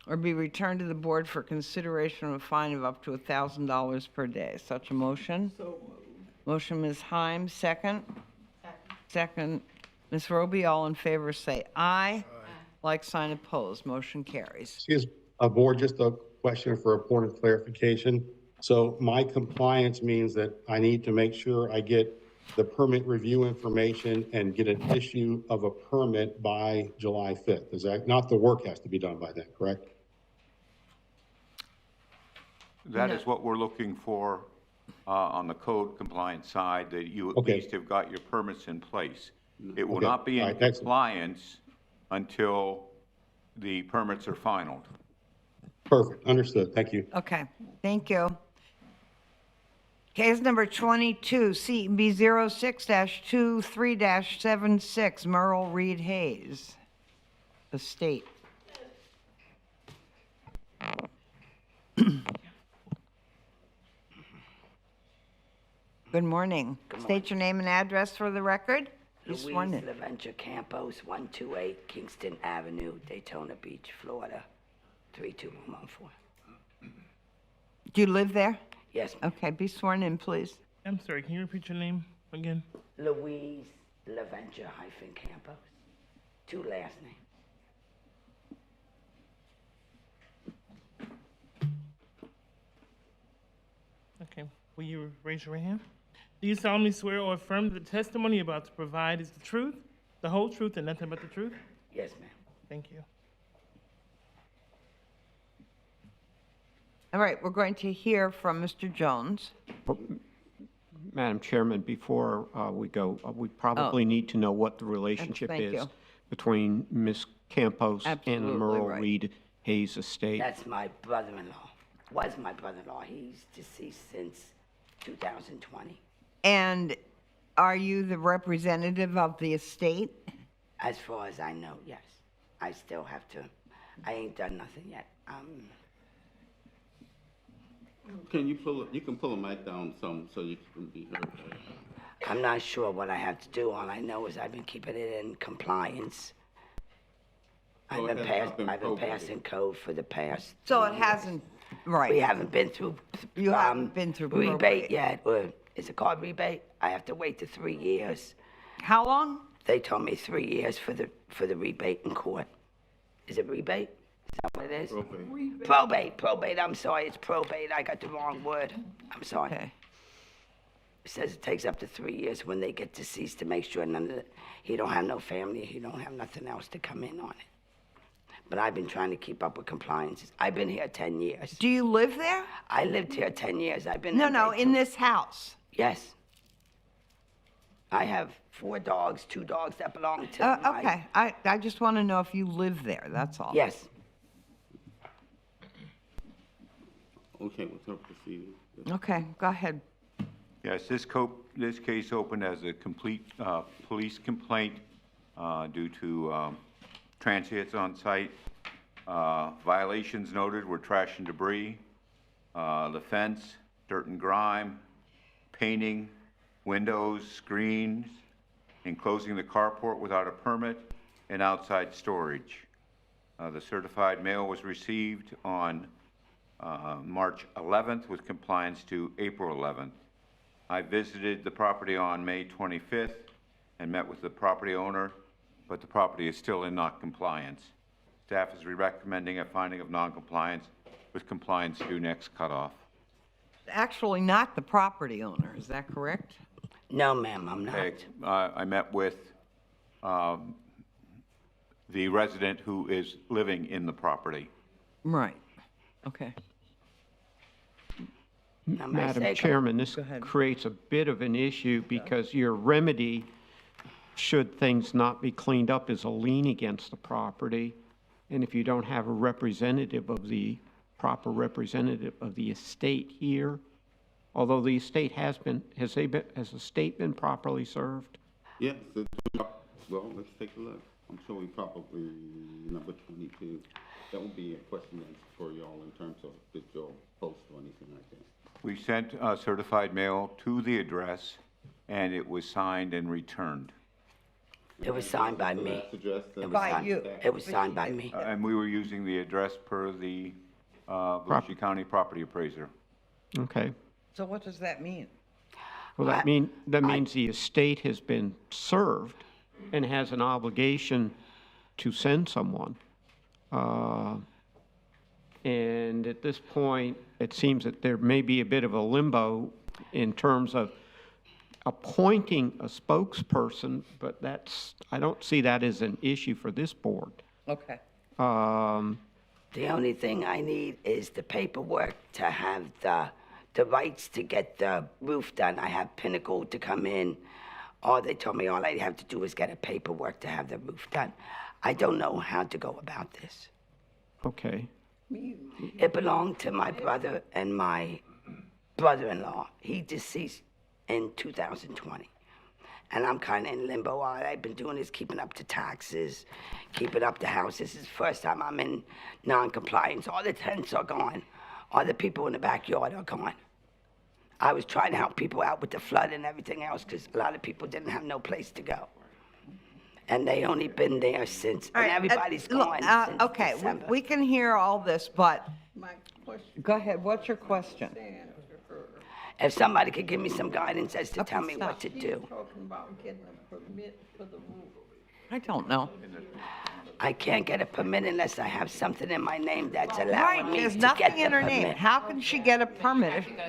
[SPEAKER 1] or be returned to the board for consideration of a fine of up to $1,000 per day. Such a motion?
[SPEAKER 2] So
[SPEAKER 1] Motion, Ms. Heim, second. Second, Ms. Roby, all in favor, say aye. Like sign opposed, motion carries.
[SPEAKER 8] Excuse, board, just a question for a point of clarification. So my compliance means that I need to make sure I get the permit review information and get an issue of a permit by July 5th. Is that, not the work has to be done by then, correct?
[SPEAKER 6] That is what we're looking for on the code compliance side, that you at
[SPEAKER 8] Okay.
[SPEAKER 6] least have got your permits in place. It will
[SPEAKER 8] Okay.
[SPEAKER 6] not be
[SPEAKER 8] All
[SPEAKER 6] in
[SPEAKER 8] right, excellent.
[SPEAKER 6] compliance until the permits are finalized.
[SPEAKER 8] Perfect, understood, thank you.
[SPEAKER 1] Okay, thank you. Case number 22, CB 06-23-76, Merle Reed Hayes, Estate. Good morning. State your name and address for the record. Be sworn
[SPEAKER 9] Luis
[SPEAKER 1] in.
[SPEAKER 9] LaVenture Campos, 128 Kingston Avenue, Daytona Beach, Florida, 32114.
[SPEAKER 1] Do you live there?
[SPEAKER 9] Yes, ma'am.
[SPEAKER 1] Okay, be sworn in, please.
[SPEAKER 3] I'm sorry, can you repeat your name again?
[SPEAKER 9] Luis LaVenture hyphen Campos, 2 last names.
[SPEAKER 3] Okay, will you raise your right hand? Do you solemnly swear or affirm that the testimony you're about to provide is the truth, the whole truth, and nothing but the truth?
[SPEAKER 9] Yes, ma'am.
[SPEAKER 3] Thank you.
[SPEAKER 1] All right, we're going to hear from Mr. Jones.
[SPEAKER 22] Madam Chairman, before we go, we probably need to know what the relationship
[SPEAKER 1] thank
[SPEAKER 22] is
[SPEAKER 1] you.
[SPEAKER 22] between Ms. Campos and the
[SPEAKER 1] Absolutely
[SPEAKER 22] Merle
[SPEAKER 1] right.
[SPEAKER 22] Reed Hayes estate.
[SPEAKER 9] That's my brother-in-law. Was my brother-in-law. He's deceased since 2020.
[SPEAKER 1] And are you the representative of the estate?
[SPEAKER 9] As far as I know, yes. I still have to, I ain't done nothing yet.
[SPEAKER 5] Can you you can pull a mic down some so you can be heard.
[SPEAKER 9] I'm not sure what I have to do. All I know is I've been keeping it in compliance.
[SPEAKER 5] So
[SPEAKER 9] I've
[SPEAKER 5] it
[SPEAKER 9] been,
[SPEAKER 5] has not been
[SPEAKER 9] I've been
[SPEAKER 5] probated.
[SPEAKER 9] passing code for the past.
[SPEAKER 1] So
[SPEAKER 9] 3
[SPEAKER 1] it
[SPEAKER 9] years.
[SPEAKER 1] hasn't, right.
[SPEAKER 9] We haven't been through.
[SPEAKER 1] You haven't been through
[SPEAKER 9] rebate
[SPEAKER 1] probate.
[SPEAKER 9] yet. Or is it called rebate? I have to wait to 3 years.
[SPEAKER 1] How long?
[SPEAKER 9] They told me 3 years for the rebate in court. Is it rebate? Is that what it is? Probate. I'm sorry, it's probate. I got the wrong word. I'm sorry.
[SPEAKER 1] Okay.
[SPEAKER 9] It says it takes up to 3 years when they get deceased to make sure he don't have no family, he don't have nothing else to come in on it. But I've been trying to keep up with compliances. I've been here 10 years.
[SPEAKER 1] Do you live there?
[SPEAKER 9] I lived here 10 years. I've been
[SPEAKER 1] No,
[SPEAKER 9] in
[SPEAKER 1] no, in this house.
[SPEAKER 9] Yes. I have 4 dogs, 2 dogs that belong to my...
[SPEAKER 1] Okay, I just want to know if you live there, that's all.
[SPEAKER 9] Yes.
[SPEAKER 5] Okay, with her proceeding.
[SPEAKER 1] Okay, go ahead.
[SPEAKER 6] Yes, this case opened as a complete police complaint due to transients on site. Violations noted were trash and debris, the fence, dirt and grime, painting, windows, screens, enclosing the carport without a permit, and outside storage. The certified mail was received on March 11th with compliance to April 11th. I visited the property on May 25th and met with the property owner, but the property is still in non-compliance. Staff is recommending a finding of non-compliance with compliance due next cutoff.
[SPEAKER 1] Actually not the property owner, is that correct?
[SPEAKER 9] No, ma'am, I'm not.
[SPEAKER 6] Okay, I met with the resident who is living in the property.
[SPEAKER 1] Right, okay.
[SPEAKER 9] Now, may I say-
[SPEAKER 22] Madam Chairman, this
[SPEAKER 1] Go ahead.
[SPEAKER 22] creates a bit of an issue because your remedy, should things not be cleaned up, is a lien against the property. And if you don't have a representative of the, proper representative of the estate here, although the estate has been, has the estate been properly served?
[SPEAKER 5] Yes, well, let's take a look. I'm sure we probably, number 22, that would be a question for y'all in terms of did y'all post or anything like that.
[SPEAKER 6] We sent certified mail to the address, and it was signed and returned.
[SPEAKER 9] It was signed by me.
[SPEAKER 5] Last address,
[SPEAKER 9] It was
[SPEAKER 1] By
[SPEAKER 9] signed-
[SPEAKER 1] you.
[SPEAKER 9] It was signed by me.
[SPEAKER 6] And we were using the address per the Volusia County property appraiser.
[SPEAKER 22] Okay.
[SPEAKER 1] So what does that mean?
[SPEAKER 22] Well, that means the estate has been served and has an obligation to send someone. And at this point, it seems that there may be a bit of a limbo in terms of appointing a spokesperson, but I don't see that as an issue for this board.
[SPEAKER 1] Okay.
[SPEAKER 9] The only thing I need is the paperwork to have the rights to get the roof done. I have Pinnacle to come in. They told me all I have to do is get a paperwork to have the roof done. I don't know how to go about this.
[SPEAKER 22] Okay.
[SPEAKER 9] It belonged to my brother and my brother-in-law. He deceased in 2020. And I'm kind of in limbo. All I've been doing is keeping up to taxes, keeping up the house. This is the first time I'm in non-compliance. All the tents are gone. All the people in the backyard are gone. I was trying to help people out with the flood and everything else because a lot of people didn't have no place to go. And they only been there since,
[SPEAKER 1] All
[SPEAKER 9] and
[SPEAKER 1] right,
[SPEAKER 9] everybody's
[SPEAKER 1] look,
[SPEAKER 9] gone since
[SPEAKER 1] okay,
[SPEAKER 9] December.
[SPEAKER 1] we can hear all this, but
[SPEAKER 2] My question
[SPEAKER 1] go ahead, what's your question?
[SPEAKER 2] stand to her.
[SPEAKER 9] If somebody could give me some guidance as to tell me
[SPEAKER 1] stop.
[SPEAKER 9] what to
[SPEAKER 2] She's
[SPEAKER 9] do.
[SPEAKER 2] talking about getting a permit for the roof.
[SPEAKER 1] I don't know.
[SPEAKER 9] I can't get a permit unless I have something in my name that's allowing
[SPEAKER 1] Right,
[SPEAKER 9] me
[SPEAKER 1] there's
[SPEAKER 9] to get
[SPEAKER 1] nothing
[SPEAKER 9] the
[SPEAKER 1] in her name.
[SPEAKER 9] permit.
[SPEAKER 1] How can she get a permit?
[SPEAKER 7] Have to go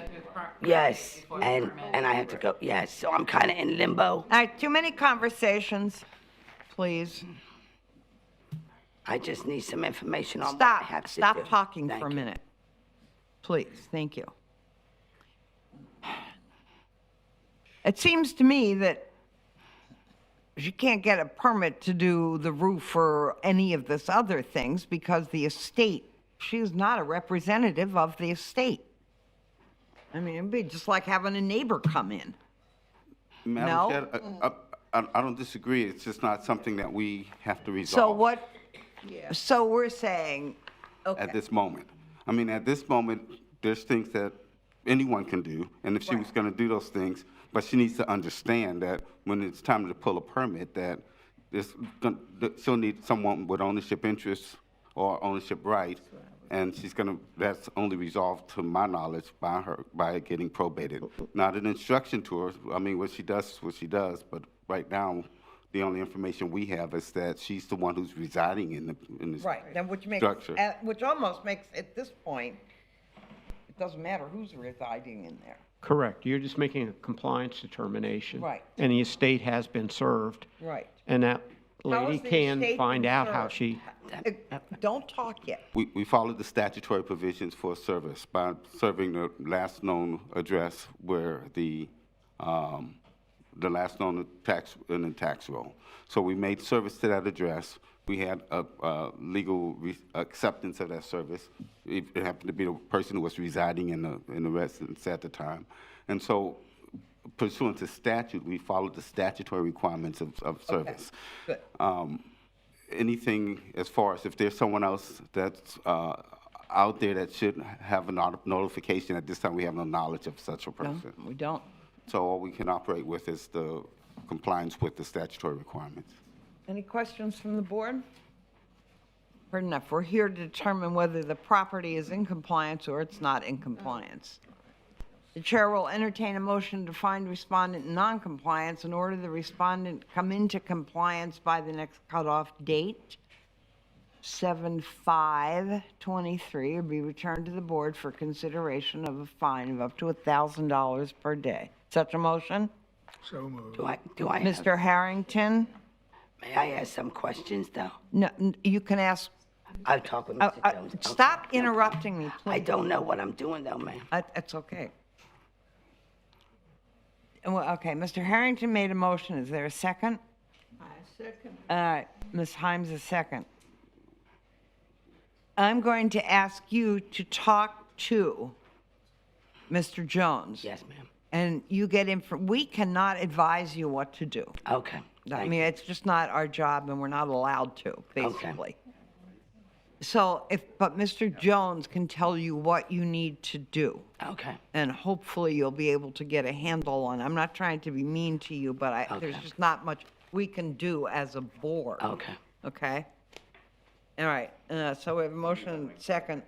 [SPEAKER 7] through
[SPEAKER 9] Yes,
[SPEAKER 7] before the
[SPEAKER 9] and
[SPEAKER 7] permit.
[SPEAKER 9] I have to go, yes, so I'm kind of in limbo.
[SPEAKER 1] All right, too many conversations, please.
[SPEAKER 9] I just need some information on what I have to do.
[SPEAKER 1] Stop talking
[SPEAKER 9] Thank
[SPEAKER 1] for a
[SPEAKER 9] you.
[SPEAKER 1] minute. Please, thank you. It seems to me that she can't get a permit to do the roof or any of this other things because the estate, she's not a representative of the estate. I mean, it'd be just like having a neighbor come in.
[SPEAKER 5] Madam
[SPEAKER 1] No?
[SPEAKER 5] Chair, I don't disagree. It's just not something that we have to
[SPEAKER 1] So
[SPEAKER 5] resolve
[SPEAKER 1] what, so we're saying,
[SPEAKER 5] at
[SPEAKER 1] okay,
[SPEAKER 5] this moment. I mean, at this moment, there's things that anyone can do, and if she was gonna do those things, but she needs to understand that when it's time to pull a permit, that that she'll need someone with ownership interests or ownership right, and that's only resolved, to my knowledge, by it getting probated. Not an instruction to her. I mean, what she does is what she does, but right now, the only information we have is that she's the one who's residing in this
[SPEAKER 1] right, then which makes,
[SPEAKER 5] structure.
[SPEAKER 1] which almost makes, at this point, it doesn't matter who's residing in there.
[SPEAKER 22] Correct. You're just making a compliance determination.
[SPEAKER 1] Right.
[SPEAKER 22] And the estate has been served.
[SPEAKER 1] Right.
[SPEAKER 22] And that
[SPEAKER 1] How
[SPEAKER 22] lady
[SPEAKER 1] is the
[SPEAKER 22] can
[SPEAKER 1] estate
[SPEAKER 22] find
[SPEAKER 1] been
[SPEAKER 22] out how
[SPEAKER 1] served?
[SPEAKER 22] she,
[SPEAKER 1] Don't talk yet.
[SPEAKER 5] We followed the statutory provisions for service by serving the last known address where the last known tax in the tax roll. So we made service to that address. We had a legal acceptance of that service. It happened to be the person who was residing in the residence at the time. And so pursuant to statute, we followed the statutory requirements of service.
[SPEAKER 1] Good.
[SPEAKER 5] Anything as far as if there's someone else that's out there that should have a notification, at this time, we have no knowledge of such a
[SPEAKER 1] No,
[SPEAKER 5] person.
[SPEAKER 1] we don't.
[SPEAKER 5] So all we can operate with is the compliance with the statutory requirements.
[SPEAKER 1] Any questions from the board? heard enough. We're here to determine whether the property is in compliance or it's not in compliance. The chair will entertain a motion to find respondent in non-compliance and order the respondent come into compliance by the next cutoff date, 7/5/23, or be returned to the board for consideration of a fine of up to $1,000 per day. Such a motion?
[SPEAKER 4] So moved.
[SPEAKER 9] Do I have,
[SPEAKER 1] Mr. Harrington?
[SPEAKER 9] may I ask some questions, though?
[SPEAKER 1] No, you can ask.
[SPEAKER 9] I'll talk with Mr. Jones. Okay.
[SPEAKER 1] Stop interrupting me, please.
[SPEAKER 9] I don't know what I'm doing, though, ma'am.
[SPEAKER 1] It's okay. Well, okay, Mr. Harrington made a motion. Is there a second?
[SPEAKER 2] I second.
[SPEAKER 1] All right, Ms. Himes, a second. I'm going to ask you to talk to Mr. Jones.
[SPEAKER 9] Yes, ma'am.
[SPEAKER 1] And you get we cannot advise you what to do.
[SPEAKER 9] Okay.
[SPEAKER 1] I mean, it's just not our job, and we're not allowed to, basically. So but Mr. Jones can tell you what you need to do.
[SPEAKER 9] Okay.
[SPEAKER 1] And hopefully you'll be able to get a handle on, I'm not trying to be mean to you, but there's just not much we can do as a board.
[SPEAKER 9] Okay.
[SPEAKER 1] Okay? All right, so we have a motion and a second.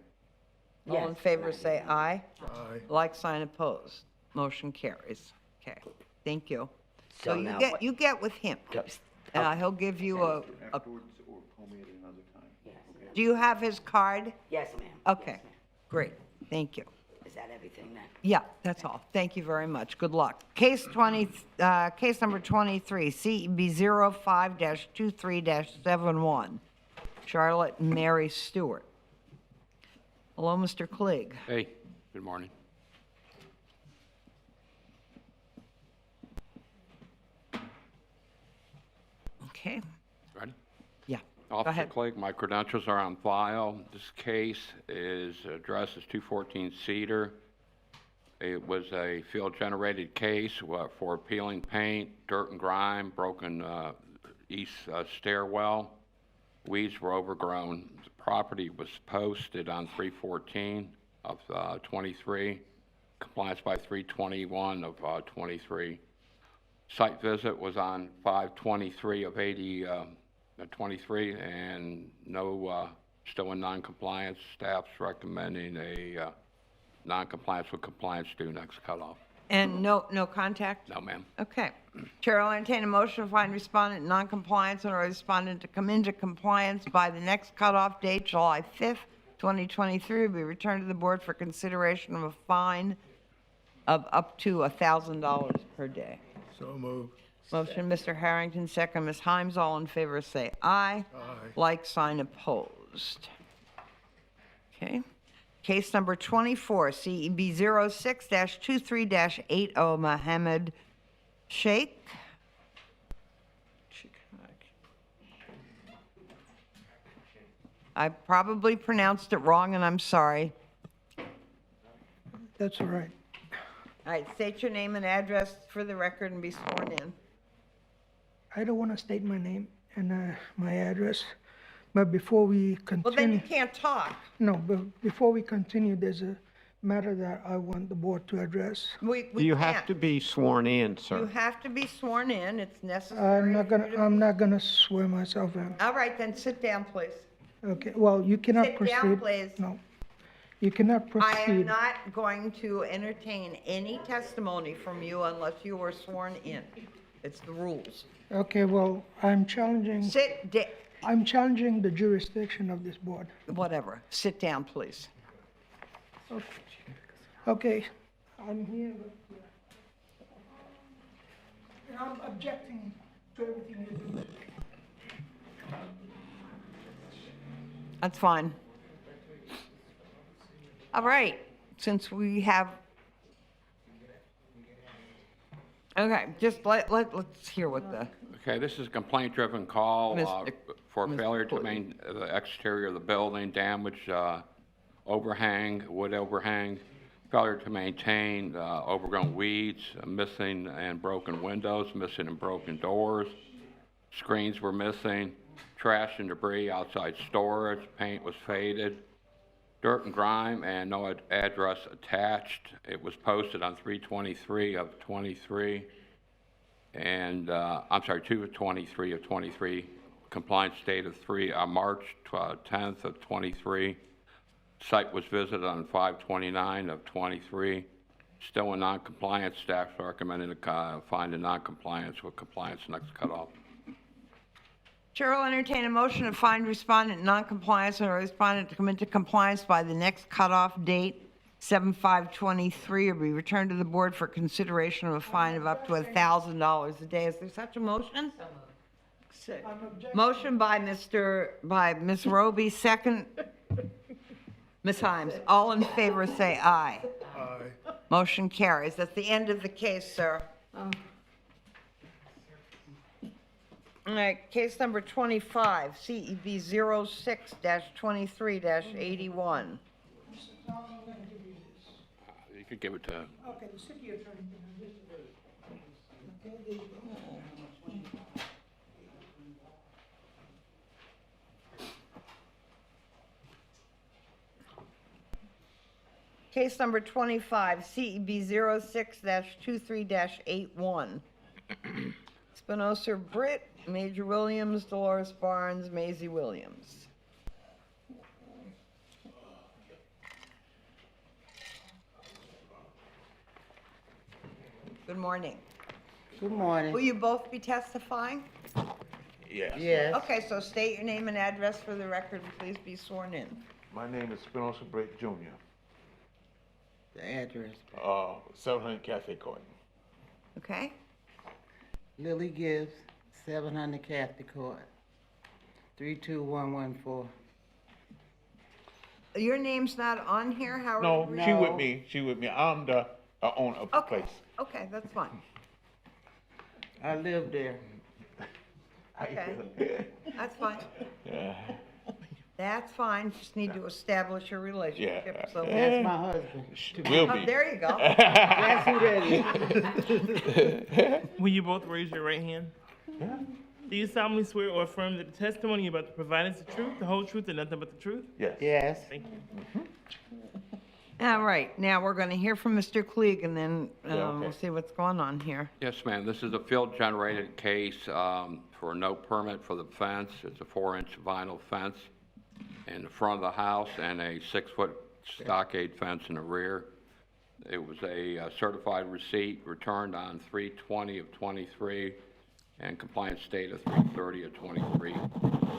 [SPEAKER 1] All in favor, say aye.
[SPEAKER 4] Aye.
[SPEAKER 1] Like, sign, opposed. Motion carries. Okay, thank you.
[SPEAKER 9] So
[SPEAKER 1] So
[SPEAKER 9] now
[SPEAKER 1] you get with him. He'll give you a, do you have his card?
[SPEAKER 9] Yes, ma'am.
[SPEAKER 1] Okay, great, thank you.
[SPEAKER 9] Is that everything then?
[SPEAKER 1] Yeah, that's all. Thank you very much. Good luck. Case number 23, CEB 05-23-71, Charlotte and Mary Stewart. Hello, Mr. Clegg.
[SPEAKER 11] Hey, good morning.
[SPEAKER 1] Okay,
[SPEAKER 11] Ready?
[SPEAKER 1] yeah.
[SPEAKER 11] Officer
[SPEAKER 1] ahead.
[SPEAKER 11] Clegg, my credentials are on file. This case is addressed as 214 Cedar. It was a field-generated case for peeling paint, dirt and grime, broken east stairwell. Weeds were overgrown. The property was posted on 3/14 of 23, compliance by 3/21 of 23. Site visit was on 5/23 of 23, and no, still in non-compliance. Staff's recommending a non-compliance with compliance due next cutoff.
[SPEAKER 1] And no contact?
[SPEAKER 11] No, ma'am.
[SPEAKER 1] Okay. Chair will entertain a motion to find respondent in non-compliance and order respondent to come into compliance by the next cutoff date, July 5th, 2023, will be returned to the board for consideration of a fine of up to $1,000 per day.
[SPEAKER 4] So moved.
[SPEAKER 1] Motion, Mr. Harrington, second, Ms. Himes, all in favor say aye.
[SPEAKER 4] Aye.
[SPEAKER 1] Like, sign, opposed. Okay. Case number 24, CEB 06-23-80, Mohammed Sheikh. I probably pronounced it wrong, and I'm sorry.
[SPEAKER 12] That's all right.
[SPEAKER 1] All right, state your name and address for the record and be sworn in.
[SPEAKER 12] I don't want to state my name and my address, but before we continue.
[SPEAKER 1] Well, then you can't talk.
[SPEAKER 12] No, but before we continue, there's a matter that I want the board to address.
[SPEAKER 1] We
[SPEAKER 22] You
[SPEAKER 1] can't.
[SPEAKER 22] have to be sworn in,
[SPEAKER 1] You
[SPEAKER 22] sir.
[SPEAKER 1] have to be sworn in, it's necessary.
[SPEAKER 12] I'm not gonna swear myself in.
[SPEAKER 1] All right, then sit down, please.
[SPEAKER 12] Okay, well, you cannot
[SPEAKER 1] Sit
[SPEAKER 12] proceed.
[SPEAKER 1] down, please.
[SPEAKER 12] No. You cannot
[SPEAKER 1] I am
[SPEAKER 12] proceed.
[SPEAKER 1] not going to entertain any testimony from you unless you are sworn in. It's the rules.
[SPEAKER 12] Okay, well, I'm challenging. I'm challenging the jurisdiction of this board.
[SPEAKER 1] Whatever. Sit down, please.
[SPEAKER 12] Okay, I'm here, but, and I'm objecting to everything you do.
[SPEAKER 1] That's fine. All right, since we have, okay, just let's hear what the,
[SPEAKER 11] Okay, this is a complaint-driven call
[SPEAKER 1] Mr.
[SPEAKER 11] for failure to maintain the exterior of the building, damage, overhang, wood overhang, failure to maintain overgrown weeds, missing and broken windows, missing and broken doors, screens were missing, trash and debris outside storage, paint was faded, dirt and grime, and no address attached. It was posted on 3/23 of 23. And, I'm sorry, 2/23 of 23, compliance date of March 10th of 23. Site was visited on 5/29 of 23. Still in non-compliance, staff recommended to find a non-compliance with compliance next cutoff.
[SPEAKER 1] Chair will entertain a motion to find respondent in non-compliance or respondent to come into compliance by the next cutoff date, 7/5/23, or be returned to the board for consideration of a fine of up to $1,000 a day. Is there such a motion? Motion by Ms. Roby, second. Ms. Himes, all in favor say aye.
[SPEAKER 4] Aye.
[SPEAKER 1] Motion carries. That's the end of the case, sir. All right, case number 25, CEB 06-23-81.
[SPEAKER 11] You could give it to,
[SPEAKER 12] Okay, the city attorney. Okay, there you go.
[SPEAKER 1] Case number 25, CEB 06-23-81. Spinoza Britt, Major Williams, Dolores Barnes, Maisie Williams. Good morning.
[SPEAKER 15] Good morning.
[SPEAKER 1] Will you both be testifying?
[SPEAKER 15] Yes. Yes.
[SPEAKER 1] Okay, so state your name and address for the record, and please be sworn in.
[SPEAKER 16] My name is Spinoza Britt Jr.
[SPEAKER 15] The address.
[SPEAKER 16] 700 Cafe Court.
[SPEAKER 1] Okay?
[SPEAKER 15] Lily Gibbs, 700 Cathy Court, 32114.
[SPEAKER 1] Your name's not on here, Howard?
[SPEAKER 16] No, she with me. She with me. I'm the owner of the
[SPEAKER 1] Okay.
[SPEAKER 16] place.
[SPEAKER 1] Okay, that's fine.
[SPEAKER 15] I live there.
[SPEAKER 1] Okay, that's fine.
[SPEAKER 16] Yeah.
[SPEAKER 1] That's fine, just need to establish a relationship,
[SPEAKER 16] Yeah.
[SPEAKER 1] so.
[SPEAKER 15] That's my husband.
[SPEAKER 16] Will
[SPEAKER 1] Oh,
[SPEAKER 16] be.
[SPEAKER 1] there you go.
[SPEAKER 15] That's who that is.
[SPEAKER 3] Will you both raise your right hand? Do you solemnly swear or affirm that the testimony you're about to provide is the truth, the whole truth, and nothing but the truth?
[SPEAKER 16] Yes.
[SPEAKER 15] Yes.
[SPEAKER 3] Thank you.
[SPEAKER 1] All right, now we're gonna hear from Mr. Klieg, and then,
[SPEAKER 16] okay.
[SPEAKER 1] we'll see what's going on here.
[SPEAKER 11] yes, ma'am, this is a field-generated case for no permit for the fence. It's a 4-inch vinyl fence in the front of the house and a 6-foot stockade fence in the rear. It was a certified receipt returned on 3/20 of 23 and compliance date of 3/30 of 23.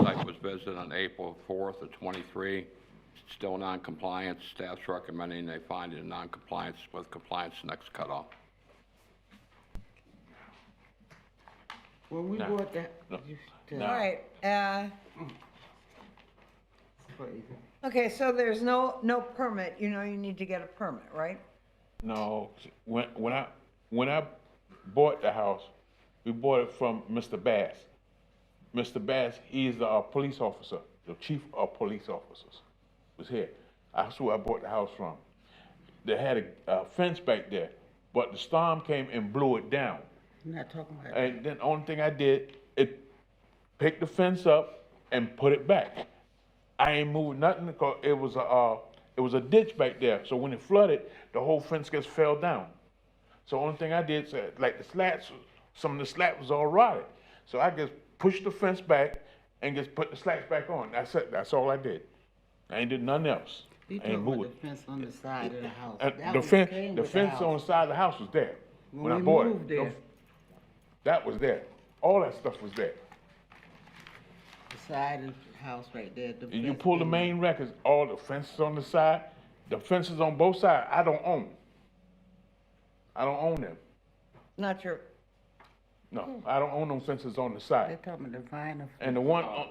[SPEAKER 11] Site was visited on April 4th of 23. Still non-compliance. Staff's recommending they find it in non-compliance with compliance next cutoff.
[SPEAKER 15] When we
[SPEAKER 16] No.
[SPEAKER 15] bought that.
[SPEAKER 16] No.
[SPEAKER 1] All right,
[SPEAKER 15] Crazy.
[SPEAKER 1] okay, so there's no permit, you need to get a permit, right?
[SPEAKER 16] No, when I bought the house, we bought it from Mr. Bass. Mr. Bass, he's the police officer, the chief of police officers, was here. That's who I bought the house from. They had a fence back there, but the storm came and blew it down.
[SPEAKER 15] I'm not talking about that.
[SPEAKER 16] And then the only thing I did, it picked the fence up and put it back. I ain't moved nothing because it was a ditch back there. So when it flooded, the whole fence just fell down. So the only thing I did, like the slats, some of the slats was all rotted. So I just pushed the fence back and just put the slats back on. That's it. That's all I did. I ain't did nothing else.
[SPEAKER 15] You
[SPEAKER 16] I ain't
[SPEAKER 15] talking about
[SPEAKER 16] moved
[SPEAKER 15] the fence on the side of the house.
[SPEAKER 16] it.
[SPEAKER 15] That
[SPEAKER 16] The
[SPEAKER 15] was
[SPEAKER 16] fence,
[SPEAKER 15] came
[SPEAKER 16] the
[SPEAKER 15] with
[SPEAKER 16] fence
[SPEAKER 15] house.
[SPEAKER 16] on the side of the house was there when I
[SPEAKER 15] we
[SPEAKER 16] bought
[SPEAKER 15] moved
[SPEAKER 16] it.
[SPEAKER 15] there,
[SPEAKER 16] That was there. All that stuff was there.
[SPEAKER 15] the side of the house right there. The
[SPEAKER 16] And you
[SPEAKER 15] fence
[SPEAKER 16] pull the
[SPEAKER 15] came-
[SPEAKER 16] main records, all the fences on the side, the fences on both sides, I don't own. I don't own them.
[SPEAKER 1] Not your,
[SPEAKER 16] No, I don't own them fences on the
[SPEAKER 15] They're
[SPEAKER 16] side.
[SPEAKER 15] talking about the vinyl.
[SPEAKER 16] And the one on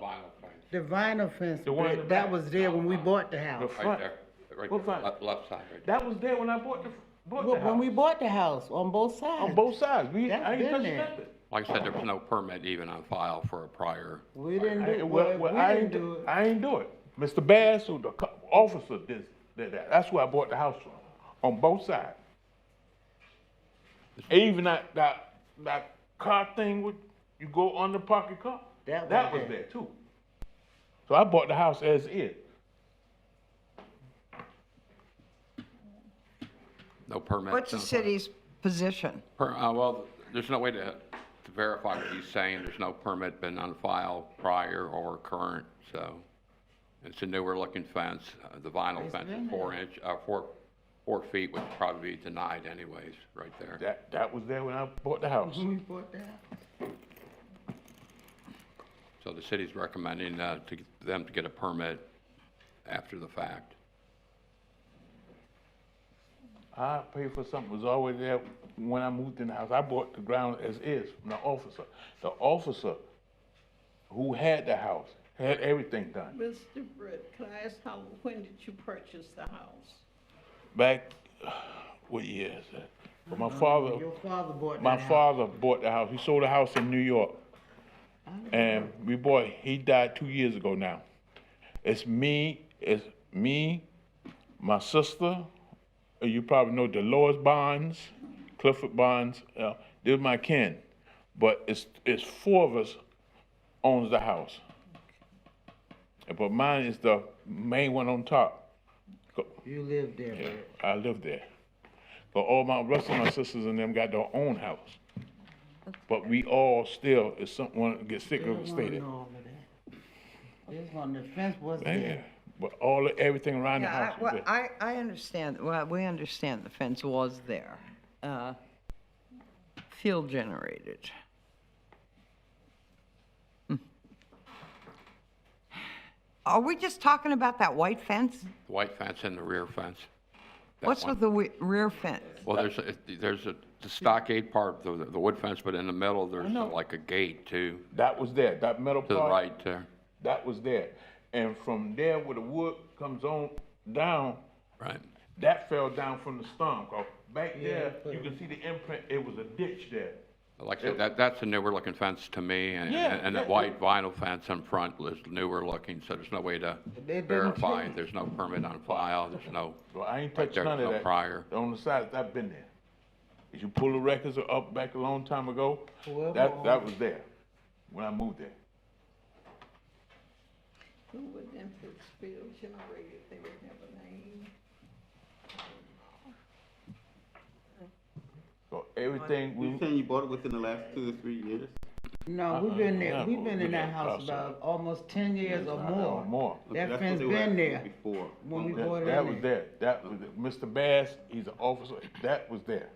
[SPEAKER 15] The vinyl fence,
[SPEAKER 16] The one in the
[SPEAKER 15] that
[SPEAKER 16] back.
[SPEAKER 15] was there when we bought the
[SPEAKER 16] the
[SPEAKER 15] house.
[SPEAKER 11] Right
[SPEAKER 16] front,
[SPEAKER 11] there, right
[SPEAKER 16] What
[SPEAKER 11] there,
[SPEAKER 16] front?
[SPEAKER 11] left side, right there.
[SPEAKER 16] that was there when I bought the
[SPEAKER 15] When
[SPEAKER 16] house.
[SPEAKER 15] we bought the house, on both sides.
[SPEAKER 16] On both sides,
[SPEAKER 15] That's
[SPEAKER 16] I ain't
[SPEAKER 15] been
[SPEAKER 16] touched
[SPEAKER 15] there.
[SPEAKER 16] nothing.
[SPEAKER 11] Like I said, there was no permit even on file for a prior.
[SPEAKER 15] We didn't
[SPEAKER 16] I-
[SPEAKER 15] do,
[SPEAKER 16] well,
[SPEAKER 15] well, we
[SPEAKER 16] I
[SPEAKER 15] didn't
[SPEAKER 16] ain't
[SPEAKER 15] do it.
[SPEAKER 16] I ain't do it. Mr. Bass, who the officer did that. That's where I bought the house from, on both sides. Even that car thing with, you go on the pocket car,
[SPEAKER 15] That
[SPEAKER 16] that
[SPEAKER 15] was
[SPEAKER 16] was
[SPEAKER 15] there.
[SPEAKER 16] there too. So I bought the house as is.
[SPEAKER 11] No permit.
[SPEAKER 1] what's the city's position?
[SPEAKER 11] Well, there's no way to to verify what he's saying, there's no permit been on file prior or current, so it's a newer looking fence. The vinyl
[SPEAKER 15] It's
[SPEAKER 11] fence
[SPEAKER 15] been
[SPEAKER 11] is 4 feet, would probably be denied anyways, right there.
[SPEAKER 16] That was there when I bought the house.
[SPEAKER 15] We bought that.
[SPEAKER 11] So the city's recommending them to get a permit after the fact.
[SPEAKER 16] I paid for something that was already there when I moved in the house. I bought the ground as is from the officer. The officer who had the house had everything done.
[SPEAKER 2] Mr. Britt, can I ask when did you purchase the house?
[SPEAKER 16] Back, what year is that? But my father,
[SPEAKER 15] Your father bought
[SPEAKER 16] my
[SPEAKER 15] that house.
[SPEAKER 16] father bought the house. He sold a house in New York. And he died 2 years ago now. It's me, my sister, you probably know Dolores Bonds, Clifford Bonds, they're my kin. But it's 4 of us owns the house. But mine is the main one on top.
[SPEAKER 15] You lived there,
[SPEAKER 16] Yeah,
[SPEAKER 15] Britt.
[SPEAKER 16] I live there. But all my rest of my sisters and them got their own house. But we all still, if someone gets sick
[SPEAKER 15] They
[SPEAKER 16] of
[SPEAKER 15] don't
[SPEAKER 16] stay
[SPEAKER 15] wanna
[SPEAKER 16] there.
[SPEAKER 15] know all of that. This one, the fence was
[SPEAKER 16] Man,
[SPEAKER 15] there.
[SPEAKER 16] but everything around the
[SPEAKER 1] Yeah,
[SPEAKER 16] house was there.
[SPEAKER 1] I understand, well, we understand the fence was there. Field generated. Are we just talking about that white fence?
[SPEAKER 11] The white fence and the rear fence. That
[SPEAKER 1] What's
[SPEAKER 11] one.
[SPEAKER 1] with the rear fence?
[SPEAKER 11] Well, there's the stockade part, the wood fence, but in the middle, there's
[SPEAKER 16] know.
[SPEAKER 11] like a gate too,
[SPEAKER 16] That was there, that metal
[SPEAKER 11] to the
[SPEAKER 16] part.
[SPEAKER 11] right there.
[SPEAKER 16] That was there. And from there where the wood comes on down,
[SPEAKER 11] Right.
[SPEAKER 16] that fell down from the storm. 'Cause back
[SPEAKER 15] Yeah,
[SPEAKER 16] there,
[SPEAKER 15] but-
[SPEAKER 16] you can see the imprint, it was a ditch there.
[SPEAKER 11] Like I said, that's a newer looking fence to me, and
[SPEAKER 16] Yeah,
[SPEAKER 11] that
[SPEAKER 16] yeah.
[SPEAKER 11] white vinyl fence in front is newer looking, so there's no way to
[SPEAKER 15] They didn't
[SPEAKER 11] verify.
[SPEAKER 15] change.
[SPEAKER 11] There's no permit on file, there's no,
[SPEAKER 16] Well, I ain't
[SPEAKER 11] Right
[SPEAKER 16] touched
[SPEAKER 11] there,
[SPEAKER 16] none of
[SPEAKER 11] no
[SPEAKER 16] that.
[SPEAKER 11] prior.
[SPEAKER 16] On the side, I've been there. If you pull the records up back a long time ago,
[SPEAKER 15] Whoever
[SPEAKER 16] that
[SPEAKER 15] owned
[SPEAKER 16] was there, when I moved there.
[SPEAKER 2] Who would then Field generated, they would have a name?
[SPEAKER 16] So everything,
[SPEAKER 5] You saying you bought it within the last 2 or 3 years?
[SPEAKER 15] No, we've been there,
[SPEAKER 16] yeah,
[SPEAKER 15] we've been in
[SPEAKER 16] yeah,
[SPEAKER 15] that house
[SPEAKER 16] possibly.
[SPEAKER 15] about almost 10 years or more.
[SPEAKER 16] more.
[SPEAKER 15] That
[SPEAKER 5] That's
[SPEAKER 15] fence
[SPEAKER 5] what they were
[SPEAKER 15] been
[SPEAKER 5] asking
[SPEAKER 15] there
[SPEAKER 5] Before.
[SPEAKER 15] when we
[SPEAKER 16] That,
[SPEAKER 15] bought it
[SPEAKER 16] that
[SPEAKER 15] in
[SPEAKER 16] was
[SPEAKER 15] there.
[SPEAKER 16] there, that was, Mr. Bass, he's an officer, that was there.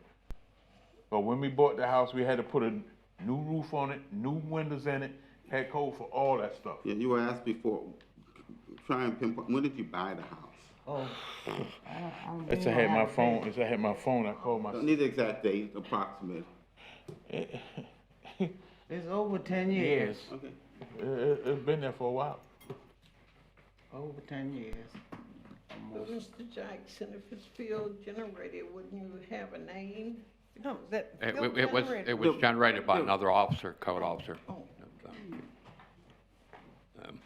[SPEAKER 16] But when we bought the house, we had to put a new roof on it, new windows in it, had code for all that stuff.
[SPEAKER 5] Yeah, you were asked before, try and pinpoint, when did you buy the house?
[SPEAKER 15] Oh. I
[SPEAKER 16] It's I had my phone, it's I had my phone, I called my.
[SPEAKER 5] Don't need the exact date, approximate.
[SPEAKER 15] It's over 10 years.
[SPEAKER 16] Yes,
[SPEAKER 5] Okay.
[SPEAKER 16] it's been there for a while.
[SPEAKER 15] Over 10 years.
[SPEAKER 2] But Mr. Jackson, if it's field generated, wouldn't you have a name?
[SPEAKER 1] No, that.
[SPEAKER 11] it
[SPEAKER 1] field
[SPEAKER 11] was
[SPEAKER 1] generated.
[SPEAKER 11] generated by another officer, code officer.
[SPEAKER 2] Oh.
[SPEAKER 11] Um,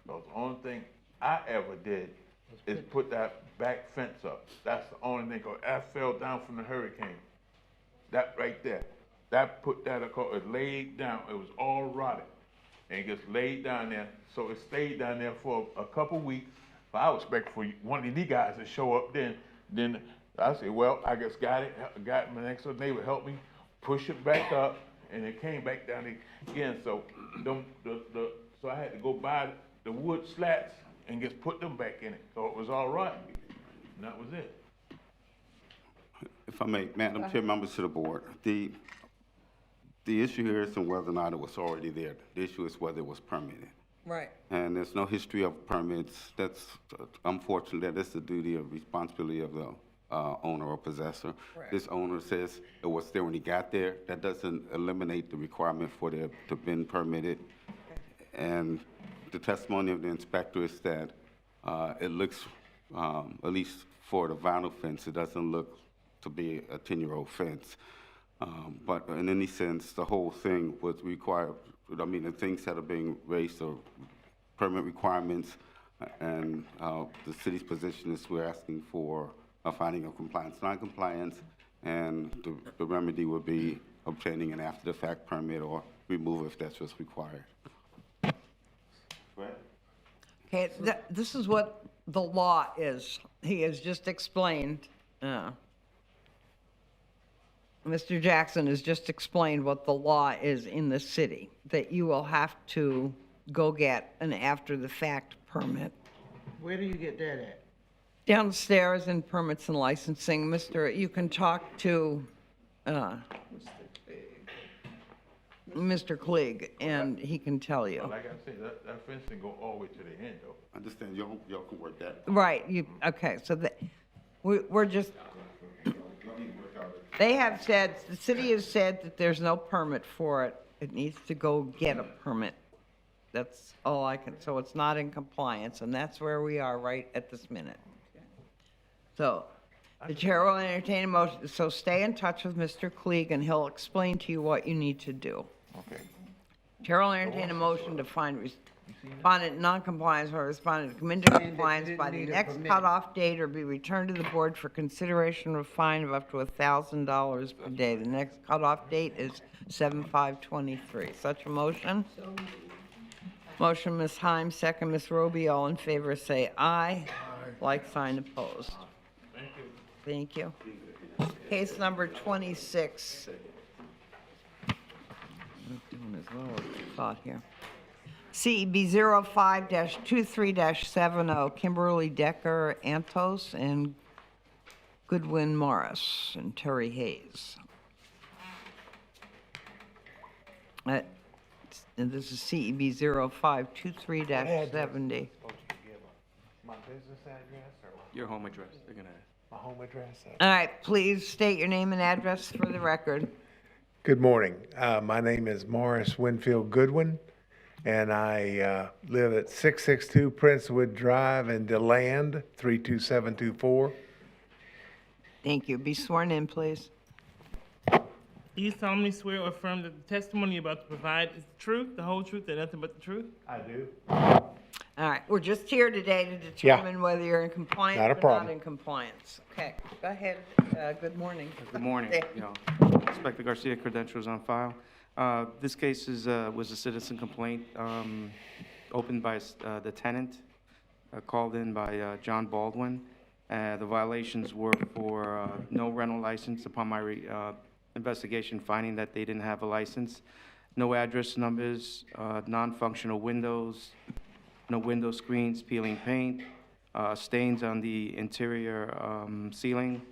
[SPEAKER 16] So the only thing I ever did is put that back fence up. That's the only thing, 'cause that fell down from the hurricane. That right there. That put that, it laid down, it was all rotted. And it gets laid down there, so it stayed down there for a couple weeks. But I was expecting for one of these guys to show up then I said, well, I just got my next door neighbor helped me push it back up, and it came back down again. So so I had to go buy the wood slats and just put them back in it. So it was all right. And that was it.
[SPEAKER 5] If I may, Madam Chair, members of the board, the issue here isn't whether or not it was already there. The issue is whether it was permitted.
[SPEAKER 1] Right.
[SPEAKER 5] And there's no history of permits. That's unfortunate. That is the duty or responsibility of the owner or possessor.
[SPEAKER 1] Correct.
[SPEAKER 5] This owner says it was there when he got there. That doesn't eliminate the requirement for there to been permitted. And the testimony of the inspector is that it looks, at least for the vinyl fence, it doesn't look to be a 10-year-old fence. But in any sense, the whole thing would require, I mean, the things that are being raised are permit requirements, and the city's position is we're asking for a finding of compliance, non-compliance, and the remedy would be obtaining an after-the-fact permit or remove if that's what's required.
[SPEAKER 1] Okay, this is what the law is. He has just explained. Mr. Jackson has just explained what the law is in the city, that you will have to go get an after-the-fact permit.
[SPEAKER 18] Where do you get that at?
[SPEAKER 1] Downstairs in permits and licensing, you can talk to, Mr. Klieg, and he can tell you.
[SPEAKER 16] Like I said, that fence can go all the way to the end, though.
[SPEAKER 5] I understand, y'all can work that.
[SPEAKER 1] Right, okay, so we're just, they have said, the city has said that there's no permit for it. It needs to go get a permit. That's all I can, so it's not in compliance, and that's where we are right at this minute. So, the chair will entertain a motion, so stay in touch with Mr. Klieg, and he'll explain to you what you need to do.
[SPEAKER 16] Okay.
[SPEAKER 1] Chair will entertain a motion to find respondent non-compliance or respondent to come into compliance by the next cutoff date or be returned to the board for consideration of a fine of up to $1,000 per day. The next cutoff date is 7/5/23. Such a motion? Motion, Ms. Himes, second, Ms. Roby. All in favor, say aye. Like sign opposed. Thank you. Case number 26. I'm doing as well as I thought here. CEB 05-23-70, Kimberly Decker Antos and Goodwin Morris and Terry Hayes. And this is CEB 05-23-70.
[SPEAKER 16] My business address or?
[SPEAKER 13] Your home address, they're gonna.
[SPEAKER 16] My home address?
[SPEAKER 1] All right, please state your name and address for the record.
[SPEAKER 17] Good morning. My name is Morris Winfield Goodwin, and I live at 662 Princewood Drive in DeLand, 32724.
[SPEAKER 1] Thank you. Be sworn in, please.
[SPEAKER 3] Do you solemnly swear or affirm that the testimony you're about to provide is the truth, the whole truth, and nothing but the truth?
[SPEAKER 17] I do.
[SPEAKER 1] All right, we're just here today to determine whether you're in compliance
[SPEAKER 17] Not a
[SPEAKER 1] or not
[SPEAKER 17] problem.
[SPEAKER 1] in compliance. Okay, go ahead. Good morning.
[SPEAKER 13] Good morning. Inspector Garcia, credentials on file. This case was a citizen complaint opened by the tenant, called in by John Baldwin. The violations were for no rental license upon my investigation finding that they didn't have a license, no address numbers, non-functional windows, no window screens, peeling paint, stains on the interior ceiling,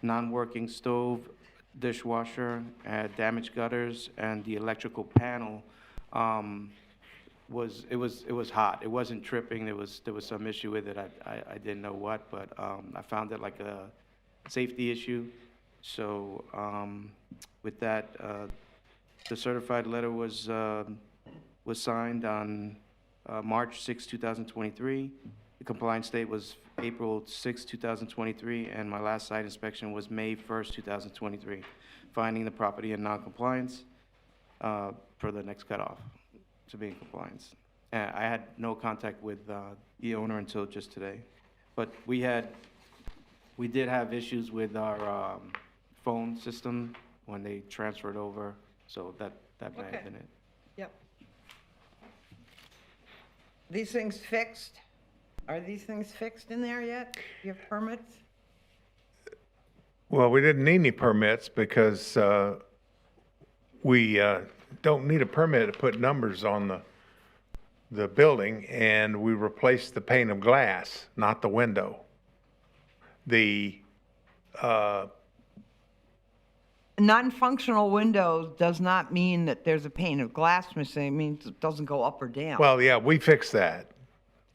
[SPEAKER 13] non-working stove, dishwasher, damaged gutters, and the electrical panel was hot. It wasn't tripping. There was some issue with it. I didn't know what, but I found it like a safety issue. So with that, the certified letter was signed on March 6, 2023. The compliance date was April 6, 2023, and my last site inspection was May 1st, 2023, finding the property in non-compliance for the next cutoff to be in compliance. I had no contact with the owner until just today, but we did have issues with our phone system when they transferred over, so that may have been it.
[SPEAKER 1] Yep. These things fixed? Are these things fixed in there yet? You have permits?
[SPEAKER 17] Well, we didn't need any permits because we don't need a permit to put numbers on the building, and we replaced the pane of glass, not the window. The
[SPEAKER 1] Non-functional windows does not mean that there's a pane of glass missing. It means it doesn't go up or down.
[SPEAKER 17] well, yeah, we fixed that.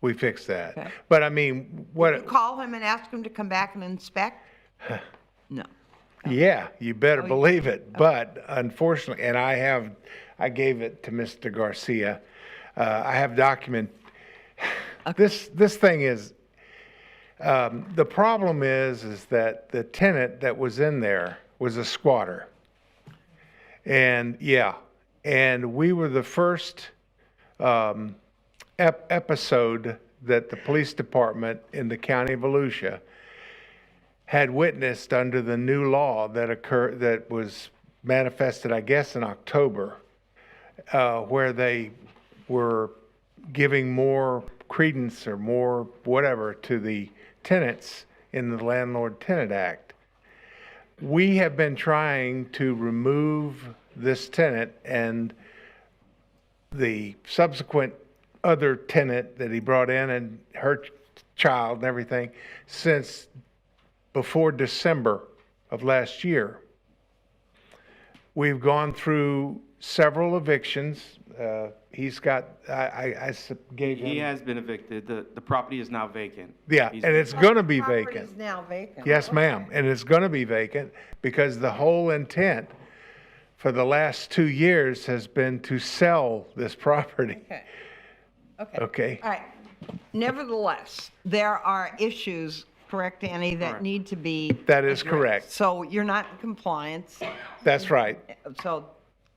[SPEAKER 17] We fixed that.
[SPEAKER 1] Okay.
[SPEAKER 17] But I mean, what?
[SPEAKER 1] Did you call him and ask him to come back and inspect? No.
[SPEAKER 17] Yeah, you better believe it. But unfortunately, and I gave it to Mr. Garcia. I have document. This thing is, the problem is that the tenant that was in there was a squatter. And yeah, and we were the first episode that the police department in the county of Volusia had witnessed under the new law that was manifested, I guess, in October, where they were giving more credence or more whatever to the tenants in the Landlord-Tenant Act. we have been trying to remove this tenant and the subsequent other tenant that he brought in and her child and everything since before December of last year. We've gone through several evictions. He's got, gave him.
[SPEAKER 13] He has been evicted. The property is now vacant.
[SPEAKER 17] Yeah,
[SPEAKER 13] He's-
[SPEAKER 17] and it's gonna be
[SPEAKER 1] Property's
[SPEAKER 17] vacant.
[SPEAKER 1] now vacant.
[SPEAKER 17] Yes, ma'am, and it's gonna be vacant because the whole intent for the last 2 years has been to sell this property.
[SPEAKER 1] Okay. Okay.
[SPEAKER 17] Okay?
[SPEAKER 1] All right. Nevertheless, there are issues, correct, Annie, that
[SPEAKER 13] Correct.
[SPEAKER 1] need to be.
[SPEAKER 17] That is
[SPEAKER 1] addressed.
[SPEAKER 17] correct.
[SPEAKER 1] So you're not in compliance.
[SPEAKER 17] That's right.
[SPEAKER 1] So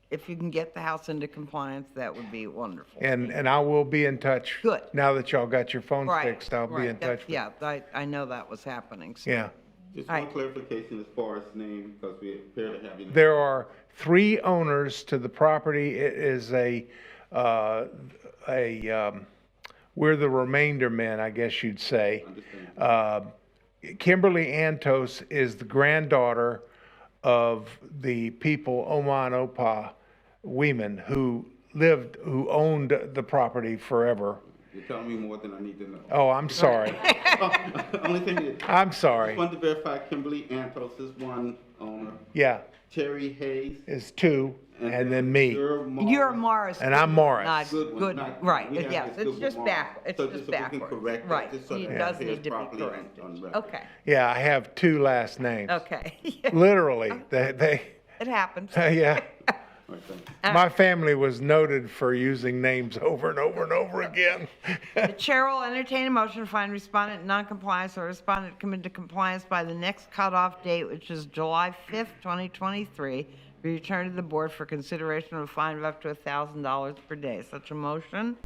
[SPEAKER 1] if you can get the house into compliance, that would be wonderful.
[SPEAKER 17] And I will be in touch.
[SPEAKER 1] Good.
[SPEAKER 17] Now that y'all got your phones
[SPEAKER 1] Right,
[SPEAKER 17] fixed, I'll be
[SPEAKER 1] right.
[SPEAKER 17] in touch with you.
[SPEAKER 1] Yeah, I know that was happening. So.
[SPEAKER 17] Yeah.
[SPEAKER 5] Just
[SPEAKER 1] All
[SPEAKER 5] one
[SPEAKER 1] right.
[SPEAKER 5] clarification as far as name, because we appear to have.
[SPEAKER 17] There are 3 owners to the property. It is we're the remainder men, I guess you'd say. Kimberly Antos is the granddaughter of the people, Oma and Opa Weeman, who owned the property forever.
[SPEAKER 5] You're telling me more than I need to know.
[SPEAKER 17] Oh, I'm sorry.
[SPEAKER 5] Only thing is.
[SPEAKER 17] I'm sorry.
[SPEAKER 5] Just wanted to verify Kimberly Antos is one owner.
[SPEAKER 17] Yeah,
[SPEAKER 5] Terry Hayes.
[SPEAKER 17] is 2, and then me.
[SPEAKER 1] You're Morris.
[SPEAKER 17] And I'm Morris.
[SPEAKER 1] Not
[SPEAKER 5] Good one,
[SPEAKER 1] good,
[SPEAKER 5] not-
[SPEAKER 1] right,
[SPEAKER 5] we have
[SPEAKER 1] yes,
[SPEAKER 5] this
[SPEAKER 1] it's
[SPEAKER 5] good
[SPEAKER 1] just
[SPEAKER 5] one.
[SPEAKER 1] back,
[SPEAKER 5] So
[SPEAKER 1] it's just
[SPEAKER 5] so we can
[SPEAKER 1] backwards.
[SPEAKER 5] correct that,
[SPEAKER 1] Right,
[SPEAKER 5] just so
[SPEAKER 1] he
[SPEAKER 5] that it
[SPEAKER 1] does
[SPEAKER 5] appears
[SPEAKER 1] need to be
[SPEAKER 5] properly on-
[SPEAKER 1] corrected.
[SPEAKER 5] on record.
[SPEAKER 1] Okay,
[SPEAKER 17] Yeah, I have 2 last names.
[SPEAKER 1] okay.
[SPEAKER 17] Literally, they
[SPEAKER 1] It happens.
[SPEAKER 17] yeah.
[SPEAKER 5] All right, thanks.
[SPEAKER 17] My family was noted for using names over and over and over again.
[SPEAKER 1] The chair will entertain a motion to find respondent in noncompliance or respondent come into compliance by the next cutoff date, which is July 5th, 2023. Be returned to the board for consideration of a fine of up to $1,000 per day. Such a motion?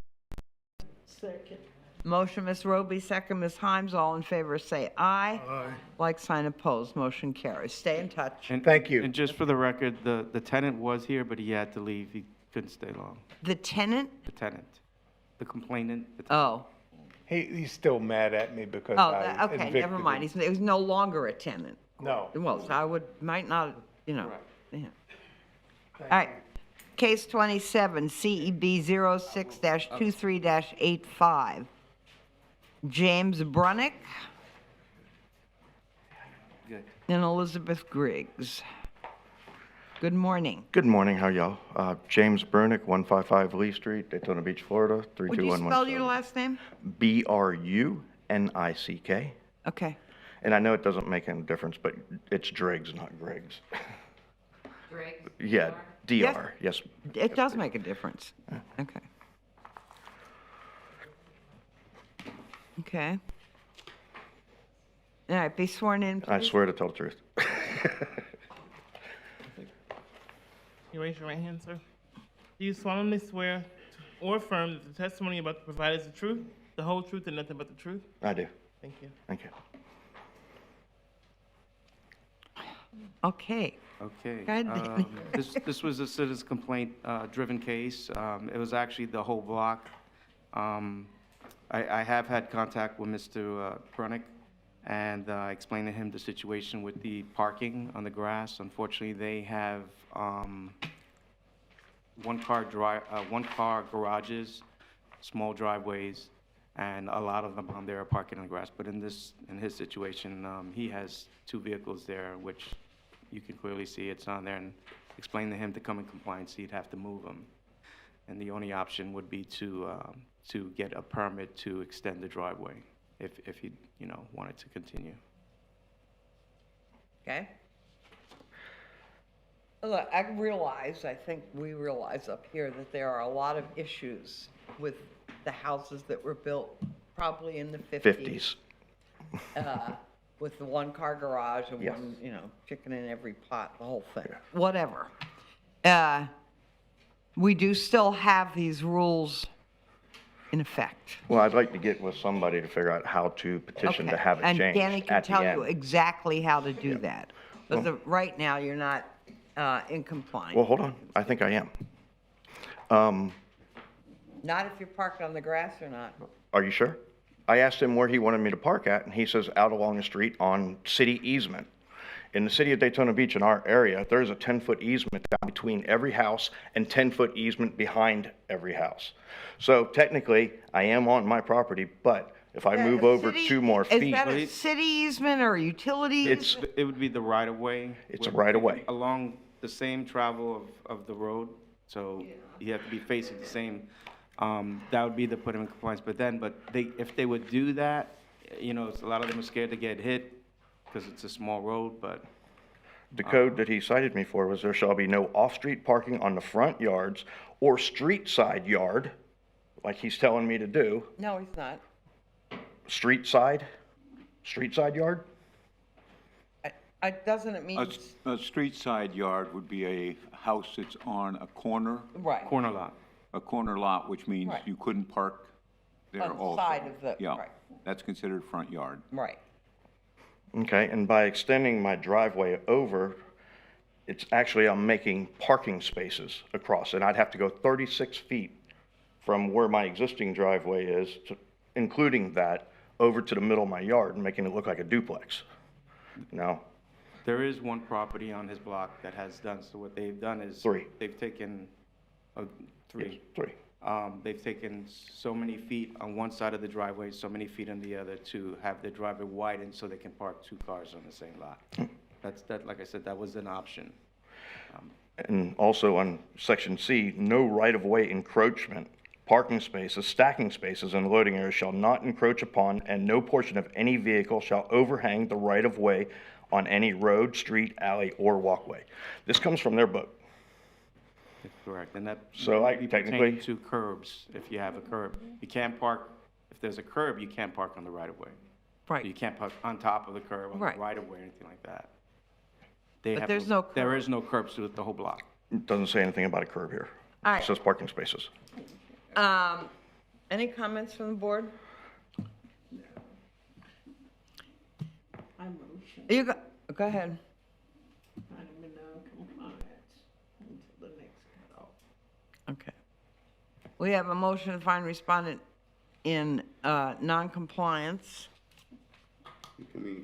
[SPEAKER 2] Second.
[SPEAKER 1] Motion, Ms. Roby, second, Ms. Himes. All in favor, say aye.
[SPEAKER 4] Aye.
[SPEAKER 1] Like sign opposed, motion carries. Stay in touch.
[SPEAKER 13] And-
[SPEAKER 17] Thank you.
[SPEAKER 13] And just for the record, the tenant was here, but he had to leave. He couldn't stay long.
[SPEAKER 1] The tenant?
[SPEAKER 13] The tenant, the complainant.
[SPEAKER 1] Oh.
[SPEAKER 17] He's still mad at me because
[SPEAKER 1] Oh,
[SPEAKER 17] I
[SPEAKER 1] okay,
[SPEAKER 17] evicted
[SPEAKER 1] never mind.
[SPEAKER 17] him.
[SPEAKER 1] He's no longer a tenant.
[SPEAKER 17] No.
[SPEAKER 1] Well, so I might not, yeah.
[SPEAKER 17] Thank
[SPEAKER 1] All right. Case 27, CEB 06-23-85. James Brunick
[SPEAKER 13] Good.
[SPEAKER 1] and Elizabeth Griggs. Good morning.
[SPEAKER 10] Good morning, how y'all? James Brunick, 155 Lee Street, Daytona Beach, Florida,
[SPEAKER 1] Would you
[SPEAKER 10] 32117.
[SPEAKER 1] spell your last name?
[SPEAKER 10] Brunick.
[SPEAKER 1] Okay.
[SPEAKER 10] And I know it doesn't make any difference, but it's Driggs, not Griggs.
[SPEAKER 7] Driggs?
[SPEAKER 10] Yeah,
[SPEAKER 1] Yes.
[SPEAKER 10] DR, yes.
[SPEAKER 1] It does make a difference. Okay. Okay. All right, be sworn in,
[SPEAKER 10] I
[SPEAKER 1] please.
[SPEAKER 10] swear to tell the truth.
[SPEAKER 3] You raise your right hand, sir. Do you solemnly swear or affirm that the testimony about to provide is the truth, the whole truth, and nothing but the truth?
[SPEAKER 10] I do,
[SPEAKER 3] Thank you.
[SPEAKER 10] thank you.
[SPEAKER 1] Okay.
[SPEAKER 13] Okay.
[SPEAKER 1] Go ahead, Danny.
[SPEAKER 13] This was a citizen complaint driven case. It was actually the whole block. I have had contact with Mr. Brunick, and I explained to him the situation with the parking on the grass. Unfortunately, they have one-car garages, small driveways, and a lot of them on there are parking on the grass. But in his situation, he has 2 vehicles there, which you can clearly see it's on there, and explain to him to come in compliance, he'd have to move them. And the only option would be to get a permit to extend the driveway, if he, wanted to continue.
[SPEAKER 1] Okay. Look, I think we realize up here that there are a lot of issues with the houses that were built probably in the 50s. With the one-car garage and
[SPEAKER 10] Yes.
[SPEAKER 1] one, chicken in every pot, the whole thing, whatever. We do still have these rules in effect.
[SPEAKER 10] Well, I'd like to get with somebody to figure out how to petition to
[SPEAKER 1] Okay.
[SPEAKER 10] have it changed
[SPEAKER 1] And Danny can
[SPEAKER 10] at the
[SPEAKER 1] tell you
[SPEAKER 10] end.
[SPEAKER 1] exactly how to do that. But
[SPEAKER 10] Well-
[SPEAKER 1] right now, you're not in compliance.
[SPEAKER 10] Well, hold on, I think I am.
[SPEAKER 1] Not if you're parked on the grass or not.
[SPEAKER 10] Are you sure? I asked him where he wanted me to park at, and he says out along the street on city easement. In the city of Daytona Beach, in our area, there's a 10-foot easement down between every house and 10-foot easement behind every house. So technically, I am on my property, but if I move over 2 more feet.
[SPEAKER 1] Is that a city easement or a utility?
[SPEAKER 13] It would be the right-of-way.
[SPEAKER 10] It's a right-of-way.
[SPEAKER 13] Along the same travel of the road, so you have to be facing the same, that would be the put them in compliance. But if they would do that, you know, a lot of them are scared to get hit because it's a small road, but.
[SPEAKER 10] The code that he cited me for was there shall be no off-street parking on the front yards or street side yard, like he's telling me to do.
[SPEAKER 1] No, he's not.
[SPEAKER 10] Street side yard?
[SPEAKER 1] Doesn't it mean?
[SPEAKER 6] A street side yard would be a house that's on a corner.
[SPEAKER 1] Right.
[SPEAKER 13] Corner lot.
[SPEAKER 6] A corner lot, which means
[SPEAKER 1] Right.
[SPEAKER 6] you couldn't park there
[SPEAKER 1] On the
[SPEAKER 6] also.
[SPEAKER 1] side of the-
[SPEAKER 6] Yeah,
[SPEAKER 1] right.
[SPEAKER 6] that's considered front yard.
[SPEAKER 1] Right.
[SPEAKER 10] Okay, and by extending my driveway over, it's actually, I'm making parking spaces across, and I'd have to go 36 feet from where my existing driveway is, including that, over to the middle of my yard, and making it look like a duplex. Now,
[SPEAKER 13] There is one property on his block that has done, so what they've done is.
[SPEAKER 10] 3.
[SPEAKER 13] They've taken, 3.
[SPEAKER 10] Yes, 3.
[SPEAKER 13] They've taken so many feet on one side of the driveway, so many feet on the other to have the driveway widened so they can park 2 cars on the same lot. Like I said, that was an option.
[SPEAKER 10] And also on section C, no right-of-way encroachment, parking spaces, stacking spaces, and loading areas shall not encroach upon, and no portion of any vehicle shall overhang the right-of-way on any road, street, alley, or walkway. This comes from their book.
[SPEAKER 13] Correct, and that.
[SPEAKER 10] So
[SPEAKER 13] would
[SPEAKER 10] I
[SPEAKER 13] be
[SPEAKER 10] technically-
[SPEAKER 13] pertaining to curbs, if you have a curb. You can't park, if there's a curb, you can't park on the right-of-way.
[SPEAKER 1] Right.
[SPEAKER 13] You can't park on top of the curb, on the
[SPEAKER 1] Right.
[SPEAKER 13] right-of-way, or anything like that.
[SPEAKER 1] But there's no
[SPEAKER 13] There
[SPEAKER 1] curb.
[SPEAKER 13] is no curbs throughout the whole block.
[SPEAKER 10] It doesn't say anything about a curb here.
[SPEAKER 1] All
[SPEAKER 10] It
[SPEAKER 1] right.
[SPEAKER 10] says parking spaces.
[SPEAKER 1] Any comments from the board?
[SPEAKER 2] I motion,
[SPEAKER 1] You go ahead.
[SPEAKER 2] I'm in non-compliance until the next cutoff.
[SPEAKER 1] Okay. We have a motion to find respondent in non-compliance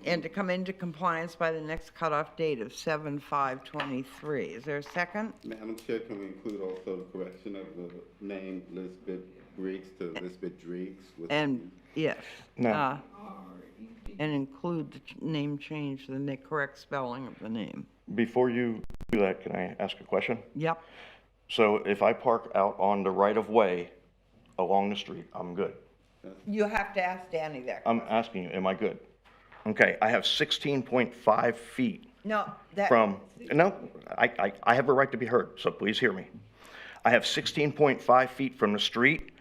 [SPEAKER 1] and to come into compliance by the next cutoff date of 7/5/23. Is there a second?
[SPEAKER 5] Madam Chair, can we include also the correction of the name Lisbeth Briggs to Lisbeth Driggs? with-
[SPEAKER 1] And, yes.
[SPEAKER 10] No.
[SPEAKER 1] And include the name change, the correct spelling of the name.
[SPEAKER 10] Before you do that, can I ask a question?
[SPEAKER 1] Yep.
[SPEAKER 10] So if I park out on the right-of-way along the street, I'm good.
[SPEAKER 1] You have to ask Danny that.
[SPEAKER 10] I'm asking you, am I good? Okay, I have 16.5 feet
[SPEAKER 1] No, that.
[SPEAKER 10] from, no, I have a right to be heard, so please hear me. I have 16.5 feet from the street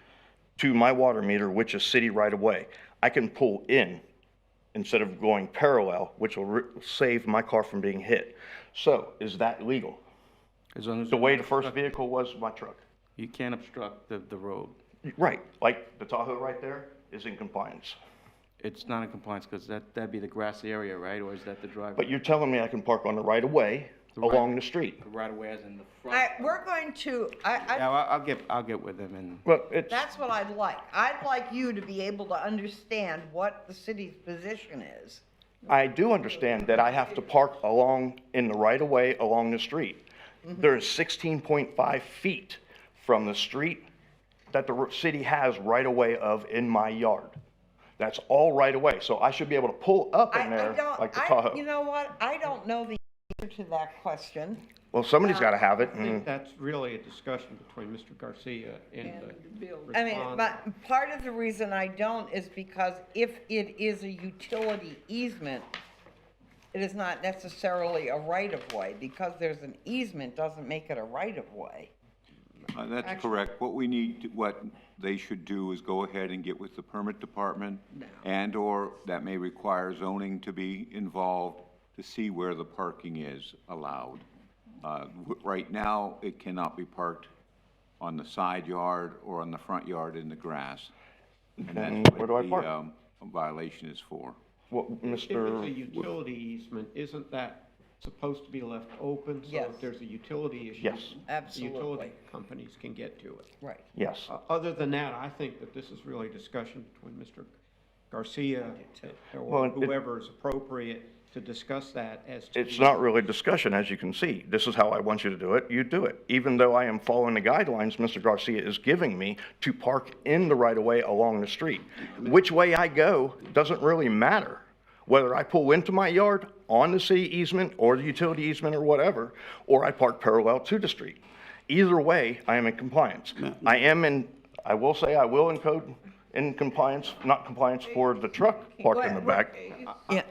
[SPEAKER 10] to my water meter, which is city right-of-way. I can pull in instead of going parallel, which will save my car from being hit. So, is that legal?
[SPEAKER 13] As long as
[SPEAKER 10] The
[SPEAKER 13] you're
[SPEAKER 10] way
[SPEAKER 13] not
[SPEAKER 10] the first
[SPEAKER 13] obstruct-
[SPEAKER 10] vehicle was my truck.
[SPEAKER 13] You can't obstruct the road.
[SPEAKER 10] Right, like the Tahoe right there is in compliance.
[SPEAKER 13] It's not in compliance, because that'd be the grassy area, right, or is that the driveway?
[SPEAKER 10] But you're telling me I can park on the right-of-way along the street?
[SPEAKER 13] The right-of-way as in the front.
[SPEAKER 1] We're going to,
[SPEAKER 13] Yeah, well, I'll get with them and.
[SPEAKER 10] Well, it's,
[SPEAKER 1] that's what I'd like. I'd like you to be able to understand what the city's position is.
[SPEAKER 10] I do understand that I have to park along, in the right-of-way along the street. There's 16.5 feet from the street that the city has right-of-way of in my yard. That's all right-of-way, so I should be able to pull up in there like the Tahoe.
[SPEAKER 1] You know what? I don't know the answer to that question.
[SPEAKER 10] Well, somebody's gotta have it.
[SPEAKER 22] I think that's really a discussion between Mr. Garcia and the
[SPEAKER 1] I mean,
[SPEAKER 22] respondent.
[SPEAKER 1] but part of the reason I don't is because if it is a utility easement, it is not necessarily a right-of-way. Because there's an easement doesn't make it a right-of-way.
[SPEAKER 6] That's correct. What we need, what they should do is go ahead and get with the permit department, and/or that may require zoning to be involved to see where the parking is allowed. Right now, it cannot be parked on the side yard or on the front yard in the grass. And
[SPEAKER 10] Then
[SPEAKER 6] that's
[SPEAKER 10] where do I
[SPEAKER 6] what
[SPEAKER 10] park?
[SPEAKER 6] the violation is for.
[SPEAKER 10] Well,
[SPEAKER 22] If it's a utility easement, isn't that supposed to be left open? So
[SPEAKER 1] Yes.
[SPEAKER 22] if there's a utility issue.
[SPEAKER 10] Yes.
[SPEAKER 22] The
[SPEAKER 1] Absolutely.
[SPEAKER 22] utility companies can get to it.
[SPEAKER 1] Right.
[SPEAKER 10] Yes.
[SPEAKER 22] Other than that, I think that this is really a discussion between Mr. Garcia
[SPEAKER 10] Well,
[SPEAKER 22] or
[SPEAKER 10] it-
[SPEAKER 22] whoever is appropriate to discuss that as to.
[SPEAKER 10] It's not really discussion, as you can see. This is how I want you to do it, you do it. Even though I am following the guidelines Mr. Garcia is giving me to park in the right-of-way along the street. Which way I go doesn't really matter. Whether I pull into my yard on the city easement or the utility easement or whatever, or I park parallel to the street. Either way, I am in compliance. I will say I will encode in compliance, not compliance for the truck parked in the back.
[SPEAKER 1] Yeah.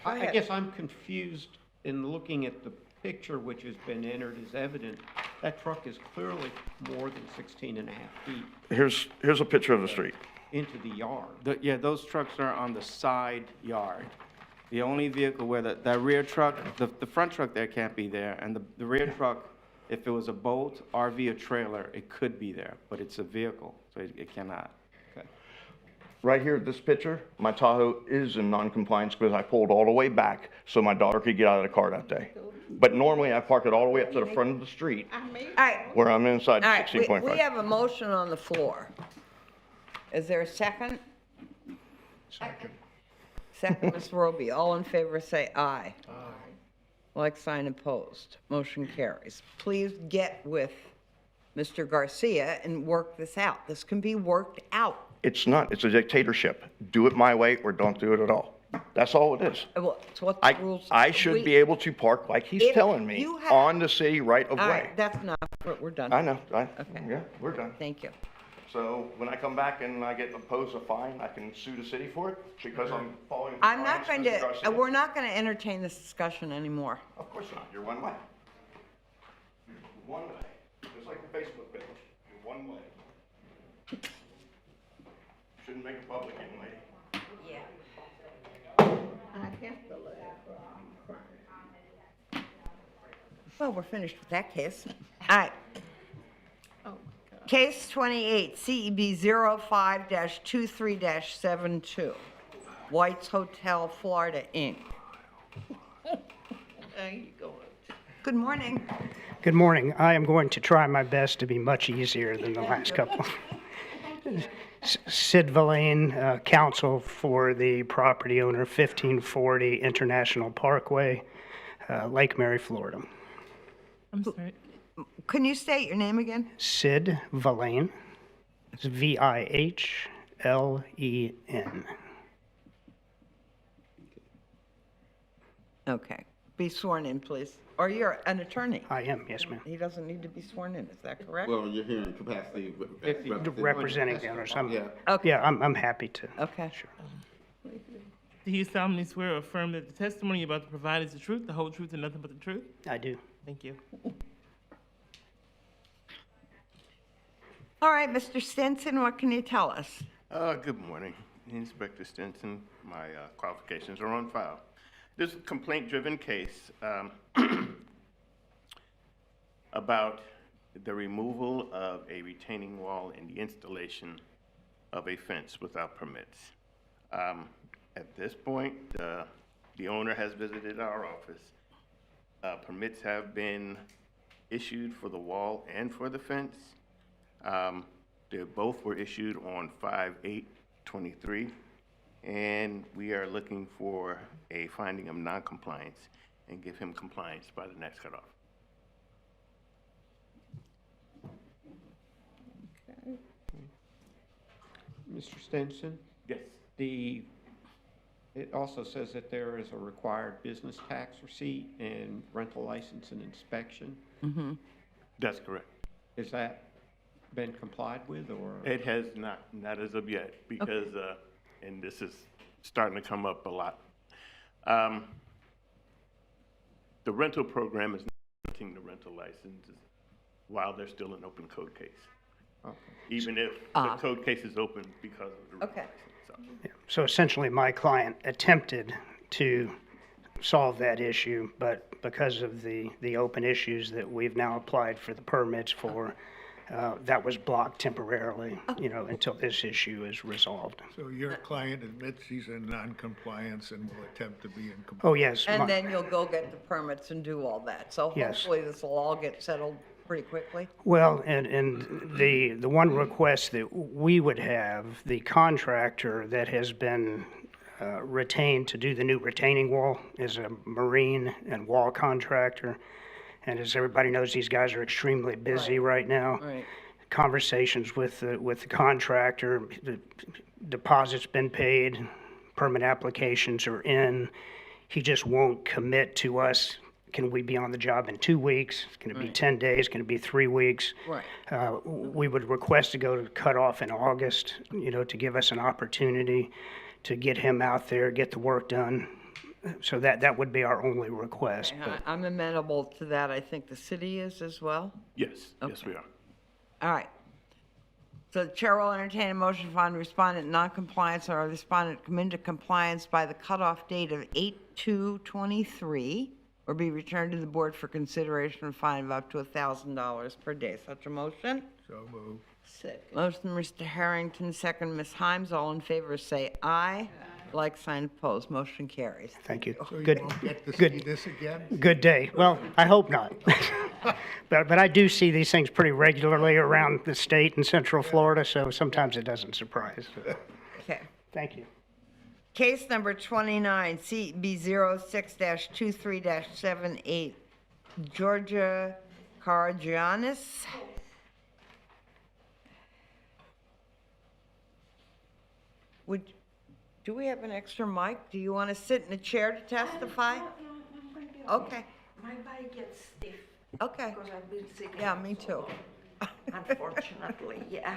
[SPEAKER 22] I guess I'm confused in looking at the picture which has been entered as evident. That truck is clearly more than 16 and a half feet
[SPEAKER 10] Here's a picture of the street.
[SPEAKER 22] into the yard.
[SPEAKER 13] Yeah, those trucks are on the side yard. The only vehicle where that rear truck, the front truck there can't be there, and the rear truck, if it was a boat, RV, or trailer, it could be there, but it's a vehicle, so it cannot.
[SPEAKER 10] Right here, this picture, my Tahoe is in non-compliance because I pulled all the way back so my daughter could get out of the car that day. But normally I park it all the way up to the front of the street
[SPEAKER 1] All right,
[SPEAKER 10] where I'm inside
[SPEAKER 1] all right,
[SPEAKER 10] 16.5.
[SPEAKER 1] we have a motion on the floor. Is there a second?
[SPEAKER 4] Second.
[SPEAKER 1] Second, Ms. Roby. All in favor, say aye. Aye. Like sign opposed. Motion carries. Please get with Mr. Garcia and work this out. This can be worked out.
[SPEAKER 10] It's not, it's a dictatorship. Do it my way or don't do it at all. That's all it is.
[SPEAKER 1] Well, it's what the rules.
[SPEAKER 10] I should be able to park like he's
[SPEAKER 1] If
[SPEAKER 10] telling me
[SPEAKER 1] you have-
[SPEAKER 10] on the city right of
[SPEAKER 1] All
[SPEAKER 10] way.
[SPEAKER 1] right, that's enough. We're done.
[SPEAKER 10] I know,
[SPEAKER 1] Okay.
[SPEAKER 10] yeah, we're done.
[SPEAKER 1] Thank you.
[SPEAKER 10] So when I come back and I get imposed a fine, I can sue the city for it because I'm following.
[SPEAKER 1] I'm not
[SPEAKER 10] compliance,
[SPEAKER 1] going
[SPEAKER 10] Mr.
[SPEAKER 1] to,
[SPEAKER 10] Garcia?
[SPEAKER 1] we're not going to entertain this discussion anymore.
[SPEAKER 10] Of course not, you're one way. You're one way, just like the Facebook page, you're one way. Shouldn't make it public anyway.
[SPEAKER 1] Yeah.
[SPEAKER 2] I have to laugh, I'm crying.
[SPEAKER 1] Well, we're finished with that case. All right.
[SPEAKER 2] Oh,
[SPEAKER 1] Case 28, CEB 05-23-72, White's Hotel, Florida, Inc.
[SPEAKER 2] There you go.
[SPEAKER 1] Good morning.
[SPEAKER 19] Good morning. I am going to try my best to be much easier than the last couple. Sid Villain, counsel for the property owner, 1540 International Parkway, Lake Mary, Florida.
[SPEAKER 3] I'm sorry.
[SPEAKER 1] Can you state your name again?
[SPEAKER 19] Sid Villain. It's Vihlen.
[SPEAKER 1] Okay. Be sworn in, please. Or you're an attorney.
[SPEAKER 19] I am, yes, ma'am.
[SPEAKER 1] He doesn't need to be sworn in, is that correct?
[SPEAKER 5] Well, you're here in capacity of
[SPEAKER 19] Representing the owners.
[SPEAKER 5] Yeah.
[SPEAKER 1] Okay.
[SPEAKER 19] Yeah, I'm happy to.
[SPEAKER 1] Okay.
[SPEAKER 19] Sure.
[SPEAKER 3] Do you solemnly swear or affirm that the testimony you're about to provide is the truth, the whole truth, and nothing but the truth?
[SPEAKER 19] I do.
[SPEAKER 3] Thank you.
[SPEAKER 1] All right, Mr. Stinson, what can you tell us?
[SPEAKER 20] Good morning, Inspector Stinson. My qualifications are on file. This is a complaint-driven case about the removal of a retaining wall and the installation of a fence without permits. At this point, the owner has visited our office. Permits have been issued for the wall and for the fence. They both were issued on 5/8/23, and we are looking for a finding of noncompliance and give him compliance by the next cutoff.
[SPEAKER 22] Mr. Stinson?
[SPEAKER 20] Yes.
[SPEAKER 22] It also says that there is a required business tax receipt and rental license and inspection.
[SPEAKER 1] Mm-hmm.
[SPEAKER 20] That's correct.
[SPEAKER 22] Has that been complied with, or?
[SPEAKER 20] It has not as of yet, because, and this is starting to come up a lot. The rental program is not granting the rental licenses while they're still an open code case.
[SPEAKER 22] Okay.
[SPEAKER 20] Even if the code case is open because of the
[SPEAKER 1] Okay.
[SPEAKER 20] license.
[SPEAKER 19] Yeah. So essentially, my client attempted to solve that issue, but because of the open issues that we've now applied for the permits for, that was blocked temporarily, until this issue is resolved.
[SPEAKER 4] So your client admits he's in non-compliance and will attempt to be in compliance?
[SPEAKER 19] Oh, yes.
[SPEAKER 1] And then you'll go get the permits and do all that. So
[SPEAKER 19] Yes.
[SPEAKER 1] hopefully this will all get settled pretty quickly.
[SPEAKER 19] Well, and the one request that we would have, the contractor that has been retained to do the new retaining wall is a marine and wall contractor. And as everybody knows, these guys are extremely busy right now.
[SPEAKER 1] Right.
[SPEAKER 19] Conversations with the contractor, the deposit's been paid, permit applications are in. He just won't commit to us. Can we be on the job in 2 weeks? Can it be
[SPEAKER 1] Right.
[SPEAKER 19] 10 days? Can it be 3 weeks?
[SPEAKER 1] Right.
[SPEAKER 19] We would request to go to cutoff in August, to give us an opportunity to get him out there, get the work done. So that would be our only request. but-
[SPEAKER 1] I'm amenable to that. I think the city is as well.
[SPEAKER 20] Yes, yes,
[SPEAKER 1] Okay.
[SPEAKER 20] we are.
[SPEAKER 1] All right. So the chair will entertain a motion to find respondent non-compliance or respondent come into compliance by the cutoff date of 8/2/23 or be returned to the board for consideration of fine of up to $1,000 per day. Such a motion?
[SPEAKER 4] So moved.
[SPEAKER 2] Second.
[SPEAKER 1] Motion, Mr. Harrington, second, Ms. Himes. All in favor, say aye. Like sign opposed. Motion carries.
[SPEAKER 19] Thank you.
[SPEAKER 4] So you
[SPEAKER 19] Good,
[SPEAKER 4] won't get to see
[SPEAKER 19] good,
[SPEAKER 4] this again?
[SPEAKER 19] good day. Well, I hope not. But I do see these things pretty regularly around the state and central Florida, so sometimes it doesn't surprise.
[SPEAKER 1] Okay.
[SPEAKER 19] Thank you.
[SPEAKER 1] Case number 29, CB06-23-78, Georgia Karagianis. Do we have an extra mic? Do you want to sit in a chair to testify? Okay,
[SPEAKER 9] My body gets stiff
[SPEAKER 1] okay.
[SPEAKER 9] because I've been sick.
[SPEAKER 1] Yeah, me too.
[SPEAKER 9] Unfortunately, yeah.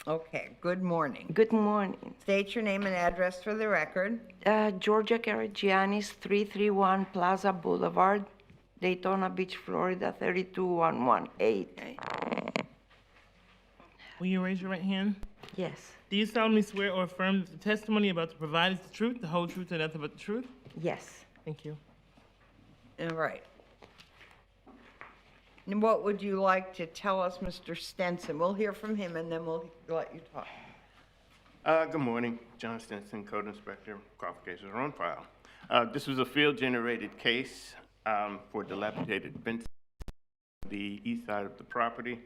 [SPEAKER 1] Okay, good morning.
[SPEAKER 9] Good morning.
[SPEAKER 1] State your name and address for the record.
[SPEAKER 9] Georgia Karagianis, 331 Plaza Boulevard, Daytona Beach, Florida, 32118.
[SPEAKER 3] Will you raise your right hand?
[SPEAKER 9] Yes,
[SPEAKER 3] Do you solemnly swear or affirm that the testimony about to provide is the truth, the whole truth, and nothing but the truth?
[SPEAKER 9] yes.
[SPEAKER 3] Thank you.
[SPEAKER 1] All right. And what would you like to tell us, Mr. Stenson? We'll hear from him and then we'll let you talk.
[SPEAKER 20] Good morning, John Stinson, Code Inspector, qualifications are on file. This was a field-generated case for dilapidated fence on the east side of the property.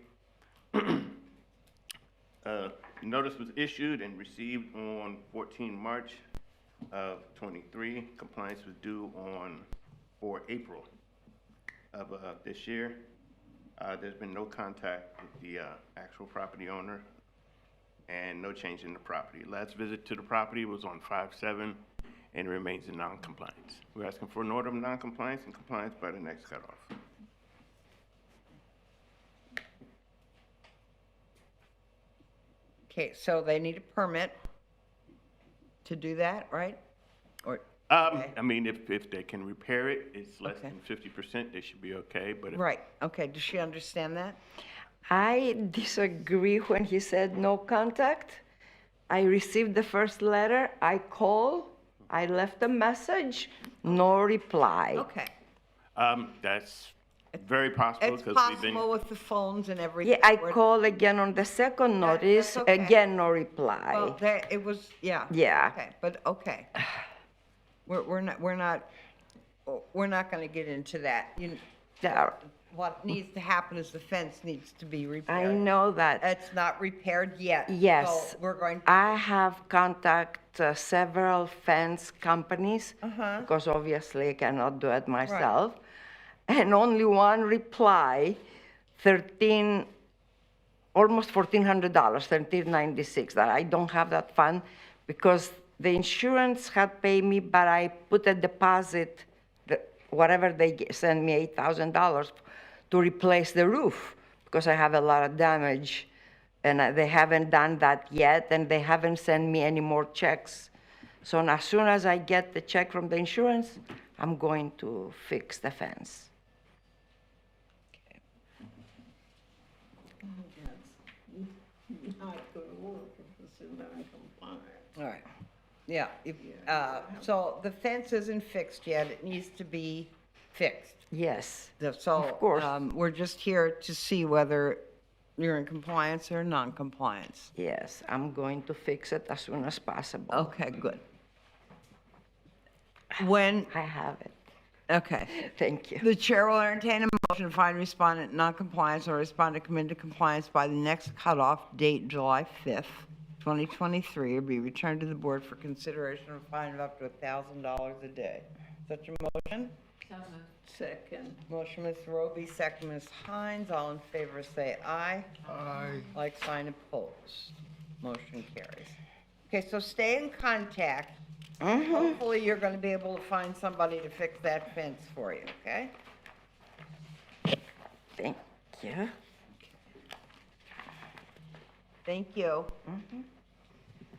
[SPEAKER 20] Notice was issued and received on 14 March of 23. Compliance was due on 4 April of this year. There's been no contact with the actual property owner and no change in the property. Last visit to the property was on 5/7 and remains in non-compliance. We're asking for an order of non-compliance and compliance by the next cutoff.
[SPEAKER 1] Okay, so they need a permit to do that, right? Or,
[SPEAKER 20] I mean, if they can repair it, it's less
[SPEAKER 1] Okay.
[SPEAKER 20] than 50%, they should be okay, but if
[SPEAKER 1] right, okay, does she understand that?
[SPEAKER 9] I disagree when he said no contact. I received the first letter, I called, I left a message, no reply.
[SPEAKER 1] Okay.
[SPEAKER 20] that's very possible
[SPEAKER 1] It's
[SPEAKER 20] because we've been.
[SPEAKER 1] possible with the phones and everything.
[SPEAKER 9] Yeah, I
[SPEAKER 1] We're-
[SPEAKER 9] called again on the second notice,
[SPEAKER 1] okay.
[SPEAKER 9] again, no reply.
[SPEAKER 1] Well, there, it was, yeah.
[SPEAKER 9] Yeah.
[SPEAKER 1] Okay, but, okay. We're not gonna get into that.
[SPEAKER 9] There.
[SPEAKER 1] What needs to happen is the fence needs to be
[SPEAKER 9] I
[SPEAKER 1] repaired.
[SPEAKER 9] know that.
[SPEAKER 1] It's not repaired yet.
[SPEAKER 9] Yes.
[SPEAKER 1] So we're going,
[SPEAKER 9] I have contacted several fence companies
[SPEAKER 1] Uh-huh.
[SPEAKER 9] because obviously I cannot do it myself. And only one reply, almost $1,400, $1,396, that I don't have that fund because the insurance had paid me, but I put a deposit, whatever they send me, $8,000 to replace the roof because I have a lot of damage. And they haven't done that yet, and they haven't sent me any more checks. So as soon as I get the check from the insurance, I'm going to fix the fence.
[SPEAKER 2] Not gonna work if it's in non-compliance.
[SPEAKER 1] all right. Yeah, so the fence isn't fixed yet. It needs to be fixed.
[SPEAKER 9] Yes.
[SPEAKER 1] So,
[SPEAKER 9] Of course.
[SPEAKER 1] we're just here to see whether you're in compliance or non-compliance.
[SPEAKER 9] Yes, I'm going to fix it as soon as possible.
[SPEAKER 1] Okay, good. When,
[SPEAKER 9] I have it.
[SPEAKER 1] okay.
[SPEAKER 9] Thank you.
[SPEAKER 1] The chair will entertain a motion to find respondent non-compliance or respondent come into compliance by the next cutoff date, July 5th, 2023, will be returned to the board for consideration of a fine of up to $1,000 a day. Such a motion?
[SPEAKER 2] Second.
[SPEAKER 1] Motion, Ms. Roby, second, Ms. Hines. All in favor say aye.
[SPEAKER 4] Aye.
[SPEAKER 1] Like sign opposed. Motion carries. Okay, so stay in contact. Hopefully, you're going to be able to find somebody to fix that fence for you, okay?
[SPEAKER 9] Thank you.
[SPEAKER 1] Thank you.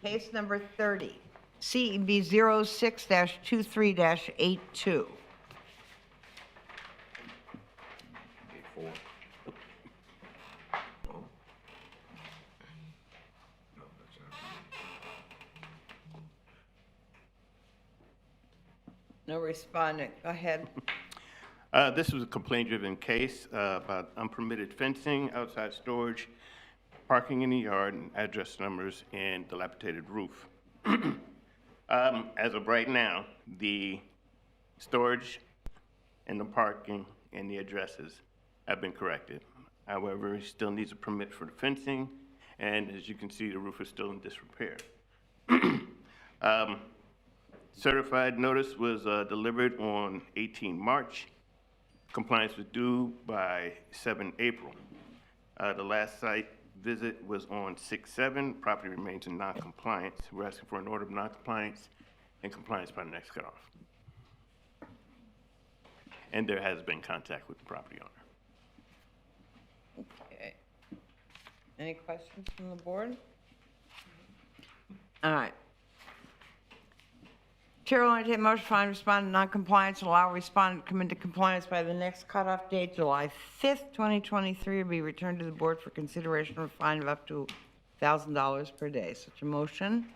[SPEAKER 1] Case number 30, CEB 06-23-82. No respondent. Go ahead.
[SPEAKER 20] This was a complaint-driven case about unpermitted fencing, outside storage, parking in the yard, and address numbers, and dilapidated roof. As of right now, the storage and the parking and the addresses have been corrected. However, he still needs a permit for the fencing, and as you can see, the roof is still in disrepair. Certified notice was delivered on 18 March. Compliance was due by 7 April. The last site visit was on 6/7. Property remains in non-compliance. We're asking for an order of non-compliance and compliance by the next cutoff. And there has been contact with the property owner.
[SPEAKER 1] Okay. Any questions from the board? All right. Chair will entertain a motion to find respondent non-compliance and allow respondent to come into compliance by the next cutoff date, July 5th, 2023, will be returned to the board for consideration of a fine of up to $1,000 per day. Such a motion?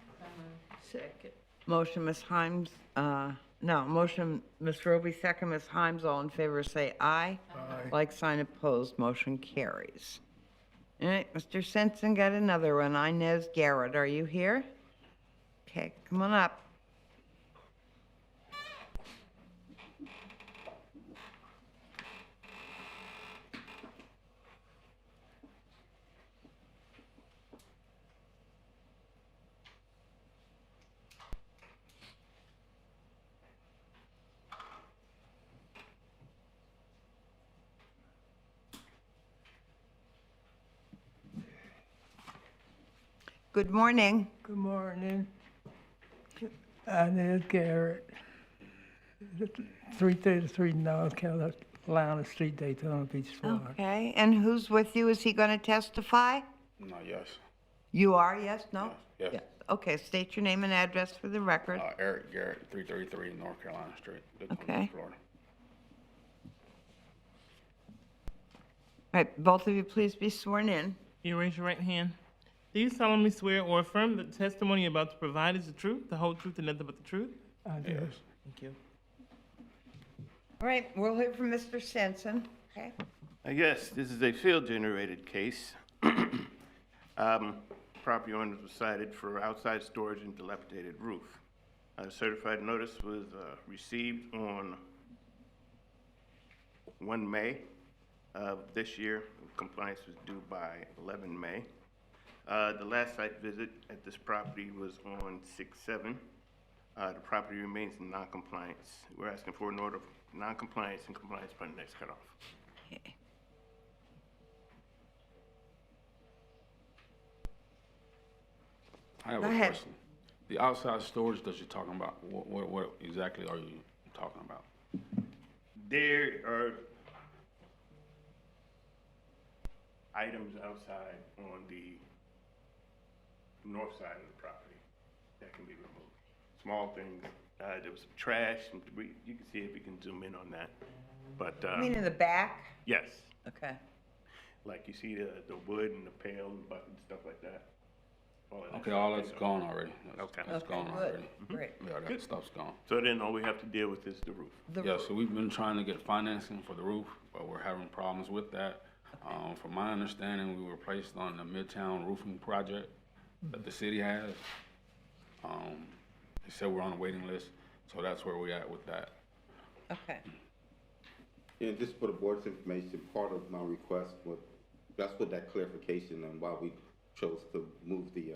[SPEAKER 2] Second.
[SPEAKER 1] Motion, Ms. Himes, motion, Ms. Roby, second, Ms. Himes, all in favor say aye.
[SPEAKER 4] Aye.
[SPEAKER 1] Like sign opposed, motion carries. All right, Mr. Sensen got another one. Inez Garrett, are you here? Okay, come on up. Good morning.
[SPEAKER 12] Good morning. Inez Garrett, 333 North Carolina Street, Daytona Beach, Florida.
[SPEAKER 1] Okay, and who's with you? Is he going to testify?
[SPEAKER 14] No, yes.
[SPEAKER 1] You are, yes, no?
[SPEAKER 14] Yes.
[SPEAKER 1] Okay, state your name and address for the record.
[SPEAKER 14] Eric Garrett, 333 North Carolina Street, Daytona
[SPEAKER 1] Okay.
[SPEAKER 14] Beach, Florida.
[SPEAKER 1] All right, both of you please be sworn in.
[SPEAKER 3] You raise your right hand. Do you solemnly swear or affirm that the testimony you're about to provide is the truth, the whole truth, and nothing but the truth?
[SPEAKER 12] I do.
[SPEAKER 3] Thank you.
[SPEAKER 1] All right, we'll hear from Mr. Sensen. Okay.
[SPEAKER 20] Yes, this is a field-generated case. Property owners was cited for outside storage and dilapidated roof. A certified notice was received on 1 May of this year. Compliance was due by 11 May. The last site visit at this property was on 6/7. The property remains in non-compliance. We're asking for an order of non-compliance and compliance by the next cutoff.
[SPEAKER 1] Okay.
[SPEAKER 14] I have
[SPEAKER 1] Go
[SPEAKER 14] a
[SPEAKER 1] ahead.
[SPEAKER 14] question. The outside storage that you're talking about, what exactly are you talking about?
[SPEAKER 20] There are items outside on the north side of the property that can be removed. Small things. There was some trash, some debris. You can see if we can zoom in on that. But
[SPEAKER 1] You mean in the back?
[SPEAKER 20] yes,
[SPEAKER 1] Okay.
[SPEAKER 20] like you see the wood and the pail and bucket and stuff like that.
[SPEAKER 14] Okay, all that's gone already.
[SPEAKER 20] Okay.
[SPEAKER 14] That's gone
[SPEAKER 1] good.
[SPEAKER 14] already.
[SPEAKER 1] Great.
[SPEAKER 14] Yeah, that stuff's gone.
[SPEAKER 20] So then all we have to deal with is the roof.
[SPEAKER 14] Yeah, so we've been trying to get financing for the roof, but we're having problems with that. From my understanding, we were placed on the Midtown Roofing Project that the city has. They said we're on a waiting list, so that's where we're at with that.
[SPEAKER 1] Okay.
[SPEAKER 5] And just for the board's information, part of my request was, that's what that clarification on why we chose to move the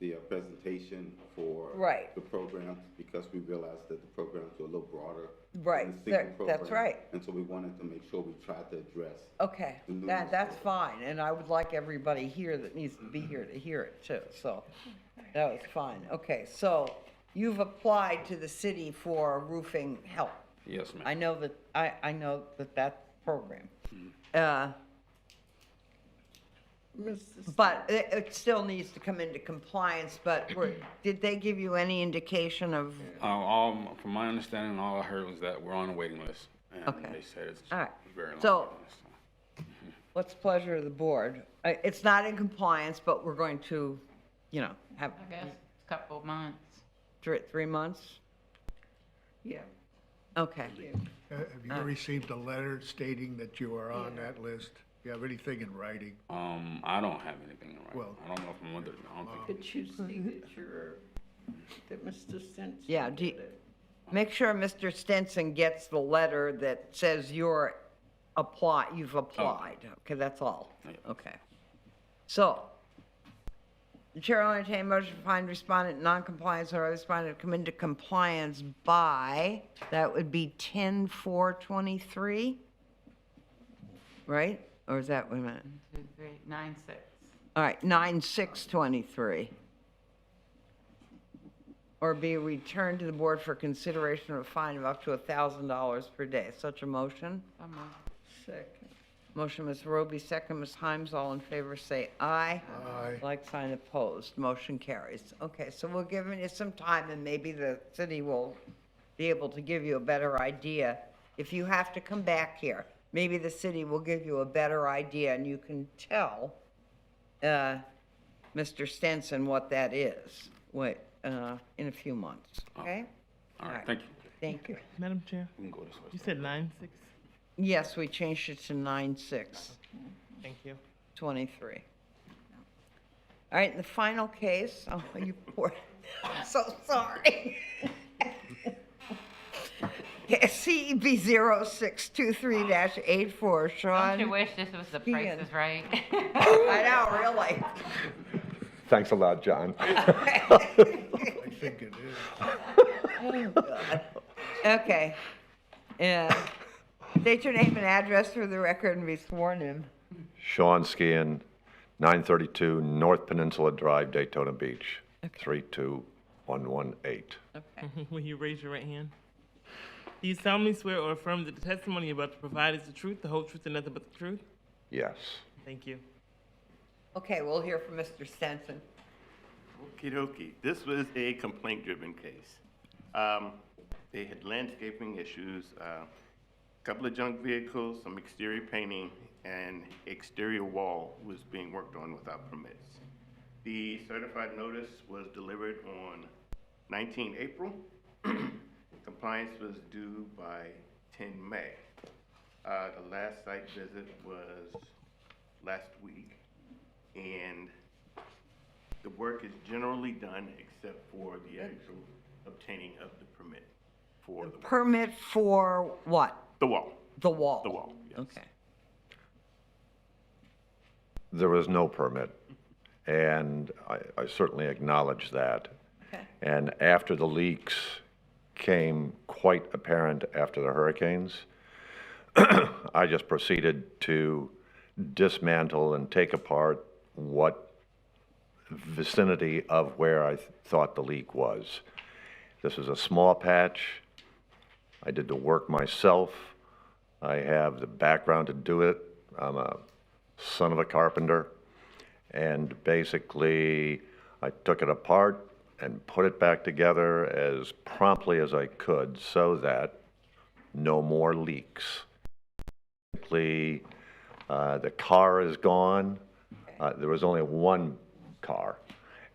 [SPEAKER 5] the presentation for
[SPEAKER 1] Right.
[SPEAKER 5] the programs, because we realized that the programs were a little broader.
[SPEAKER 1] Right,
[SPEAKER 5] than the single
[SPEAKER 1] that's
[SPEAKER 5] program.
[SPEAKER 1] right.
[SPEAKER 5] And so we wanted to make sure we tried to address.
[SPEAKER 1] Okay,
[SPEAKER 5] the numerous
[SPEAKER 1] that's fine, and I would like everybody here that needs to be here to hear it too, so that was fine. Okay, so you've applied to the city for roofing help.
[SPEAKER 14] Yes, ma'am.
[SPEAKER 1] I know that, I know that program. But it still needs to come into compliance, but did they give you any indication of?
[SPEAKER 14] From my understanding, all I heard was that we're on a waiting list. And
[SPEAKER 1] Okay.
[SPEAKER 14] they said it's
[SPEAKER 1] All right.
[SPEAKER 14] very long.
[SPEAKER 1] So, what's the pleasure of the board? It's not in compliance, but we're going to, have
[SPEAKER 7] I guess, a couple of months.
[SPEAKER 1] 3 months?
[SPEAKER 2] Yeah.
[SPEAKER 1] Okay.
[SPEAKER 4] Have you received a letter stating that you are on that list? You have anything in writing?
[SPEAKER 14] I don't have anything right.
[SPEAKER 4] Well,
[SPEAKER 14] I don't know if my mother, I don't think.
[SPEAKER 2] Could you see that Mr. Stenson?
[SPEAKER 1] Yeah,
[SPEAKER 2] did it?
[SPEAKER 1] make sure Mr. Stenson gets the letter that says you've applied. Okay, that's all. Okay. So, the chair will entertain a motion to find respondent in non-compliance or respondent to come into compliance by, that would be 10/4/23, right? Or is that, wait a minute.
[SPEAKER 7] 2, 3, 9, 6.
[SPEAKER 1] All right, 9/6/23. Or be returned to the board for consideration of a fine of up to $1,000 per day. Such a motion?
[SPEAKER 2] Second.
[SPEAKER 1] Motion, Ms. Roby, second, Ms. Himes, all in favor, say aye.
[SPEAKER 4] Aye.
[SPEAKER 1] Like sign opposed, motion carries. Okay, so we'll give you some time, and maybe the city will be able to give you a better idea. If you have to come back here, maybe the city will give you a better idea, and you can tell Mr. Stenson what that is, in a few months, okay?
[SPEAKER 14] All right, thank you.
[SPEAKER 1] Thank you.
[SPEAKER 3] Madam Chair,
[SPEAKER 14] We can go this way.
[SPEAKER 3] you said 9/6?
[SPEAKER 1] Yes, we changed it to 9/6/23.
[SPEAKER 3] Thank you.
[SPEAKER 1] All right, the final case, oh, you poor, I'm so sorry. CEB 0623-84, Sean.
[SPEAKER 7] Don't you wish this was the Price
[SPEAKER 1] Ian.
[SPEAKER 7] is Right?
[SPEAKER 1] I know, really.
[SPEAKER 8] Thanks a lot, John.
[SPEAKER 4] I think it is.
[SPEAKER 1] Oh, God. Okay. State your name and address for the record and be sworn in.
[SPEAKER 8] Sean Skian, 932 North Peninsula Drive, Daytona Beach, 32118.
[SPEAKER 1] Okay.
[SPEAKER 3] Will you raise your right hand? Do you solemnly swear or affirm that the testimony you're about to provide is the truth, the whole truth, and nothing but the truth?
[SPEAKER 8] Yes.
[SPEAKER 3] Thank you.
[SPEAKER 1] Okay, we'll hear from Mr. Stenson.
[SPEAKER 20] Okie dokie. This was a complaint-driven case. They had landscaping issues, a couple of junk vehicles, some exterior painting, and exterior wall was being worked on without permits. The certified notice was delivered on 19 April. Compliance was due by 10 May. The last site visit was last week, and the work is generally done except for the actual obtaining of the permit for the wall.
[SPEAKER 1] Permit for what?
[SPEAKER 20] The wall.
[SPEAKER 1] The wall?
[SPEAKER 20] The wall, yes.
[SPEAKER 1] Okay.
[SPEAKER 8] There was no permit, and I certainly acknowledge that.
[SPEAKER 1] Okay.
[SPEAKER 8] And after the leaks came quite apparent after the hurricanes, I just proceeded to dismantle and take apart what vicinity of where I thought the leak was. This is a small patch. I did the work myself. I have the background to do it. I'm a son of a carpenter. And basically, I took it apart and put it back together as promptly as I could so that no more leaks. Simply, the car is gone. There was only one car.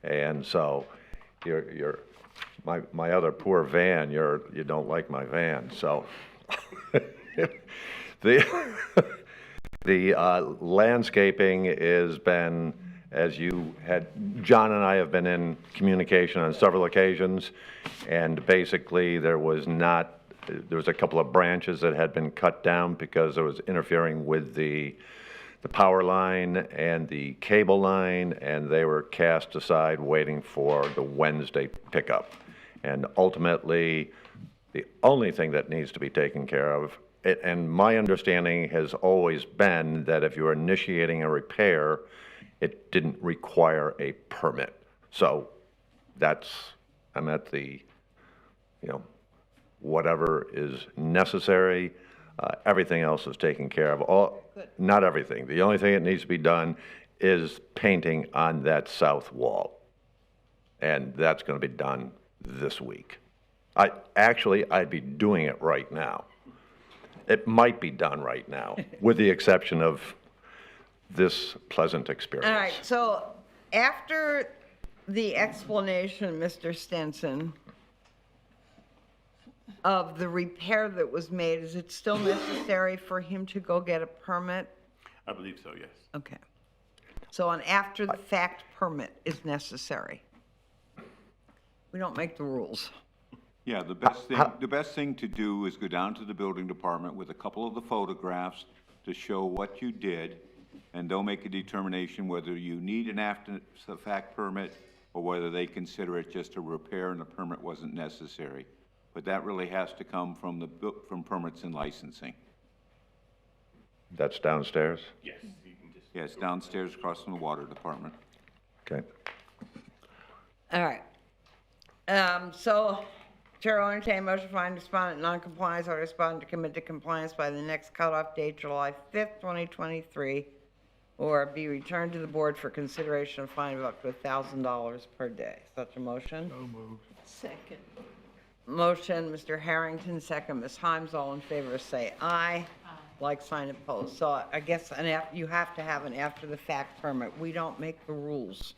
[SPEAKER 8] And so my other poor van, you don't like my van, so. The landscaping has been, as you had, John and I have been in communication on several occasions, and basically there was a couple of branches that had been cut down because it was interfering with the the power line and the cable line, and they were cast aside waiting for the Wednesday pickup. And ultimately, the only thing that needs to be taken care of, and my understanding has always been that if you're initiating a repair, it didn't require a permit. So I'm at the, whatever is necessary, everything else is taken care of. Not everything. The only thing that needs to be done is painting on that south wall. And that's going to be done this week. I'd be doing it right now. It might be done right now, with the exception of this pleasant experience.
[SPEAKER 1] All right, so after the explanation, Mr. Stenson, of the repair that was made, is it still necessary for him to go get a permit?
[SPEAKER 20] I believe so, yes.
[SPEAKER 1] Okay. So an after-the-fact permit is necessary. We don't make the rules.
[SPEAKER 6] Yeah, the best thing to do is go down to the building department with a couple of the photographs to show what you did, and they'll make a determination whether you need an after-the-fact permit or whether they consider it just a repair and the permit wasn't necessary. But that really has to come from from permits and licensing.
[SPEAKER 8] That's downstairs?
[SPEAKER 20] Yes.
[SPEAKER 6] Yes, downstairs across from the water department.
[SPEAKER 8] Okay.
[SPEAKER 1] All right. So, Chair will entertain a motion to find respondent non-compliance or respondent to commit to compliance by the next cutoff date, July 5th, 2023, or be returned to the board for consideration of fine of up to $1,000 per day. Such a motion?
[SPEAKER 4] So moved.
[SPEAKER 2] Second.
[SPEAKER 1] Motion, Mr. Harrington, second, Ms. Himes, all in favor say aye. Like, sign, opposed. So I guess you have to have an after-the-fact permit. We don't make the rules,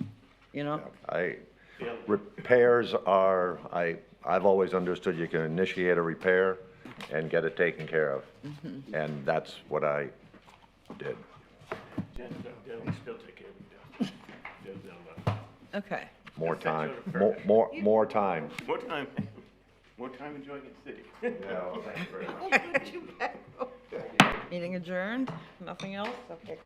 [SPEAKER 8] Repairs are, I've always understood you can initiate a repair and get it taken care of. And that's what I did.
[SPEAKER 1] Okay.
[SPEAKER 8] More time, more time.
[SPEAKER 20] More time. More time enjoying the city.
[SPEAKER 8] Yeah, well, thank you very much.
[SPEAKER 1] Meeting adjourned? Nothing else? Okay.